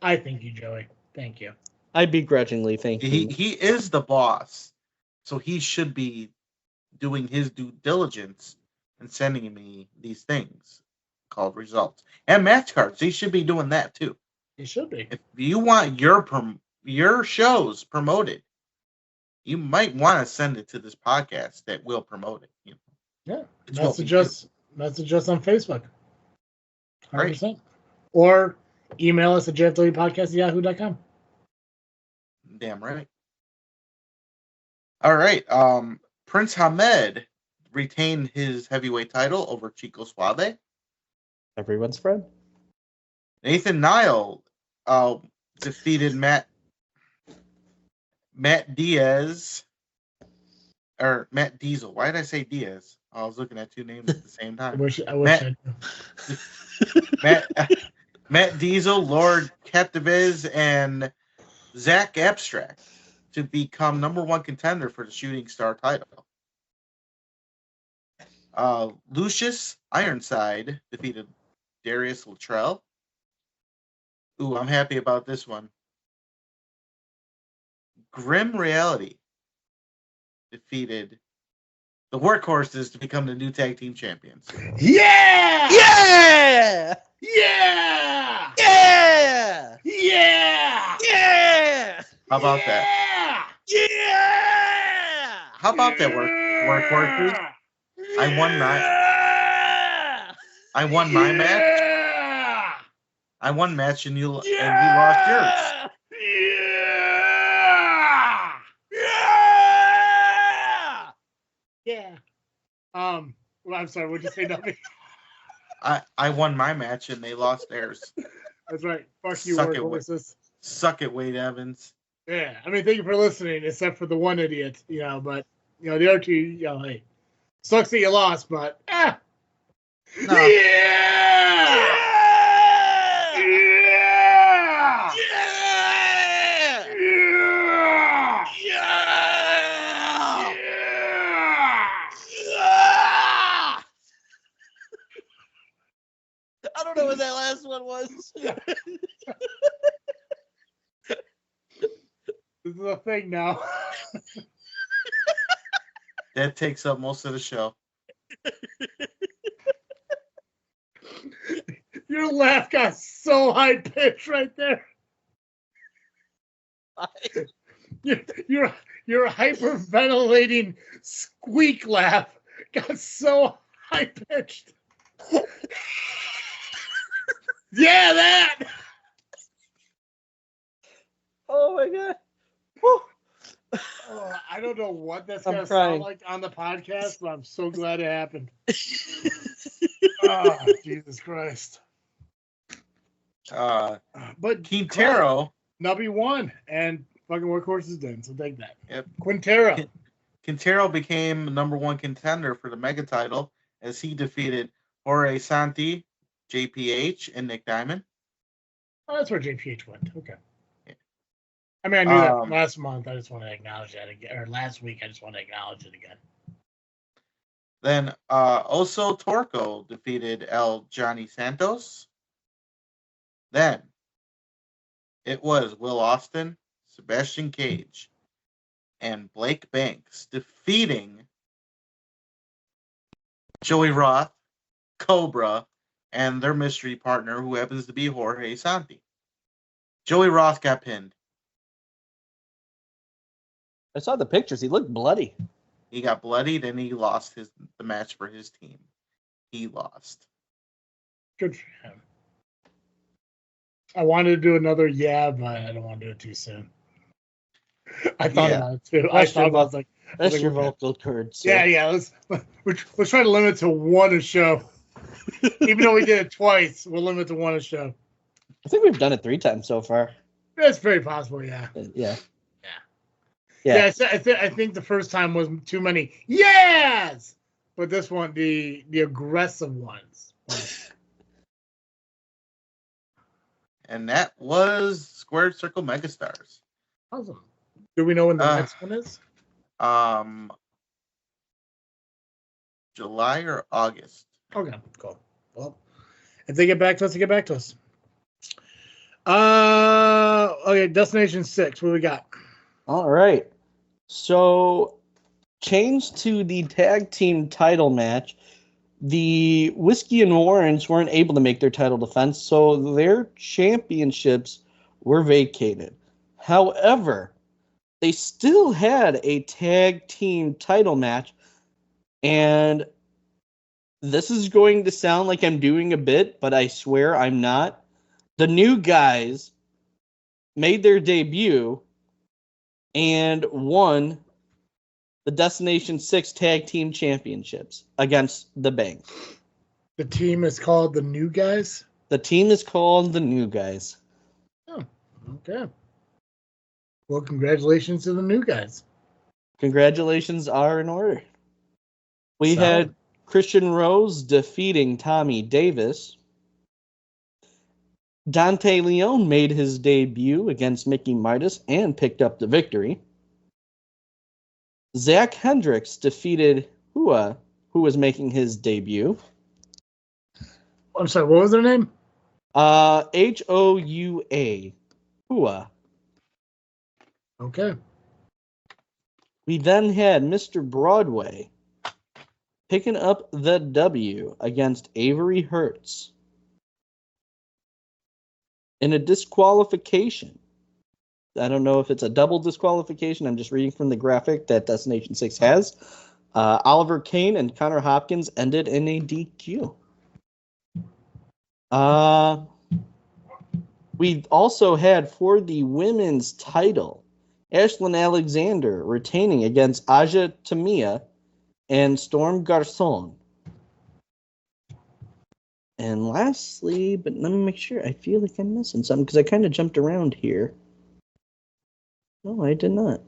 I thank you, Joey. Thank you. I begrudgingly thank you. He is the boss, so he should be doing his due diligence and sending me these things called results and match cards. He should be doing that too. He should be. If you want your your show's promoted, you might want to send it to this podcast that will promote it. You know? Yeah, It's what we message us on Facebook. 100%. Right. Or email us at JFWpodcast@yahoo.com. Damn right. All right. Prince Hamed retained his heavyweight title over Chico Suave. Everyone's friend. Nathan Nile defeated Matt Diaz, or Matt Dizzle. Why did I say Diaz? I was looking at two names at the same time. I wish Matt- I knew. Matt Dizzle, Lord Captivez, and Zach Abstract to become number one contender for the Shooting Star title. Lucius Ironside defeated Darius Luttrell. Ooh, I'm happy about this one. Grim Reality defeated the Workhorses to become the new tag team champions. Yeah! Yeah! Yeah! Yeah! Yeah! Yeah! How about that? Yeah! How about that Workhorses? I won my match. Yeah! I won match and you lost yours. Yeah! Yeah. Well, I'm sorry. What'd you say, Nubby? I won my match and they lost theirs. That's right. Fuck you, Suck it, Workhorses. Suck it, Wade Evans. Yeah. I mean, thank you for listening, except for the one idiot, but the other two, hey, sucks that you lost, but No. Yeah! Yeah! I don't know what that last one was. This is a thing now. That takes up most of the show. Your laugh got so high pitched right there. Your hyperventilating squeak laugh got so high pitched. Yeah, that. Oh my god. Oh, I don't know what that's I'm gonna crying. sound like on the podcast, but I'm so glad it happened. Oh, Jesus Christ! But Quintero. Nubby won, and fucking Workhorses didn't. So take that. Yep. Quintero. Quintero became number one contender for the mega title as he defeated Jorge Santi, JPH, and Nick Diamond. Oh, that's where JPH went. Okay. Yeah. I mean, I knew that last month. I just want to acknowledge that again. Or last week, I just want to acknowledge it again. Then Oso Torco defeated El Johnny Santos. Then it was Will Austin, Sebastian Cage, and Blake Banks defeating Joey Roth, Cobra, and their mystery partner, who happens to be Jorge Santi. Joey Roth got pinned. I saw the pictures. He looked bloody. He got bloodied and he lost the match for his team. He lost. Good for him. I wanted to do another but I don't want to do it too soon. I thought about it too. That's your vocal cords. So. Yeah. Let's try to limit it to one a show. Even though we did it twice, we'll limit it to one a show. I think we've done it 3 times so far. That's very possible. Yeah. Yeah. I think the first time was too many yes, but this one the aggressive ones. And that was Squared Circle Megastars. Awesome. Do we know when the next one is? July or August. Okay, cool. Well, if they get back to us, they get back to us. Okay, Destination 6. What do we got? All right. So, change to the tag team title match. The Whiskey and Warrens weren't able to make their title defense, so their championships were vacated. However, they still had a tag team title match, and this is going to sound like I'm doing a bit, but I swear I'm not. The new guys made their debut and won the Destination 6 Tag Team Championships against the Bang. The team is called the New Guys? The team is called the New Guys. Oh, okay. Well, congratulations to the New Guys. Congratulations are in order. We had Christian Rose defeating Tommy Davis. Dante Leone made his debut against Mickey Midas and picked up the victory. Zach Hendricks defeated Hua, who was making his debut. I'm sorry, what was their name? Houa. Hua. Okay. We then had Mr. Broadway picking up the W against Avery Hertz in a disqualification. I don't know if it's a double disqualification. I'm just reading from the graphic that Destination 6 has. Oliver Kane and Connor Hopkins ended in a DQ. We also had for the women's title, Ashlyn Alexander retaining against Aja Tamiya and Storm Garcon. And lastly, but let me make sure, I feel like I'm missing something because I kind of jumped around here. No, I did not.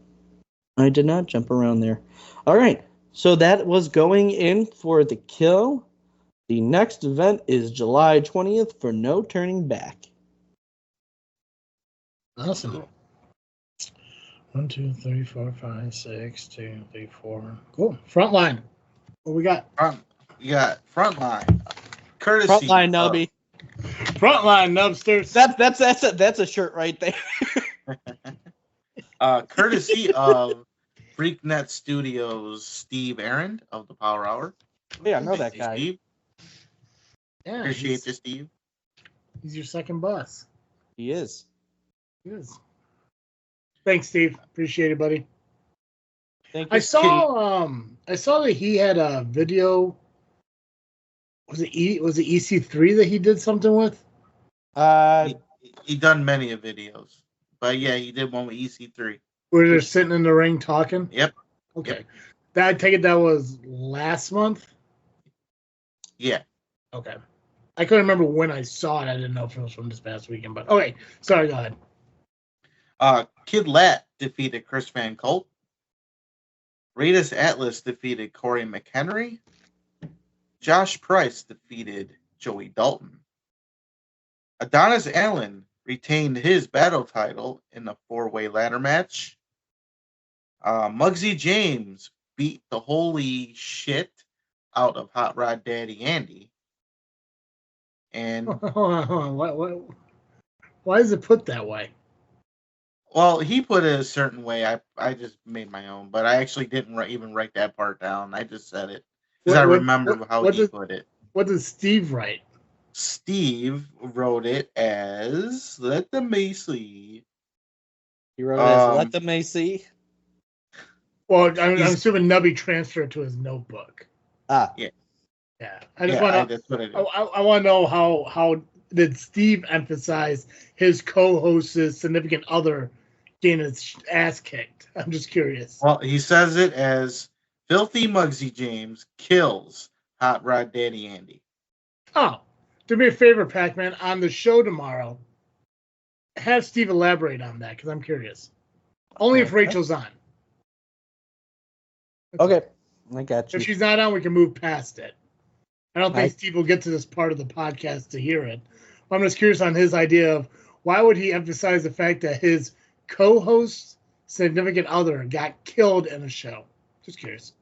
I did not jump around there. All right, so that was going in for the kill. The next event is July 20th for No Turning Back. Awesome. 1, 2, 3, 4, 5, 6, 2, 3, 4. Cool. Frontline. What we got? You got Frontline. Courtesy. Frontline, Nubby. Frontline, Nubsters. That's a shirt right there. Courtesy of Freaknet Studios, Steve Aaron of the Power Hour. Yeah, I know that guy. Steve. Yeah, Appreciate you, Steve. He's your second boss. He is. He is. Thanks, Steve. Appreciate it, buddy. Thank you. I saw that he had a video. Was it EC3 that he did something with? He done many of videos, but yeah, he did one with EC3. Where they're sitting in the ring talking? Yep. Okay. Yep. I take it that was last month? Yeah. Okay. I couldn't remember when I saw it. I didn't know if it was from this past weekend, but okay. Sorry, go ahead. Kid Lat defeated Chris Van Colt. Raidus Atlas defeated Corey McHenry. Josh Price defeated Joey Dalton. Adonis Allen retained his battle title in the 4-way ladder match. Muggsy James beat the holy shit out of Hot Rod Daddy Andy. And Hold on. Why is it put that way? well, he put it a certain way. I just made my own, but I actually didn't even write that part down. I just said it because I remember how he put it. What does Steve write? Steve wrote it as let me see. He wrote it as Let the May See. Well, I'm assuming Nubby transferred it to his notebook. Yeah. Yeah. I just want to. I want to know how did Steve emphasize his co-host's significant other getting his ass kicked? I'm just curious. Well, he says it as Filthy Muggsy James kills Hot Rod Daddy Andy. Oh, do me a favor, Pacman, on the show tomorrow, have Steve elaborate on that because I'm curious. Only if Rachel's on. Okay, I got you. If she's not on, we can move past it. I don't think Steve will get to this part of the podcast to hear it. I'm just curious on his idea of why would he emphasize the fact that his co-host's significant other got killed in a show. Just curious.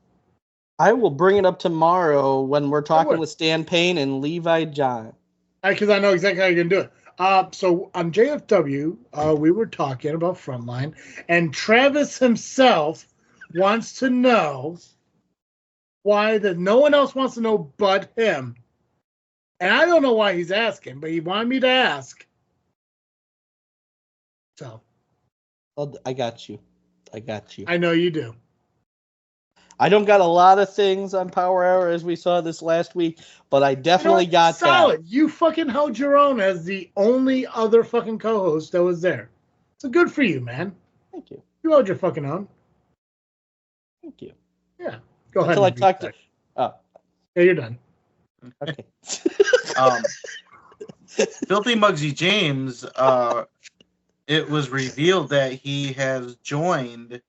I will bring it up tomorrow when we're talking with Stan Payne and Levi John. Because I know exactly how you're going to do it. So on JFW, we were talking about Frontline, and Travis himself wants to know why that no one else wants to know but him. And I don't know why he's asking, but he wanted me to ask. So I got you. I know you do. I don't got a lot of things on Power Hour as we saw this last week, but I definitely got solid. that. You fucking held your own as the only other fucking co-host that was there. So good for you, man. Thank you. You held your fucking own. Thank you. Yeah. Go ahead. Until I talked to. Oh. Yeah, you're done. Okay. Filthy Muggsy James, it was revealed that he has joined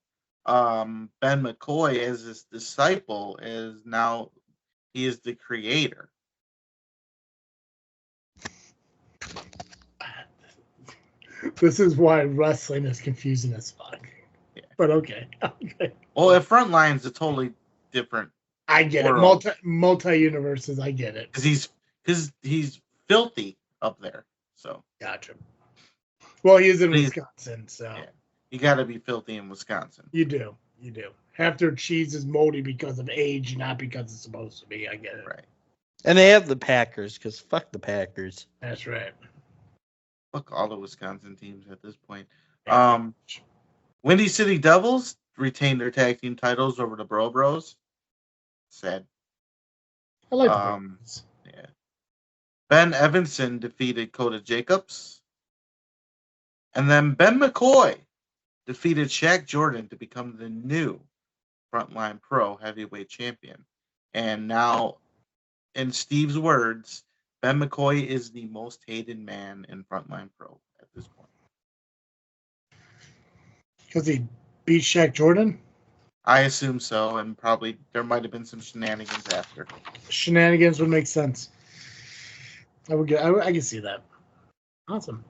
Ben McCoy as his disciple, as now he is the creator. This is why wrestling is confusing as fuck. Yeah. But okay. Well, if Frontline's a totally different. I get world. it. Multi universes. I get it. Because he's filthy up there. So Gotcha. Well, he is in He's- Wisconsin, so yeah. You got to be filthy in Wisconsin. you do. Half their cheese is moldy because of age, not because it's supposed to be. I get it. Right. And they have the Packers, because fuck the Packers. That's right. Fuck all the Wisconsin teams at this point. Yeah. Windy City Devils retained their tag team titles over the Bro Bros. Sad. I like the Um, Bruins. Yeah. Ben Evanson defeated Coda Jacobs. And then Ben McCoy defeated Shaq Jordan to become the new Frontline Pro Heavyweight Champion. And now, in Steve's words, Ben McCoy is the most hated man in Frontline Pro at this point. Because he beat Shaq Jordan. I assume so, and probably there might have been some shenanigans after. Shenanigans would make sense. I can see that. Awesome.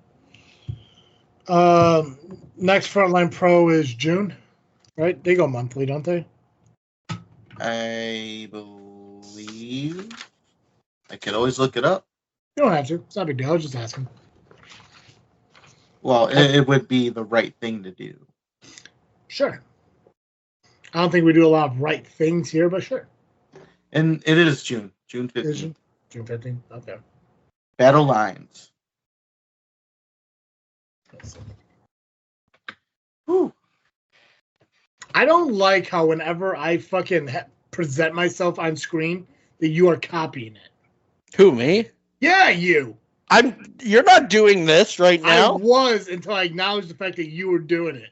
Next Frontline Pro is June, right? They go monthly, don't they? I believe. I could always look it up. You don't have to. It's not a big deal. I was just asking. Well, it would be the right thing to do. Sure. I don't think we do a lot of right things here, but sure. And it is June 15th. Is it? June 15th? Okay. Battle Lines. Whew. I don't like how whenever I fucking present myself on screen that you are copying it. Who, me? Yeah, you. You're not doing this right I now. was until I acknowledged the fact that you were doing it.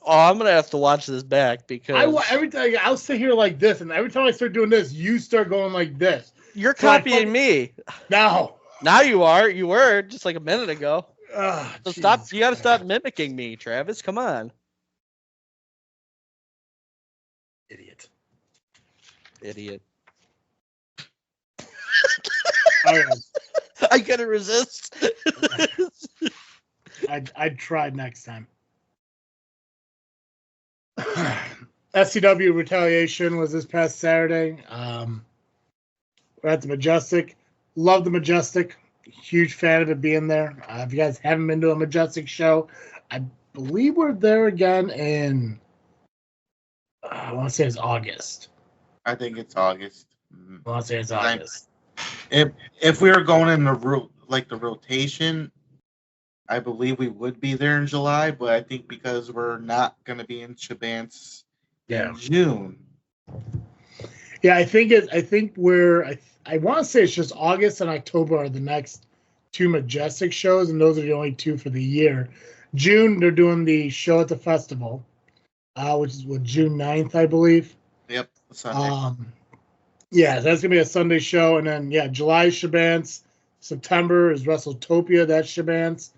I'm gonna have to watch this back because Every time I'll sit here like this, and every time I start doing this, you start going like this. you're So I copying me. Now. Now you are. You were just like a minute ago. So stop. Jesus You got to Christ. stop mimicking me, Travis. Come on, Idiot. idiot. All right. I couldn't resist. I'd try next time. SCW Retaliation was this past Saturday. We're at the Majestic. Love the Majestic. Huge fan of it being there. If you guys haven't been to a Majestic show, I believe we're there again in, I want to say it's August. I think it's August. I want to say it's August. If we were going in the rotation, I believe we would be there in July, but I think because we're not going to be in Chabance in June. Yeah, I want to say it's just August and October are the next two Majestic shows, and those are the only two for the year. June, they're doing the show at the festival, which is June 9th, I believe. Yep, Sunday. Yeah, that's going to be a Sunday show. And then, July is Shabance. September is WrestleTopia, that's Shabance.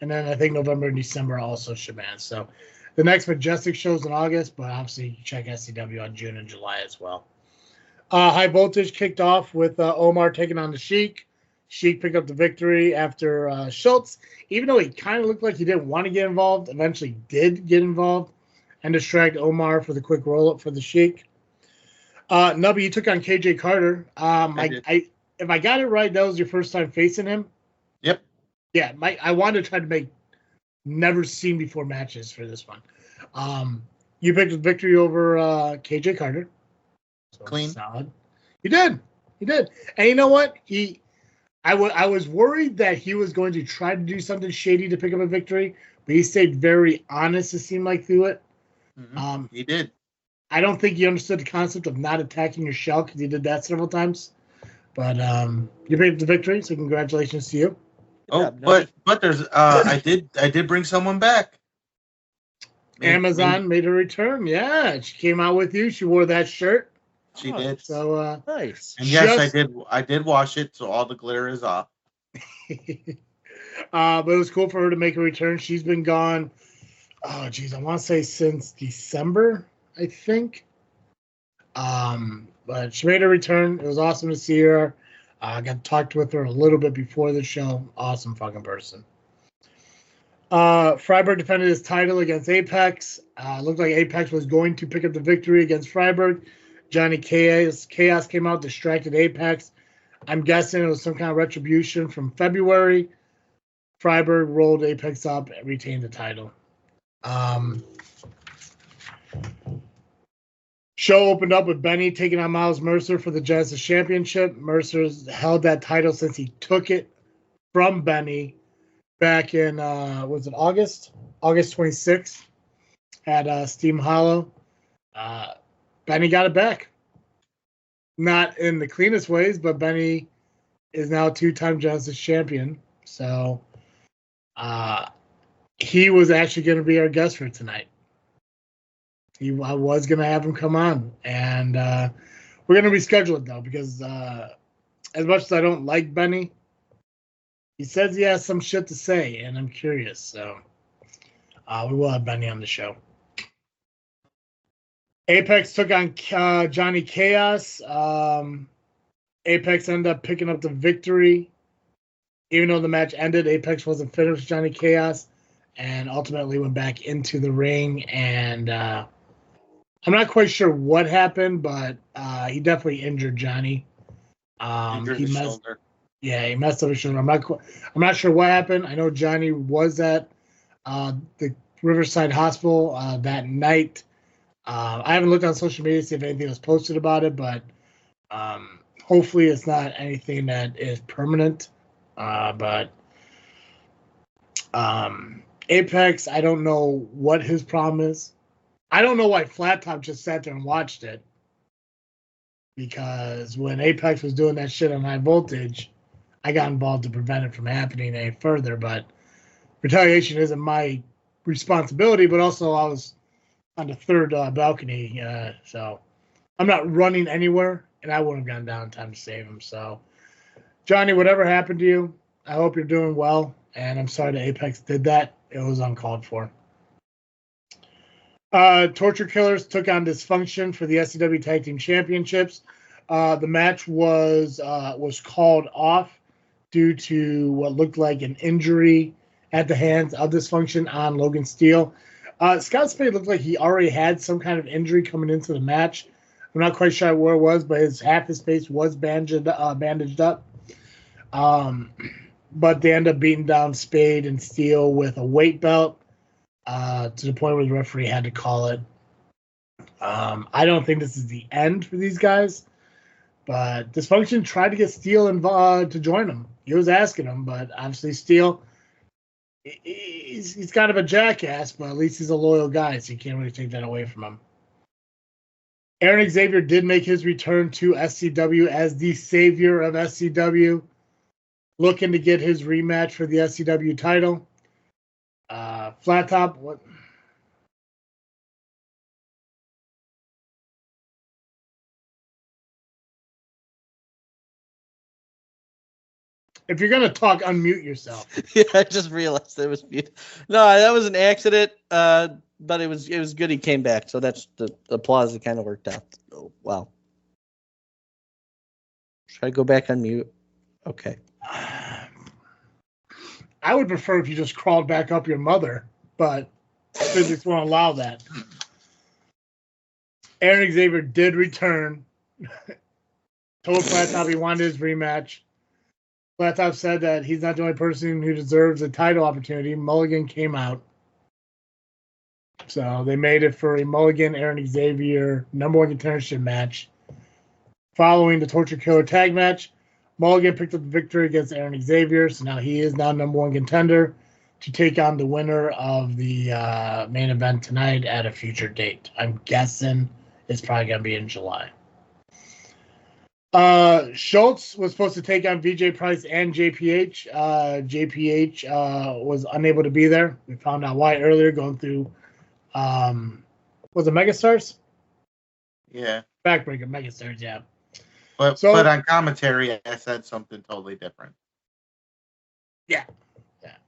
And then I think November and December are also Shabance. So the next Majestic show is in August, but obviously check SCW on June and July as well. High Voltage kicked off with Omar taking on the Sheik. Sheik picked up the victory after Schultz, even though he kind of looked like he didn't want to get involved, eventually did get involved and distract Omar for the quick roll-up for the Sheik. Nubby, you took on KJ Carter. If I got it right, that was your first time facing him. Yep. Yeah, I wanted to try to make never seen before matches for this one. You picked the victory over KJ Carter. So Clean. Solid. He did. And you know what? I was worried that he was going to try to do something shady to pick up a victory, but he stayed very honest, it seemed like, through it. He did. I don't think he understood the concept of not attacking your shell because he did that several times. But you picked up the victory, so congratulations to you. Oh, but there's I did bring someone back. Amazon made a return. Yeah, she came out with you. She wore that shirt. She did. So nice. And yes, I did wash it, so all the glitter is off. But it was cool for her to make a return. She's been gone. Oh, geez, I want to say since December, I think. But she made a return. It was awesome to see her. I got to talk with her a little bit before the show. Awesome fucking person. Freiburg defended his title against Apex. Looked like Apex was going to pick up the victory against Freiburg. Johnny Chaos came out, distracted Apex. I'm guessing it was some kind of retribution from February. Freiburg rolled Apex up and retained the title. Show opened up with Benny taking on Miles Mercer for the Genesis Championship. Mercer's held that title since he took it from Benny back in, was it August? August 26th at Steam Hollow. Benny got it back. Not in the cleanest ways, but Benny is now a two-time Genesis champion. So he was actually going to be our guest for tonight. I was going to have him come on. And we're going to reschedule it, though, because as much as I don't like Benny, he says he has some shit to say, and I'm curious. So we will have Benny on the show. Apex took on Johnny Chaos. Apex ended up picking up the victory. Even though the match ended, Apex wasn't finished with Johnny Chaos and ultimately went back into the ring. And I'm not quite sure what happened, but he definitely injured Johnny. Injured his shoulder. Yeah, he messed up his shoulder. I'm not sure what happened. I know Johnny was at the Riverside Hospital that night. I haven't looked on social media to see if anything was posted about it, but hopefully it's not anything that is permanent. But Apex, I don't know what his problem is. I don't know why Flat Top just sat there and watched it. Because when Apex was doing that shit on High Voltage, I got involved to prevent it from happening any further. But retaliation isn't my responsibility, but also I was on the third balcony, so I'm not running anywhere, and I wouldn't have gone down in time to save him. So, Johnny, whatever happened to you, I hope you're doing well, and I'm sorry that Apex did that. It was uncalled for. Torture Killers took on Dysfunction for the SCW Tag Team Championships. The match was called off due to what looked like an injury at the hands of Dysfunction on Logan Steele. Scott Spade looked like he already had some kind of injury coming into the match. I'm not quite sure where it was, but half his face was bandaged up. But they end up beating down Spade and Steele with a weight belt to the point where the referee had to call it. I don't think this is the end for these guys, but Dysfunction tried to get Steele involved to join him. He was asking him, but obviously Steele, he's kind of a jackass, but at least he's a loyal guy, so you can't really take that away from him. Aaron Xavier did make his return to SCW as the savior of SCW, looking to get his rematch for the SCW title. Flat Top, what? If you're gonna talk, unmute yourself. Yeah, I just realized it was mute. No, that was an accident. But it was good he came back. So that's the applause that kind of worked out. Oh, wow. Should I go back on mute? Okay. I would prefer if you just crawled back up your mother, but physics won't allow that. Aaron Xavier did return. Told Flat Top he wanted his rematch. Flat Top said that he's not the only person who deserves a title opportunity. Mulligan came out. So they made it for a Mulligan Aaron Xavier #1 contendership match. Following the Torture Killer tag match, Mulligan picked up the victory against Aaron Xavier, so now he is now number one contender to take on the winner of the main event tonight at a future date. I'm guessing it's probably going to be in July. Schultz was supposed to take on VJ Price and JPH. JPH was unable to be there. We found out why earlier going through, was it Megastars? Yeah. Backbreaker, Megastars, yeah. But on commentary, I said something totally different. Yeah.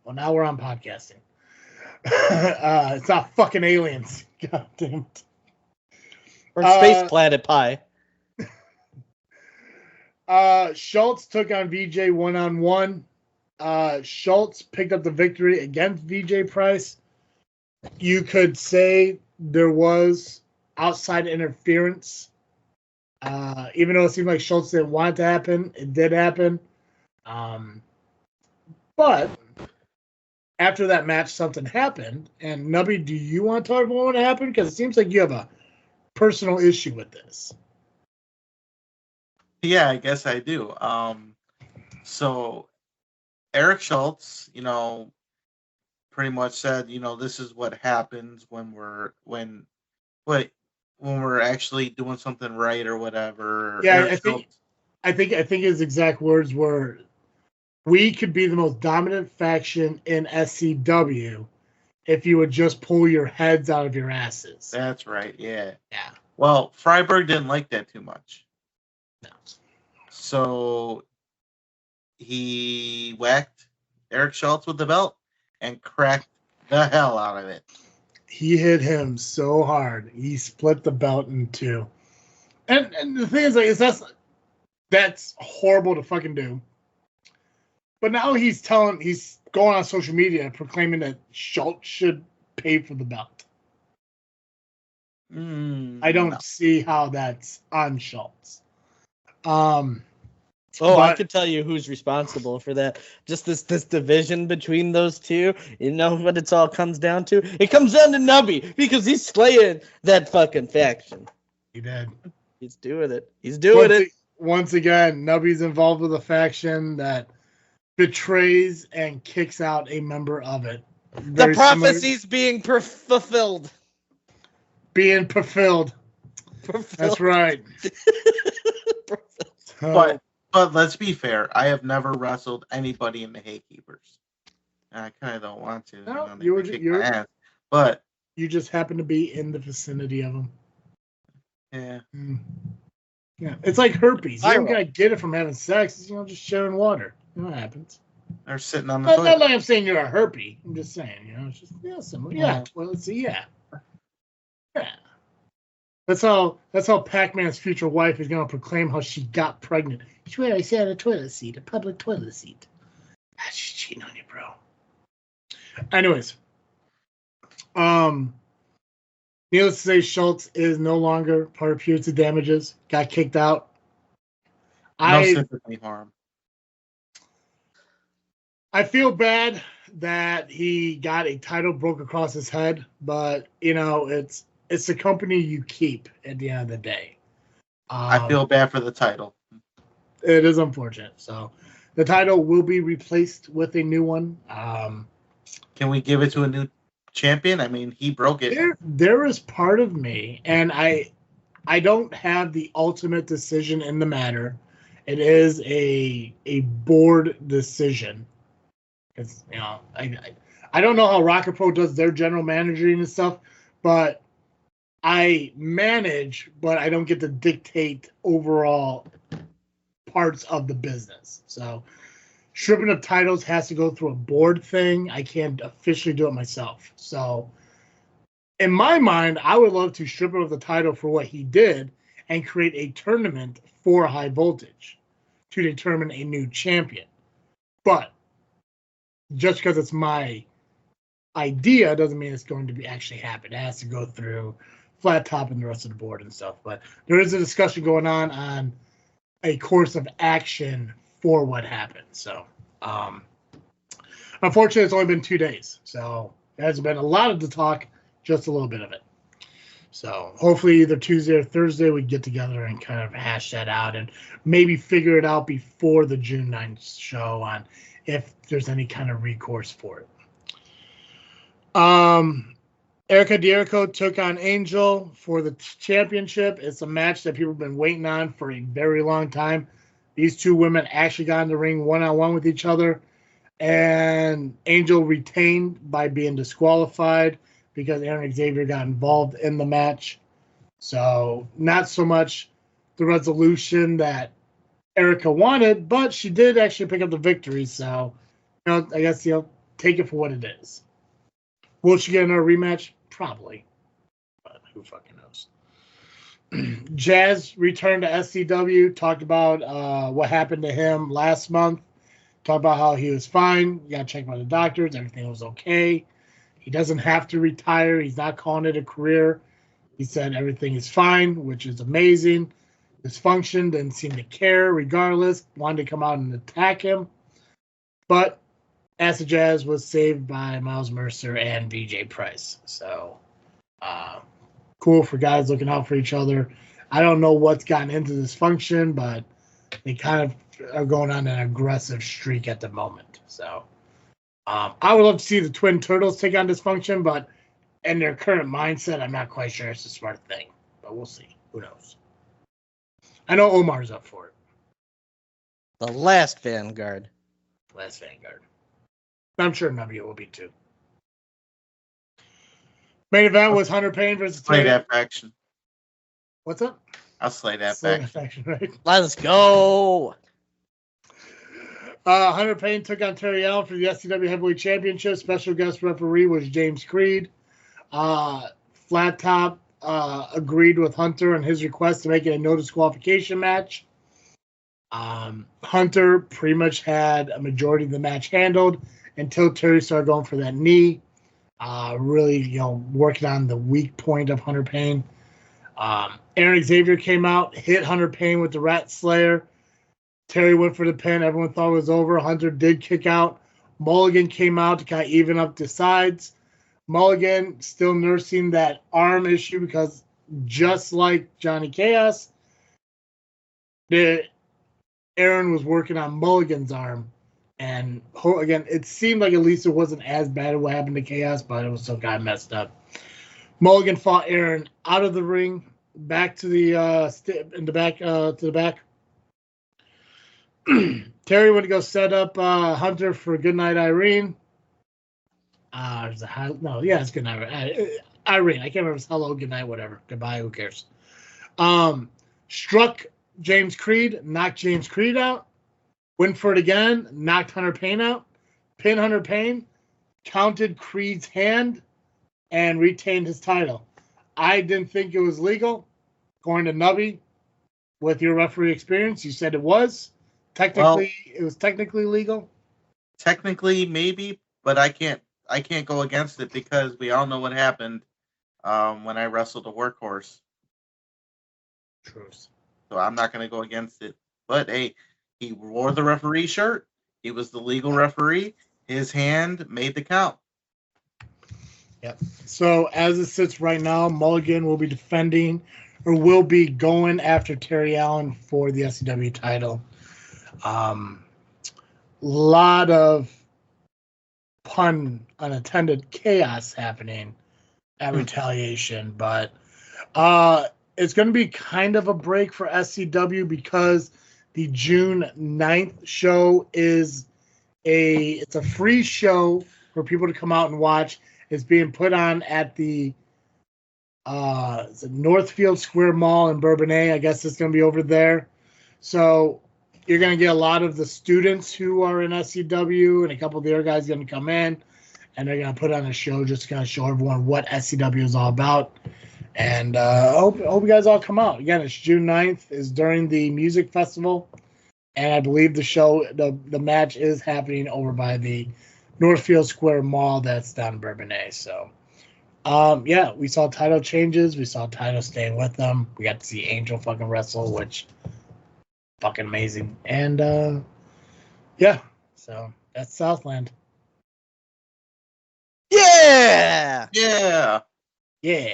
Well, now we're on podcasting. It's not fucking aliens. God damn it. Or Space Planet Pie. Schultz took on VJ one-on-one. Schultz picked up the victory against VJ Price. You could say there was outside interference. Even though it seemed like Schultz didn't want it to happen, it did happen. But after that match, something happened. And Nubby, do you want to talk about what happened? Because it seems like you have a personal issue with this. Yeah, I guess I do. So Eric Schultz, pretty much said, this is what happens when we're actually doing something right or whatever. Yeah, I think his exact words were, "We could be the most dominant faction in SCW if you would just pull your heads out of your asses." That's right. Yeah. Yeah. Well, Freiberg didn't like that too much. No. So he whacked Eric Schultz with the belt and cracked the hell out of it. He hit him so hard. He split the belt in two. And the thing is, that's horrible to fucking do. But now he's going on social media proclaiming that Schultz should pay for the belt. I don't see how that's on Schultz. I could tell you who's responsible for that. Just this division between those two. You know what it's all comes down to? It comes down to Nubby because he's slaying that fucking faction. He did. He's doing it. He's doing it. Once again, Nubby's involved with a faction that betrays and kicks out a member of it. The prophecy's being fulfilled. Being fulfilled. That's right. But let's be fair. I have never wrestled anybody in the Haykeepers. I kind of don't want to. No, my ass. But you just happen to be in the vicinity of them. Yeah. Yeah. It's like herpes. You don't gotta get it from having sex. It's, just sharing water. What happens? They're sitting on the toilet. Not like I'm saying you're a herpy. I'm just saying, it's just similar. Yeah. Well, let's see. Yeah. That's how Pacman's future wife is gonna proclaim how she got pregnant. I swear I sat on a toilet seat, a public toilet seat. She's cheating on you, bro. Anyways, needless to say, Schultz is no longer part of Purity Damages. Got kicked out. No sympathy for him. I feel bad that he got a title broke across his head, but it's the company you keep at the end of the day. I feel bad for the title. It is unfortunate. So the title will be replaced with a new one. Can we give it to a new champion? I mean, he broke it. There is part of me, and I don't have the ultimate decision in the matter. It is a board decision. Because I don't know how Rocket Pro does their general managing and stuff, but I manage, but I don't get to dictate overall parts of the business. So stripping of titles has to go through a board thing. I can't officially do it myself. So in my mind, I would love to strip him of the title for what he did and create a tournament for High Voltage to determine a new champion. But just because it's my idea doesn't mean it's going to be actually happen. It has to go through Flat Top and the rest of the board and stuff. But there is a discussion going on a course of action for what happened. So, unfortunately, it's only been 2 days. So, there hasn't been a lot of the talk, just a little bit of it. So hopefully either Tuesday or Thursday we get together and kind of hash that out and maybe figure it out before the June 9th show on if there's any kind of recourse for it. Erica Dierico took on Angel for the championship. It's a match that people have been waiting on for a very long time. These two women actually got in the ring one-on-one with each other, and Angel retained by being disqualified because Aaron Xavier got involved in the match. So not so much the resolution that Erica wanted, but she did actually pick up the victory. So, I guess, take it for what it is. Will she get another rematch? Probably. But who fucking knows? Jazz returned to SCW, talked about what happened to him last month, talked about how he was fine. You got to check by the doctors. Everything was okay. He doesn't have to retire. He's not calling it a career. He said everything is fine, which is amazing. Dysfunction, didn't seem to care regardless. Wanted to come out and attack him. But Acid Jazz was saved by Miles Mercer and VJ Price. So, cool for guys looking out for each other. I don't know what's gotten into dysfunction, but they kind of are going on an aggressive streak at the moment. So, I would love to see the Twin Turtles take on dysfunction, but in their current mindset, I'm not quite sure it's a smart thing. But we'll see. Who knows? I know Omar's up for it. The last Vanguard. Last Vanguard. I'm sure Nubby will be too. Main event was Hunter Payne versus Slay Terry. that faction. What's up? I'll slay that Slay faction. right? Let's go. Hunter Payne took on Terry Allen for the SCW Heavyweight Championship. Special guest referee was James Creed. Flat Top agreed with Hunter on his request to make it a no disqualification match. Hunter pretty much had a majority of the match handled until Terry started going for that knee. Really, working on the weak point of Hunter Payne. Aaron Xavier came out, hit Hunter Payne with the Rat Slayer. Terry went for the pin. Everyone thought it was over. Hunter did kick out. Mulligan came out to kind of even up the sides. Mulligan still nursing that arm issue because just like Johnny Chaos, Aaron was working on Mulligan's arm. And again, it seemed like at least it wasn't as bad as what happened to Chaos, but it was still kind of messed up. Mulligan fought Aaron out of the ring, back to the to the back. Terry went to go set up Hunter for Goodnight Irene. It's Goodnight Irene. I can't remember if it's hello, goodnight, whatever. Goodbye, who cares? Struck James Creed, knocked James Creed out. Went for it again, knocked Hunter Payne out. Pinned Hunter Payne, counted Creed's hand, and retained his title. I didn't think it was legal. Going to Nubby, with your referee experience, you said it was. Technically, it was technically legal. Technically, maybe, but I can't go against it because we all know what happened when I wrestled a workhorse. Truth. So I'm not going to go against it. But hey, he wore the referee shirt. He was the legal referee. His hand made the count. Yep. So as it sits right now, Mulligan will be defending or will be going after Terry Allen for the SCW title. Lot of pun unattended chaos happening at Retaliation, but it's going to be kind of a break for SCW because the June 9th show is it's a free show for people to come out and watch. It's being put on at the Northfield Square Mall in Bourbonnais. I guess it's going to be over there. So you're going to get a lot of the students who are in SCW and a couple of the other guys going to come in, and they're going to put on a show just to kind of show everyone what SCW is all about. And I hope you guys all come out. Again, it's June 9th. Is during the music festival. And I believe the match is happening over by the Northfield Square Mall that's down in Bourbonnais. So, we saw title changes. We saw title staying with them. We got to see Angel fucking wrestle, which fucking amazing. And, so that's Southland. Yeah! Yeah. Yeah.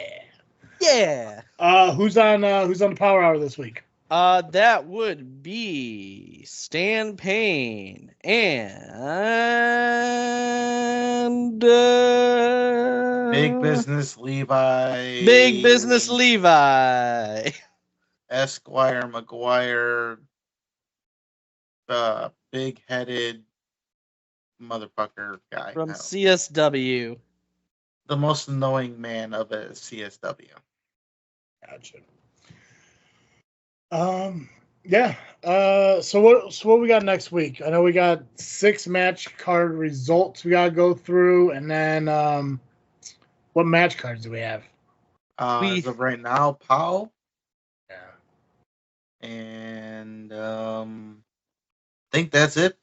Yeah. Who's on the Power Hour this week? That would be Stan Payne and Big Business Levi. Big Business Levi. Esquire McGuire. Big-headed motherfucker guy. From CSW. The most annoying man of a CSW. Gotcha. Yeah. So what we got next week? I know we got 6 match card results we gotta go through, and then what match cards do we have? As of right now, POW. Yeah. And I think that's it.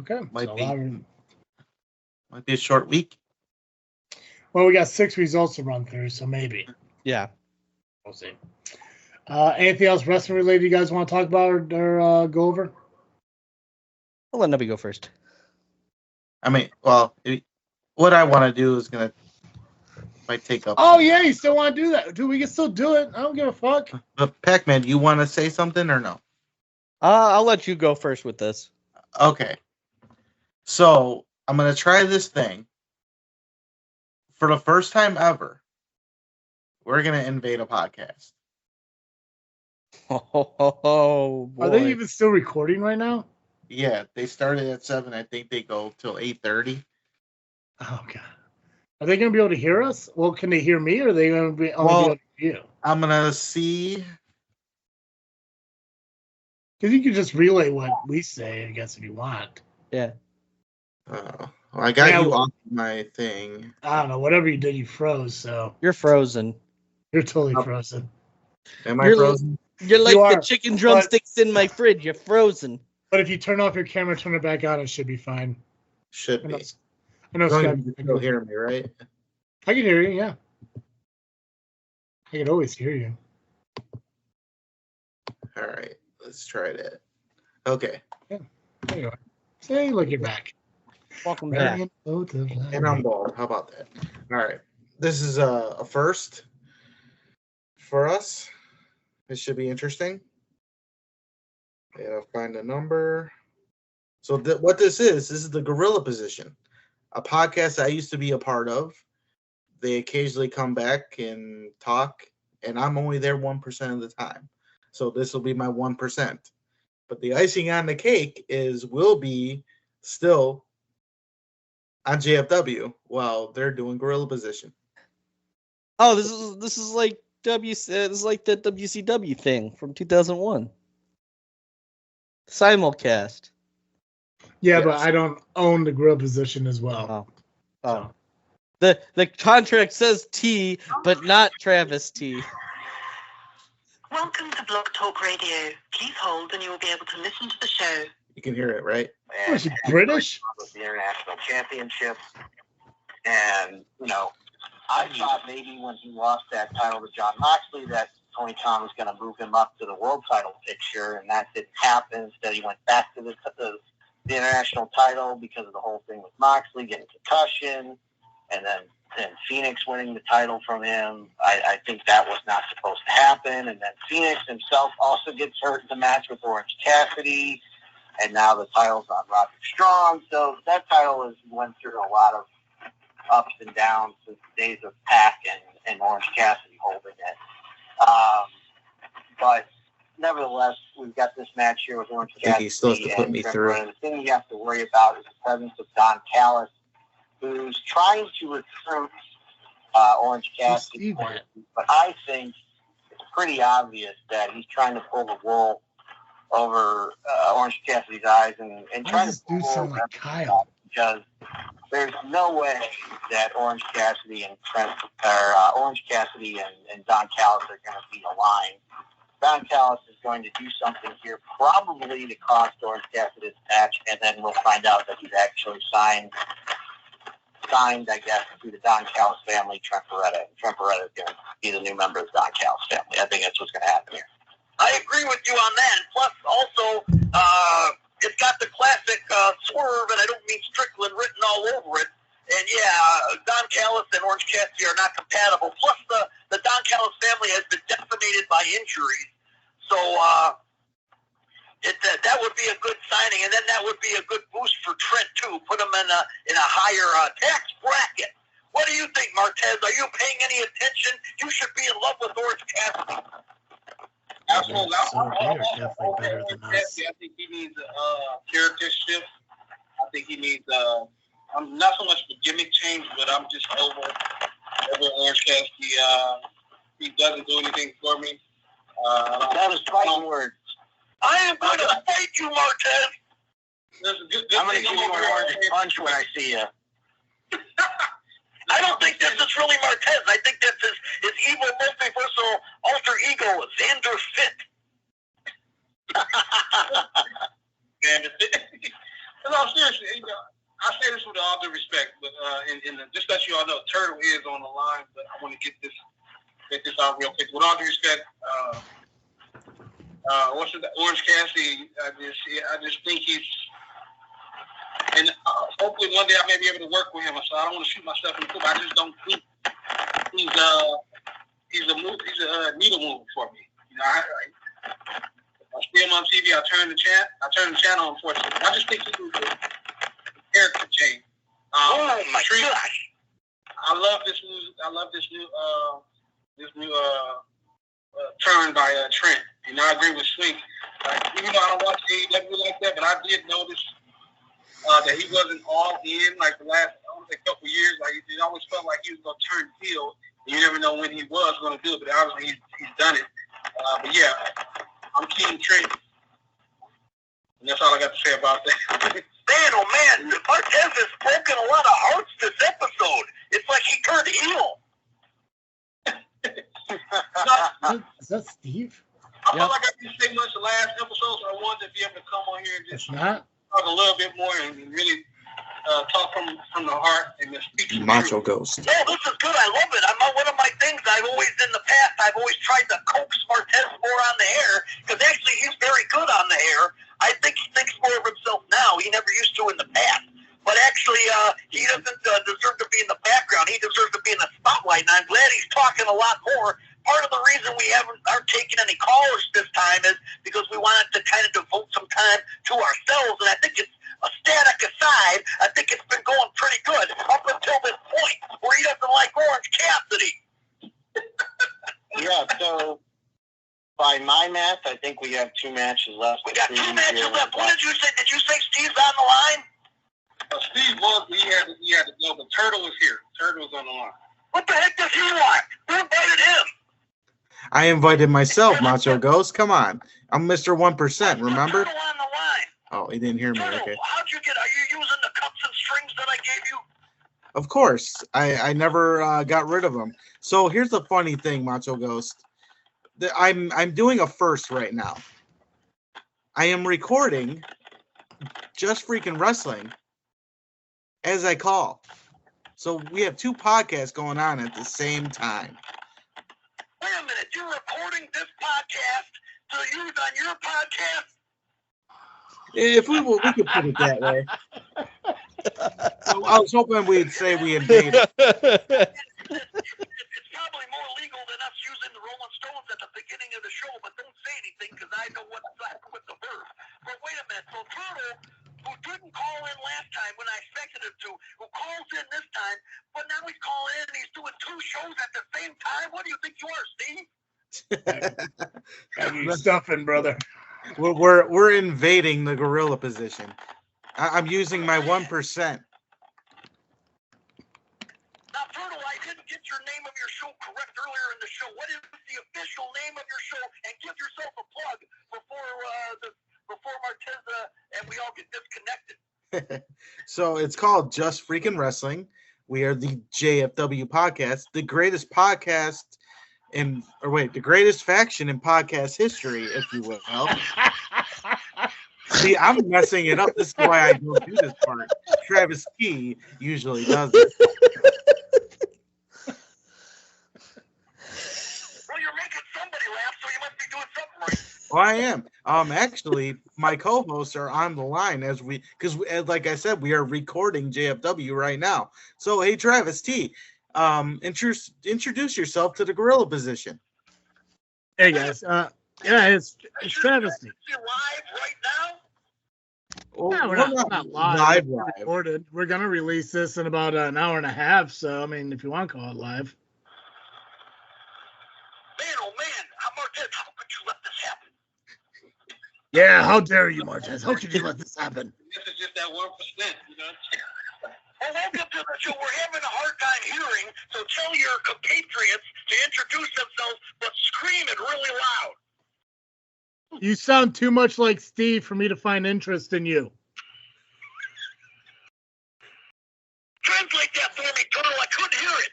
Okay. Might So be a short week. well, we got 6 results to run through, so maybe Yeah. we'll see. Anything else wrestling related you guys want to talk about or go over? I'll let Nubby go first. I mean, well, what I want to do is might take up. Oh yeah, you still want to do that, dude? We can still do it. I don't give a fuck. But Pacman, you want to say something or no? I'll let you go first with this. Okay. So I'm gonna try this thing. For the first time ever, we're gonna invade a podcast. Oh boy. Are they even still recording right now? Yeah, they started at 7. I think they go till 8:30. Oh god. Are they going to be able to hear us? Well, can they hear me, or are they going to be only Well, be able to hear you? I'm gonna see. Because you can just relay what we say, I guess, if you want. Yeah. Well, I got Yeah, you off my thing. I don't know. Whatever you did, you froze. So You're frozen. you're totally frozen. Am I You're frozen? You're like You the are, chicken drumsticks in my fridge. You're frozen. But if you turn off your camera, turn it back on, it should be fine. Should I be. know, I know As long as Scott. you can still hear me, right? I can hear you. Yeah, I can always hear you. All right, let's try that. Okay, There you are. Say, look, you're back. Welcome back. and I'm bald. How about that? All right, this is a first for us. This should be interesting. Yeah, find a number. So what this is the Gorilla Position, a podcast I used to be a part of. They occasionally come back and talk, and I'm only there 1% of the time. So this will be my 1%. But the icing on the cake will be still on JFW while they're doing Gorilla Position. Oh, this is like this is like the WCW thing from 2001. Simulcast. Yeah, Yes. but I don't own the grill position as well. Oh. The contract says T, but not Travis T. Welcome to Blog Talk Radio. Please hold and you will be able to listen to the show. You can hear it, right? Oh, is he British? With the International Championship. And, I thought maybe when he lost that title to John Moxley that Tony Khan was going to move him up to the world title picture, and that didn't happen. Instead, he went back to the international title because of the whole thing with Moxley getting concussion, and then Phoenix winning the title from him. I think that was not supposed to happen. And then Phoenix himself also gets hurt in the match with Orange Cassidy, and now the title's on Roderick Strong. So that title has went through a lot of ups and downs since the days of Pac and Orange Cassidy holding it. But nevertheless, we've got this match here with Orange Cassidy. He still has to put me through. The thing you have to worry about is the presence of Don Callis, who's trying to recruit Orange Cassidy. But I think it's pretty obvious that he's trying to pull the wool over Orange Cassidy's eyes and trying to pull sound like Kyle? Because there's no way that Orange Cassidy and Orange Cassidy and Don Callis are going to be aligned. Don Callis is going to do something here, probably to cost Orange Cassidy's match, and then we'll find out that he's actually signed, I guess, to the Don Callis family, Trent Beretta. Trent Beretta is going to be the new member of the Don Callis family. I think that's what's going to happen here. I agree with you on that. Plus, also, it's got the classic swerve, and I don't mean Strickland written all over it. And Don Callis and Orange Cassidy are not compatible. Plus, the Don Callis family has been decimated by injuries. So that would be a good signing, and then that would be a good boost for Trent too. Put him in a higher tax bracket. What do you think, Martez? Are you paying any attention? You should be in love with Orange Cassidy. Absolutely. So they are definitely better than us. I think he needs a character shift. I think he needs I'm not so much the gimmick change, but I'm just over Orange Cassidy. He doesn't do anything for me. That was fighting words. I am going to fight you, Martez. I'm going to give you an orange punch when I see you. I don't think this is really Martez. I think that's his evil multiversal alter ego, Xander Fit. Xander Fit. No, seriously, I say this with all due respect, but just let you all know, Turtle is on the line, but I want to get this out real quick. With all due respect, Orange Cassidy, I just think he's, and hopefully one day I may be able to work with him. So I don't want to shoot myself in the foot. I just don't think he's a needle mover for me. You know, I see him on TV. I turn the channel. Unfortunately, I just think he needs a character change. Oh my gosh! I love this new turn by Trent. You know, I agree with Swink. Even though I don't watch AEW like that, but I did notice that he wasn't all in like the last, couple years. Like it always felt like he was going to turn heel. You never know when he was going to do it, but obviously he's done it. But yeah, I'm Team Trent. And that's all I got to say about that. Man, oh man, Martez has broken a lot of hearts this episode. It's like he turned heel. Is that Steve? I felt like I didn't say much the last episode, so I wanted to be able to come on here and just talk a little bit more and really talk from the heart and speak to Macho Ghost. Yeah, this is good. I love it. One of my things I've always tried to coax Martez more on the air, because actually he's very good on the air. I think he thinks more of himself now. He never used to in the past. But actually, he doesn't deserve to be in the background. He deserves to be in the spotlight, and I'm glad he's talking a lot more. Part of the reason we aren't taking any callers this time is because we wanted to kind of devote some time to ourselves, and I think it's a static aside. I think it's been going pretty good up until this point where he doesn't like Orange Cassidy. Yeah, so by my math, I think we have 2 matches left. We got 2 matches left. What did you say? Did you say Steve's on the line? Steve was. He had to go, but Turtle is here. Turtle is on the line. What the heck does he want? Who invited him? I invited myself, Macho Ghost. Come on. I'm Mr. 1%, remember? Turtle on the line. Oh, he didn't hear me. Turtle, Okay. are you using the cups and strings that I gave you? Of course. I never got rid of them. So here's the funny thing, Macho Ghost. I'm doing a first right now. I am recording Just Freaking Wrestling as I call. So we have 2 podcasts going on at the same time. Wait a minute, you're recording this podcast to use on your podcast? If we could put it that way. So I was hoping we'd say we invaded. It's probably more legal than us using the Rolling Stones at the beginning of the show, but don't say anything because I know what's up with the verb. But wait a minute, so Turtle, who didn't call in last time when I expected him to, who calls in this time, but now he's calling in and he's doing 2 shows at the same time? What do you think you are, Steve? You stuffing, brother. We're invading the gorilla position. I'm using my 1%. Now, Turtle, I didn't get your name of your show correct earlier in the show. What is the official name of your show? And give yourself a plug before Martez and we all get disconnected. So it's called Just Freaking Wrestling. We are the JFW Podcast, the greatest podcast the greatest faction in podcast history, if you will. See, I'm messing it up. This is why I don't do this part. Travis Key usually does it. Well, you're making somebody laugh, so you must be doing something right. Well, I am. Actually, my co-hosts are on the line because like I said, we are recording JFW right now. So, hey, Travis T, introduce yourself to the gorilla position. Hey guys, it's Travis. You're live right now? Well, No, we're not live. live. We're recorded. We're gonna release this in about an hour and a half. So I mean, if you want to call it live. Man, oh man, how could you let this happen? Yeah, how dare you, Marquez? How could you let this happen? This is just that 1%, you know. Well, welcome to the show. We're having a hard time hearing, so tell your compatriots to introduce themselves, but scream it really loud. You sound too much like Steve for me to find interest in you. Translate that for me, Turtle. I couldn't hear it.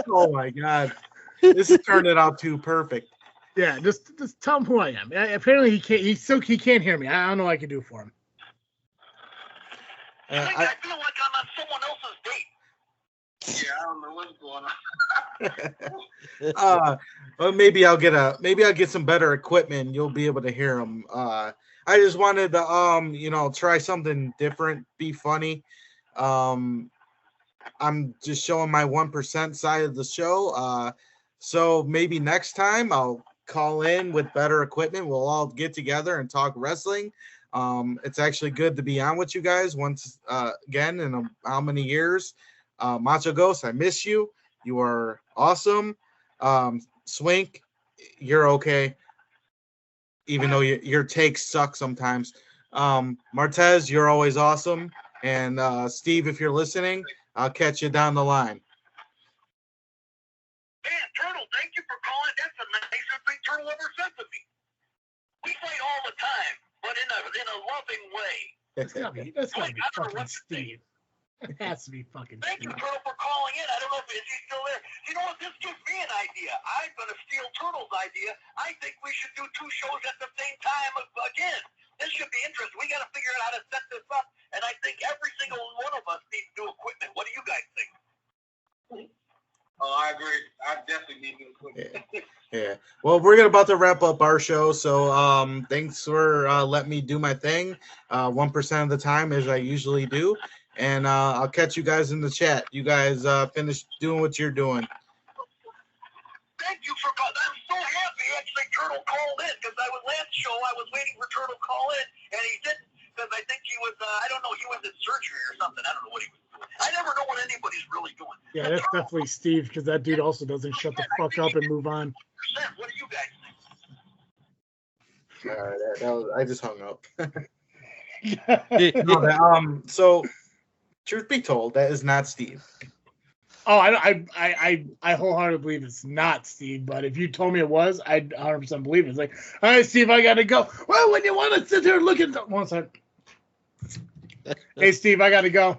Oh my God, this is turning out too perfect. Yeah, just tell him who I am. Apparently he can't. He can't hear me. I don't know what I can do for him. I feel like I'm on someone else's date. Yeah, I don't know what's going on. Well, maybe I'll get some better equipment. You'll be able to hear them. I just wanted to try something different, be funny. I'm just showing my 1% side of the show. So maybe next time I'll call in with better equipment. We'll all get together and talk wrestling. It's actually good to be on with you guys once again in how many years. Macho Ghost, I miss you. You are awesome. Swink, you're okay, even though your takes suck sometimes. Martez, you're always awesome. And Steve, if you're listening, I'll catch you down the line. Man, Turtle, thank you for calling. That's the nicest thing Turtle ever said to me. We fight all the time, but in a loving way. That's gotta be fucking Steve. It has to be fucking Thank you, Steve. Turtle, for calling in. I don't know if he's still there. You know what? This gives me an idea. I'm going to steal Turtle's idea. I think we should do 2 shows at the same time again. This should be interesting. We got to figure out how to set this up, and I think every single one of us needs new equipment. What do you guys think? Oh, I agree. I definitely need new equipment. Yeah. Well, we're about to wrap up our show, so thanks for letting me do my thing 1% of the time, as I usually do. And I'll catch you guys in the chat. You guys finish doing what you're doing. Thank you for calling. I'm so happy actually Turtle called in, because last show I was waiting for Turtle to call in, and he didn't, because I think he was, I don't know, he was in surgery or something. I don't know what he was doing. I never know what anybody's really doing. Yeah, that's definitely Steve, because that dude also doesn't shut the fuck up and move on. What do you guys think? I just hung up. So, truth be told, that is not Steve. Oh, I wholeheartedly believe it's not Steve, but if you told me it was, I'd 100% believe it. It's like, all right, Steve, I gotta go. Well, when you want to sit there and look at one second. Hey, Steve, I gotta go.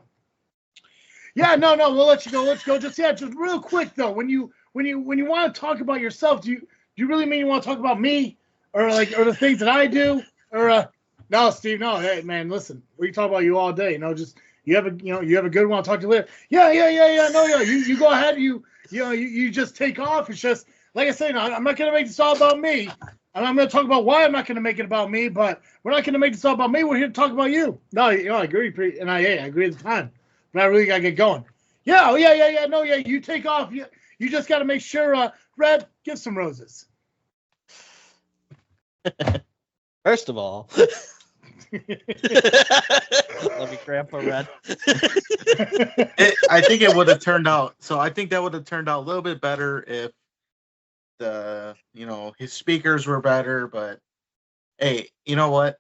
Yeah, no, we'll let you go. Let's go. Just real quick though. When you want to talk about yourself, do you really mean you want to talk about me or the things that I do or no, Steve, no. Hey, man, listen, we can talk about you all day. Just. You have a good one. I'll talk to you later. Yeah. No, yeah. You go ahead. You just take off. It's just like I say. No, I'm not gonna make this all about me. And I'm gonna talk about why I'm not gonna make it about me. But we're not gonna make this all about me. We're here to talk about you. No, I agree. And I agree at the time. But I really gotta get going. Yeah. No, yeah. You take off. You just gotta make sure. Red, give some roses. First of all. Love you, Grandpa Red. I think it would have turned out. So I think that would have turned out a little bit better if his speakers were better. But hey, you know what?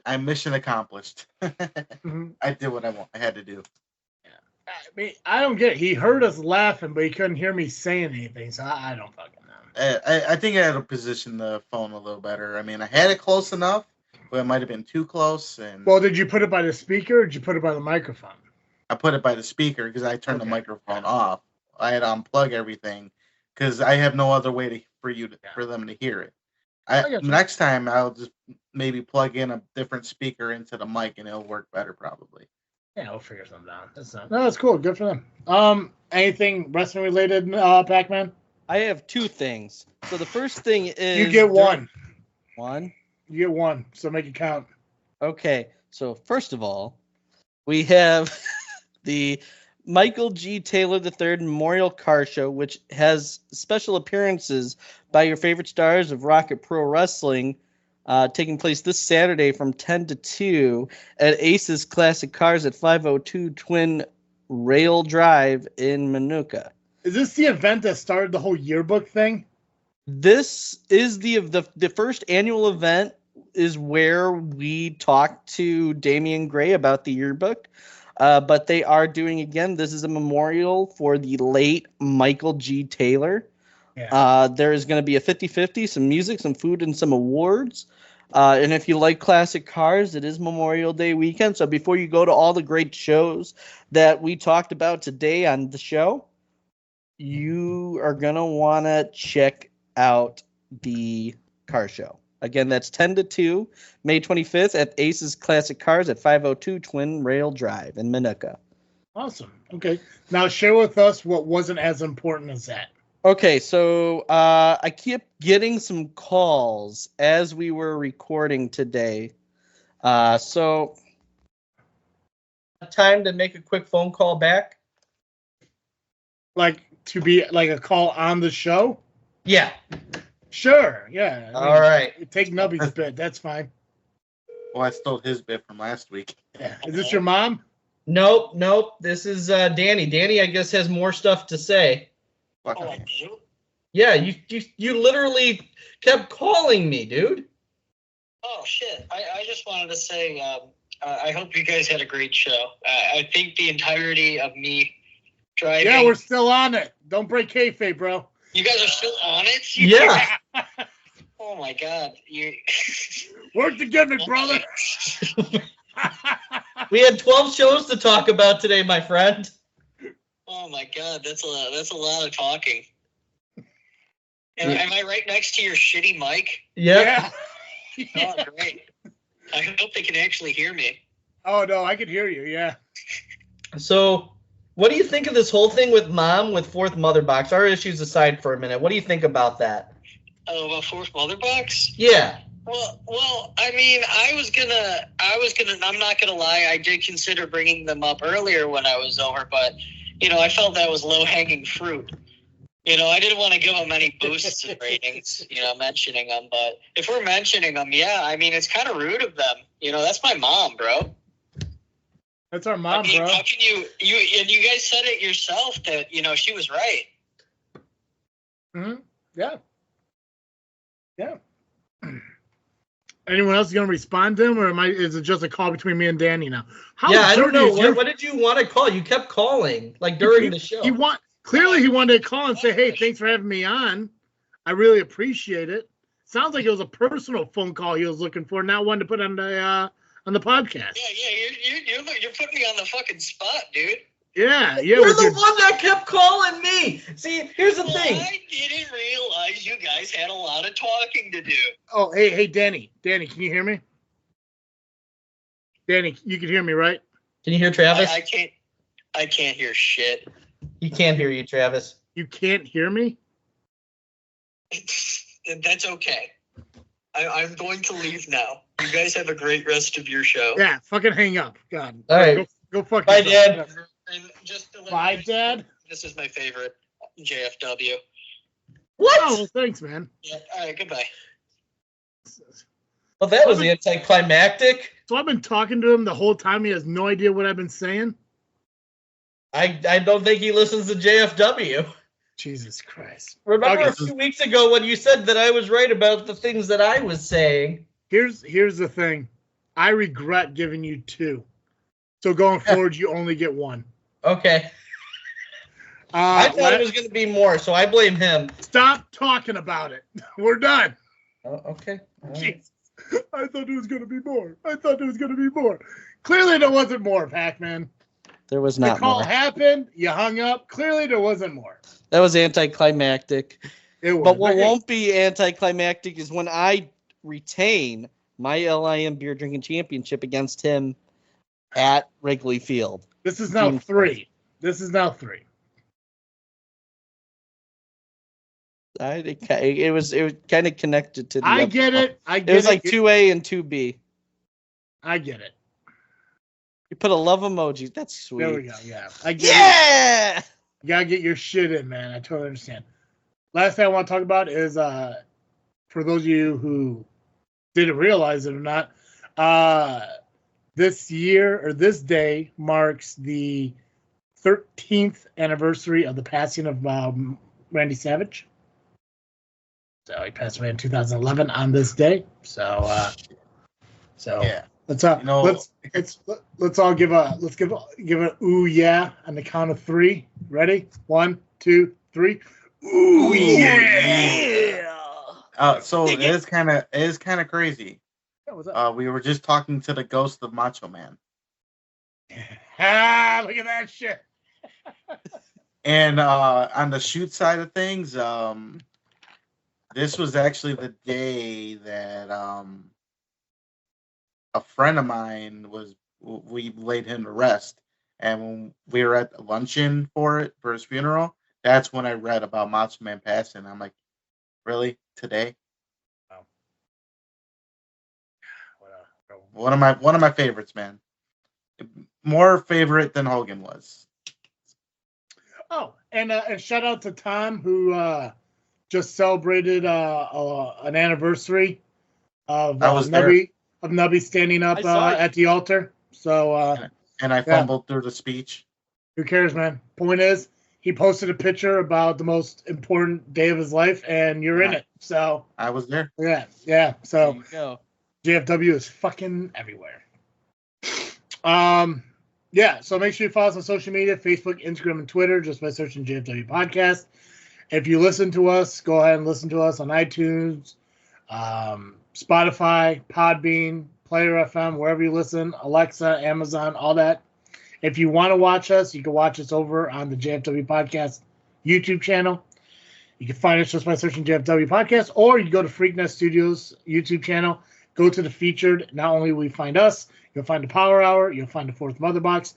I'm mission accomplished. Mm-hmm. I did what I had to do. I mean, I don't get it. He heard us laughing, but he couldn't hear me saying anything. So I don't fucking know. I think I had to position the phone a little better. I mean, I had it close enough. But it might have been too close. Well, did you put it by the speaker or did you put it by the microphone? I put it by the speaker because I turned the microphone off. I had to unplug everything because I have no other way for them to hear it. Next time I'll just maybe plug in a different speaker into the mic and it'll work better probably. Yeah, we'll figure something out. That's cool. Good for them. Anything wrestling related, Pacman? I have two things. So the first thing is You get one. One? You get one. So make it count. Okay. So first of all, we have the Michael G. Taylor III Memorial Car Show, which has special appearances by your favorite stars of Rocket Pro Wrestling, taking place this Saturday from 10 to 2 at Ace's Classic Cars at 502 Twin Rail Drive in Manuka. Is this the event that started the whole yearbook thing? This is the first annual event is where we talked to Damian Gray about the yearbook. But they are doing, again, this is a memorial for the late Michael G. Taylor. Yeah. There is going to be a 50-50, some music, some food, and some awards. And if you like classic cars, it is Memorial Day weekend. So before you go to all the great shows that we talked about today on the show, you are going to want to check out the car show. Again, that's 10 to 2, May 25th at Ace's Classic Cars at 502 Twin Rail Drive in Manuka. Awesome. Okay. Now share with us what wasn't as important as that. Okay, so I kept getting some calls as we were recording today. So time to make a quick phone call back? Like to be like a call on the show? Yeah. Sure. Yeah. All right. Take Nubby's bit. That's fine. Well, I stole his bit from last week. Yeah. Is this your mom? Nope. This is Danny. Danny, I guess, has more stuff to say. What? Oh, you? Yeah, you literally kept calling me, dude. Oh, shit. I just wanted to say, I hope you guys had a great show. I think the entirety of me driving... Yeah, we're still on it. Don't break kayfabe, bro. You guys are still on it? Yeah. Oh, my God. Work the gimmick, brother. We had 12 shows to talk about today, my friend. Oh, my God. That's a lot of talking. Am I right next to your shitty mic? Yeah. Oh, great. I hope they can actually hear me. Oh, no, I can hear you, yeah. So, what do you think of this whole thing with Mom with Fourth Mother Box? Our issues aside for a minute, what do you think about that? Oh, about Fourth Mother Box? Yeah. Well, I mean, I'm not gonna lie, I did consider bringing them up earlier when I was over, but, I felt that was low-hanging fruit. I didn't want to give them any boosts in ratings, mentioning them, but if we're mentioning them, yeah, I mean, it's kind of rude of them. That's my mom, bro. That's our mom, bro. How can you guys said it yourself that, she was right. Mm-hmm. Yeah. Yeah. Anyone else going to respond to him, or is it just a call between me and Danny now? I don't know. What did you want to call? You kept calling, like, during the show. Clearly, he wanted to call and say, hey, thanks for having me on. I really appreciate it. Sounds like it was a personal phone call he was looking for, not one to put on the podcast. Yeah, you're putting me on the fucking spot, dude. Yeah. You're the one that kept calling me. See, here's the thing. I didn't realize you guys had a lot of talking to do. Oh, hey, Danny. Danny, can you hear me? Danny, you can hear me, right? Can you hear Travis? I can't hear shit. He can't hear you, Travis. You can't hear me? That's okay. I'm going to leave now. You guys have a great rest of your show. Yeah, fucking hang up. God. All right. Go fuck Bye, yourself. Dad. And just to let Bye, you know, Dad. This is my favorite JFW. What? Oh, well, thanks, man. Yeah, all right, goodbye. Well, that was anticlimactic. So I've been talking to him the whole time. He has no idea what I've been saying. I don't think he listens to JFW. Jesus Christ. Remember a few weeks ago when you said that I was right about the things that I was saying? Here's the thing. I regret giving you 2. So going forward, you only get 1. Okay. I thought it was going to be more, so I blame him. Stop talking about it. We're done. Oh, okay. Jeez. I thought it was going to be more. Clearly there wasn't more, Pacman. There was not more. The call happened. You hung up. Clearly there wasn't more. That was anticlimactic. It was. But what won't be anticlimactic is when I retain my LIM Beer Drinking Championship against him at Wrigley Field. This is now 3. I think it was kind of connected to the. I get it. It was like 2A and 2B. I get it. You put a love emoji. That's sweet. There we go. Yeah. I get it. You gotta get your shit in, man. I totally understand. Last thing I want to talk about is for those of you who didn't realize it or not, this year or this day marks the 13th anniversary of the passing of Randy Savage. So he passed away in 2011 on this day. So Yeah. let's all give a ooh yeah on the count of 3. Ready? 1, 2, 3. Ooh yeah. So it is kind of crazy. Yeah, what's up? We were just talking to the ghost of Macho Man. Look at that shit. And on the shoot side of things, this was actually the day that a friend of mine we laid him to rest, and when we were at the luncheon for his funeral, that's when I read about Macho Man passing. I'm like, really? Today? Wow. One of my favorites, man. More favorite than Hogan was. Oh, and shout out to Tom who just celebrated an anniversary of Nubby standing up at the altar. So and I fumbled through the speech. Who cares, man? Point is, he posted a picture about the most important day of his life, and you're in it. So I was there. Yeah. So There you go. JFW is fucking everywhere. Yeah, so make sure you follow us on social media, Facebook, Instagram, and Twitter, just by searching JFW Podcast. If you listen to us, go ahead and listen to us on iTunes, Spotify, Podbean, Player FM, wherever you listen, Alexa, Amazon, all that. If you want to watch us, you can watch us over on the JFW Podcast YouTube channel. You can find us just by searching JFW Podcast, or you can go to Freaknest Studios YouTube channel, go to the featured. Not only will you find us, you'll find the Power Hour, you'll find the Fourth Mother Box,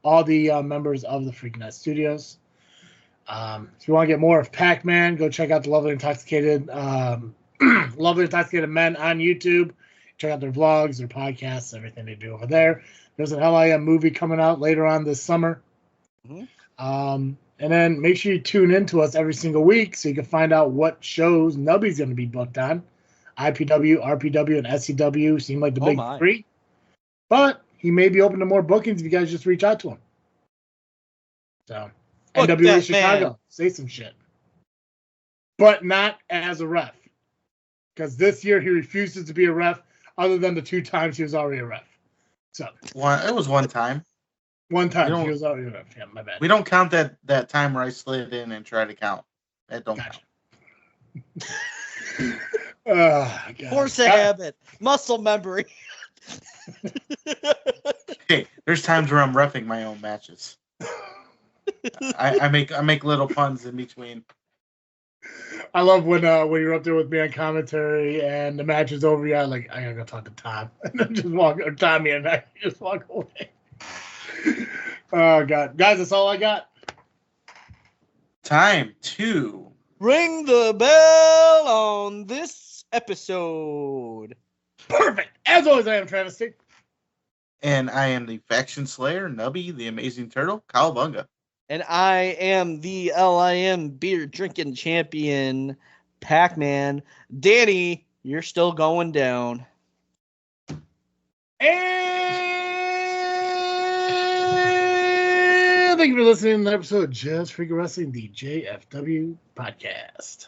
all the members of the Freaknest Studios. If you want to get more of Pacman, go check out the Lovely Intoxicated Men on YouTube. Check out their vlogs, their podcasts, everything they do over there. There's an LIM movie coming out later on this summer. Mm-hmm. And then make sure you tune in to us every single week so you can find out what shows Nubby's going to be booked on. IPW, RPW, and SCW seem like the big 3. But he may be open to more bookings if you guys just reach out to him. So, NWA Chicago, say some shit. But not as a ref. Because this year he refuses to be a ref, other than the 2 times he was already a ref. So it was one time. One time he was already a ref. Yeah, my bad. We don't count that time where I slid in and tried to count. That don't count. Force a habit. Muscle memory. Hey, there's times where I'm reffing my own matches. I make little puns in between. I love when you're up there with me on commentary and the match is over. Yeah, like I gotta go talk to Tom, and then just walk or Tommy, and I just walk away. Oh God, guys, that's all I got. Time to ring the bell on this episode. Perfect. As always, I am Travis T. And I am the Faction Slayer, Nubby, the Amazing Turtle, Cowabunga. And I am the LIM beer drinking champion, Pacman. Danny, you're still going down. And thank you for listening to the episode of Just Freaking Wrestling, the JFW Podcast.